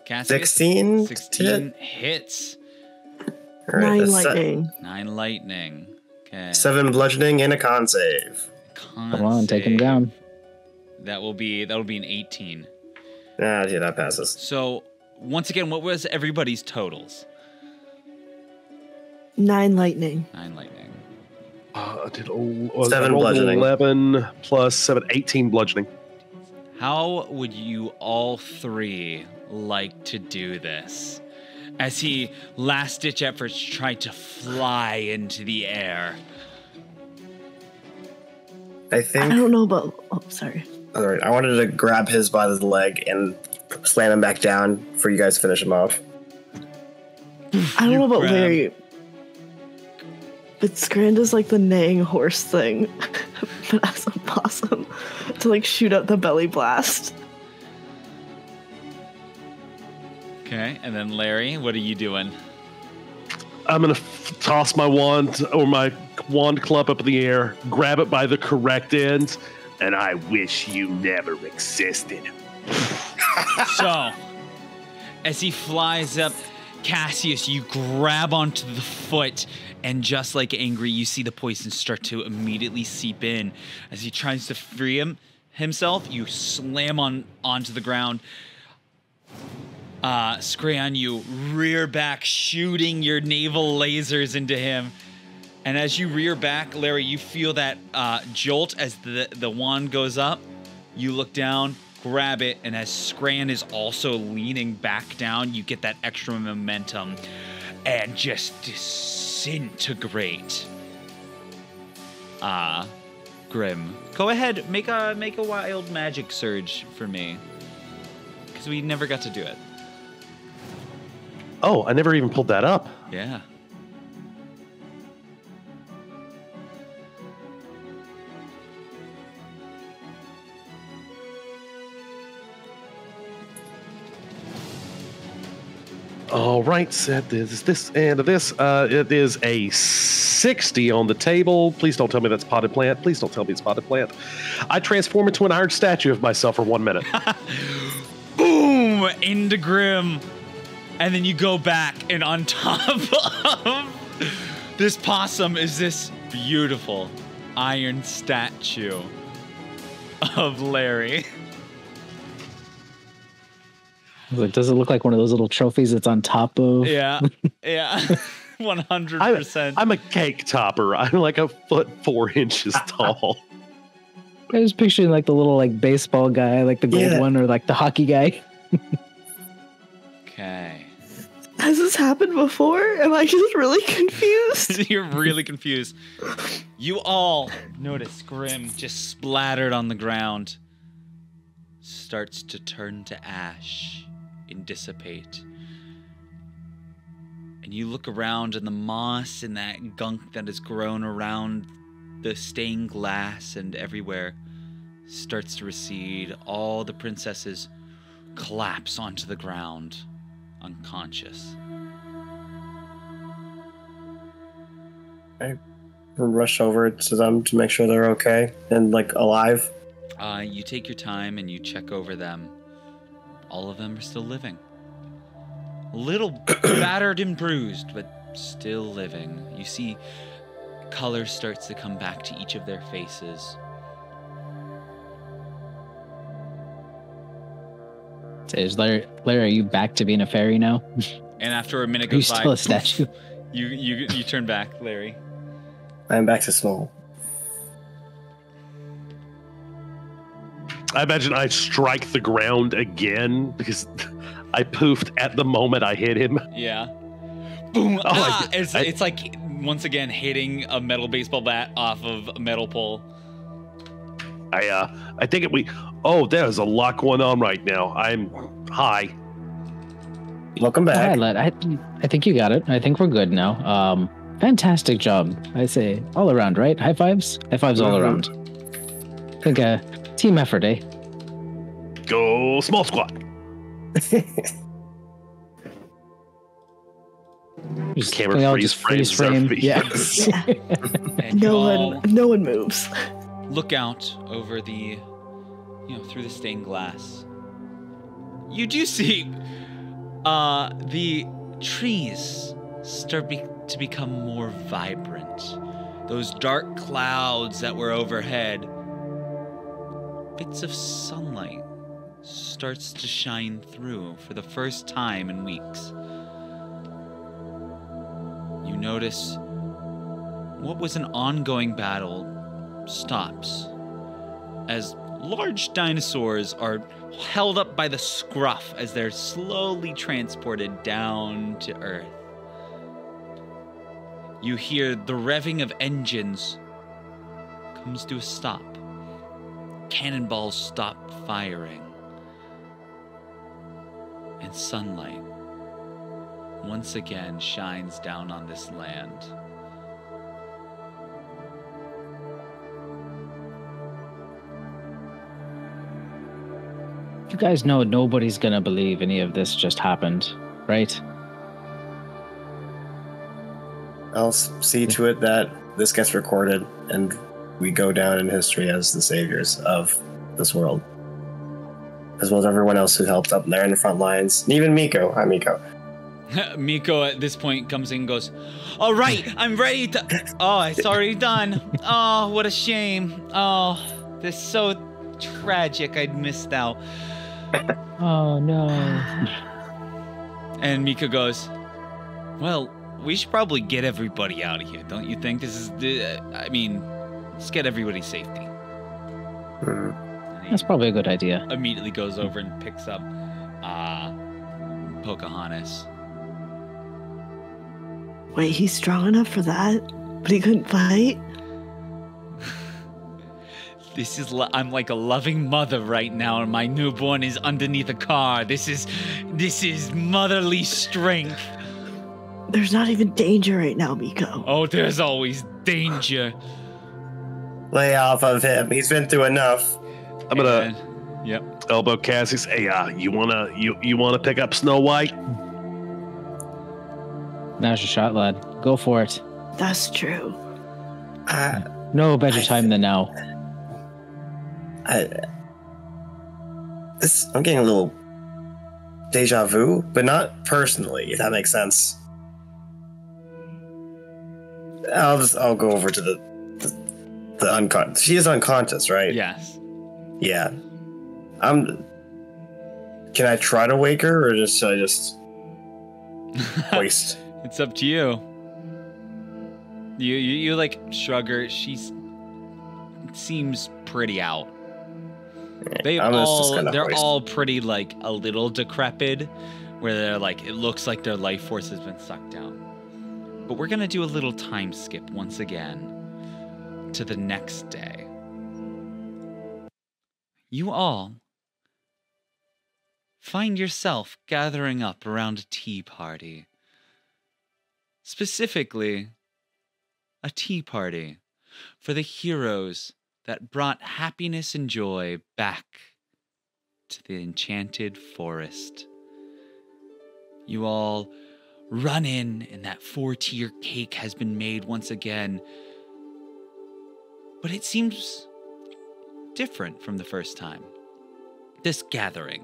Cassius? 16. 16 hits. All right, 9 that's lightning. 9 lightning. Okay. 7 bludgeoning and a con save. Con Come on, take him save. down. That'll be an 18. Ah, yeah, that passes. So, once again, what was everybody's totals? 9 lightning. 9 lightning. I did 7 bludgeoning. 11 plus 7, 18 bludgeoning. How would you all three like to do this? As he last-ditch efforts tried to fly into the air. I think. I don't know about. Oh, sorry. All right, I wanted to grab his by the leg and slam him back down for you guys to finish him off. I don't know about grab- Larry. But Scran does like the neighing horse thing, but as a possum to like shoot out the belly blast. Okay, and then Larry, what are you doing? I'm going to toss my wand or my wand club up in the air, grab it by the correct end, and I wish you never existed. So, as he flies up, Cassius, you grab onto the foot, and just like Angry, you see the poison start to immediately seep in. As he tries to free himself, you slam onto the ground. Scran, you rear back, shooting your naval lasers into him. And as you rear back, Larry, you feel that jolt as the wand goes up. You look down, grab it, and as Scran is also leaning back down, you get that extra momentum and just disintegrate. Grimm, go ahead, make a wild magic surge for me, because we never got to do it. Oh, I never even pulled that up. Yeah. All right, set this and this. It is a 60 on the table. Please don't tell me that's potted plant. Please don't tell me it's potted plant. I transform into an iron statue of myself for 1 minute. Boom! Into Grimm. And then you go back, and on top of this possum is this beautiful iron statue of Larry. Like, does it look like one of those little trophies that's on top of? Yeah, 100%. I'm a cake topper. I'm like 1'4" tall. I was picturing like the little like baseball guy, like the gold one, or like the hockey guy. Okay. Has this happened before? Am I just really confused? You're really confused. You all notice Grimm just splattered on the ground. Starts to turn to ash and dissipate. And you look around, and the moss and that gunk that has grown around the stained glass and everywhere starts to recede. All the princesses collapse onto the ground, unconscious. I rush over to them to make sure they're okay and like alive. You take your time and you check over them. All of them are still living. A little battered and bruised, but still living. You see color starts to come back to each of their faces. Is Larry, are you back to being a fairy now? And after a minute Are you goes by, still a statue? you turn back, Larry. I'm back to small. I imagine I strike the ground again because I poofed at the moment I hit him. Yeah. Boom! Oh, It's like once again hitting a metal baseball bat off of a metal pole. I think there's a lot going on right now. Hi. Welcome Hi, back. lad. I think you got it. I think we're good now. Fantastic job. I say all around, right? High fives? High fives all around. I think team effort, eh? Go small squad. Just, Camera we all freeze just freeze frames frame. our Yeah. And No one moves. look out over the, through the stained glass. You do see the trees start to become more vibrant. Those dark clouds that were overhead, bits of sunlight starts to shine through for the first time in weeks. You notice what was an ongoing battle stops as large dinosaurs are held up by the scruff as they're slowly transported down to Earth. You hear the revving of engines comes to a stop. Cannonballs stop firing. And sunlight once again shines down on this land. You guys know nobody's gonna believe any of this just happened, right? I'll see to it that this gets recorded and we go down in history as the saviors of this world. As well as everyone else who helped up there in the front lines. And even Miko. Hi, Miko. Miko at this point comes in and goes, "All right, I'm ready to..." Oh, it's already done. Oh, what a shame. Oh, this is so tragic. I'd missed out. Oh no. And Miko goes, "Well, we should probably get everybody out of here, don't you think? Let's get everybody's safety." Hmm. That's probably a good idea. Immediately goes over and picks up Pocahontas. Wait, he's strong enough for that? But he couldn't fight? I'm like a loving mother right now, and my newborn is underneath a car. This is motherly strength. There's not even danger right now, Miko. Oh, there's always danger. Lay off of him. He's been through enough. I'm gonna elbow Cassius. Hey, you wanna pick up Snow White? Now's your shot, lad. Go for it. That's true. No better time than now. I'm getting a little deja vu, but not personally, if that makes sense. I'll go over to the unconscious. She is unconscious, right? Yes. Yeah. Can I try to wake her, or should I just waste? It's up to you. You like shrug her. She seems pretty out. They're all pretty like a little decrepit, where they're like, it looks like their life force has been sucked out. But we're gonna do a little time skip once again to the next day. You all find yourself gathering up around a tea party. Specifically, a tea party for the heroes that brought happiness and joy back to the enchanted forest. You all run in, and that 4-tier cake has been made once again. But it seems different from the first time. This gathering.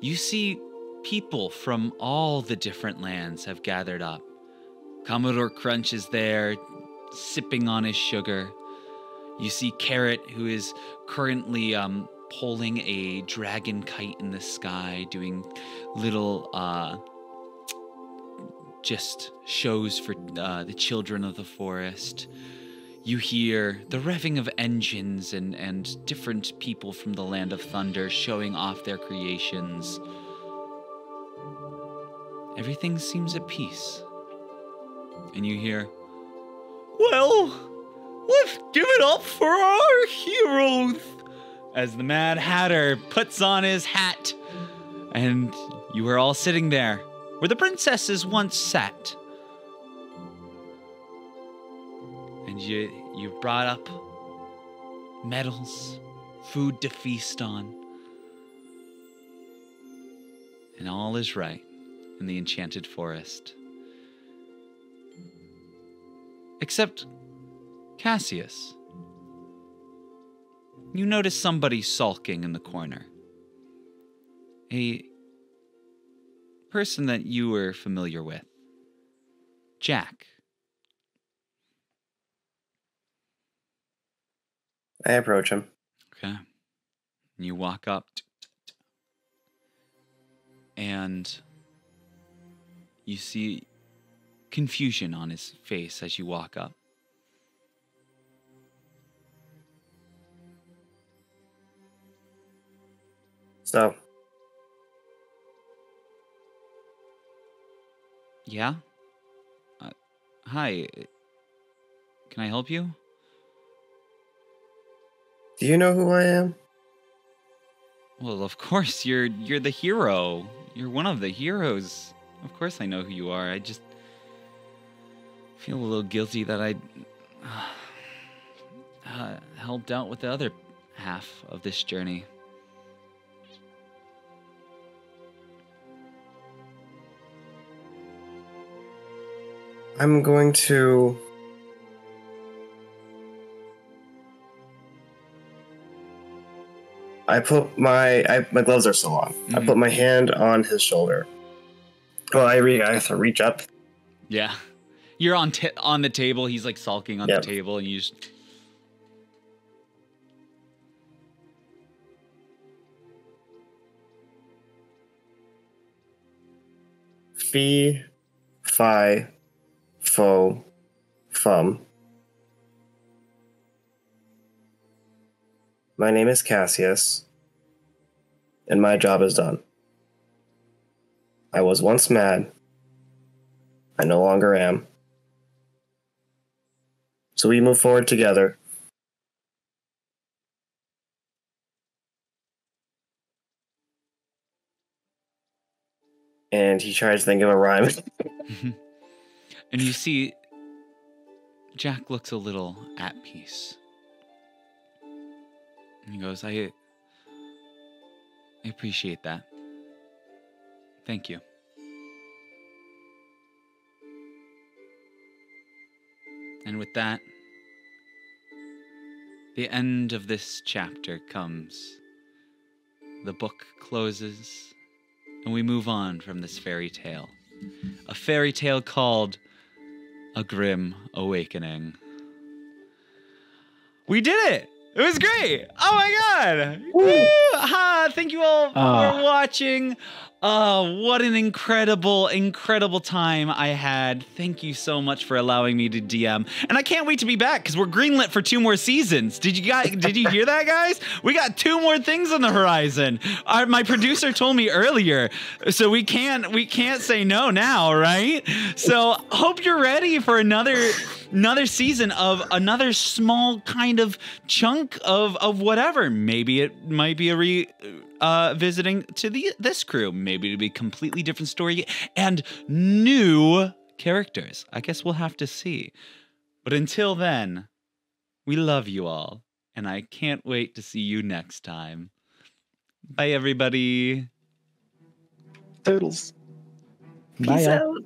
You see people from all the different lands have gathered up. Commodore Crunch is there, sipping on his sugar. You see Carrot, who is currently pulling a dragon kite in the sky, doing little just shows for the children of the forest. You hear the revving of engines and different people from the Land of Thunder showing off their creations. Everything seems at peace. And you hear, well, let's give it up for our heroes, as the Mad Hatter puts on his hat. And you are all sitting there where the princesses once sat. And you brought up medals, food to feast on. And all is right in the enchanted forest. Except Cassius. You notice somebody sulking in the corner. A person that you were familiar with. Jack. I approach him. Okay. You walk up. And you see confusion on his face as you walk up. So, yeah? Hi. Can I help you? do you know who I am? Well, of course, you're the hero. You're one of the heroes. Of course I know who you are. I just feel a little guilty that I helped out with the other half of this journey. I'm going to... I put my gloves are still on. Mm-hmm. I put my hand on his shoulder. Well, I have to reach up. Yeah. You're on the table. He's like sulking on the table, and you just... Fee, fi, fo, fum. My name is Cassius, and my job is done. I was once mad. I no longer am. So we move forward together. And he tries to think of a rhyme. And you see, Jack looks a little at peace. And he goes, I appreciate that. Thank you. And with that, the end of this chapter comes. The book closes, and we move on from this fairy tale. A fairy tale called A Grimm Awakening. We did it! It was great! Oh my god! Woo! Thank you all for watching. What an incredible, incredible time I had. Thank you so much for allowing me to DM. And I can't wait to be back because we're greenlit for 2 more seasons. Did you hear that, guys? We got 2 more things on the horizon. My producer told me earlier, so we can't say no now, right? So hope you're ready for another season of another small kind of chunk of whatever. Maybe it might be a visiting to this crew. Maybe it'll be a completely different story and new characters. I guess we'll have to see. But until then, we love you all, and I can't wait to see you next time. Bye, everybody. Toodles. Peace Bye, y'all. out.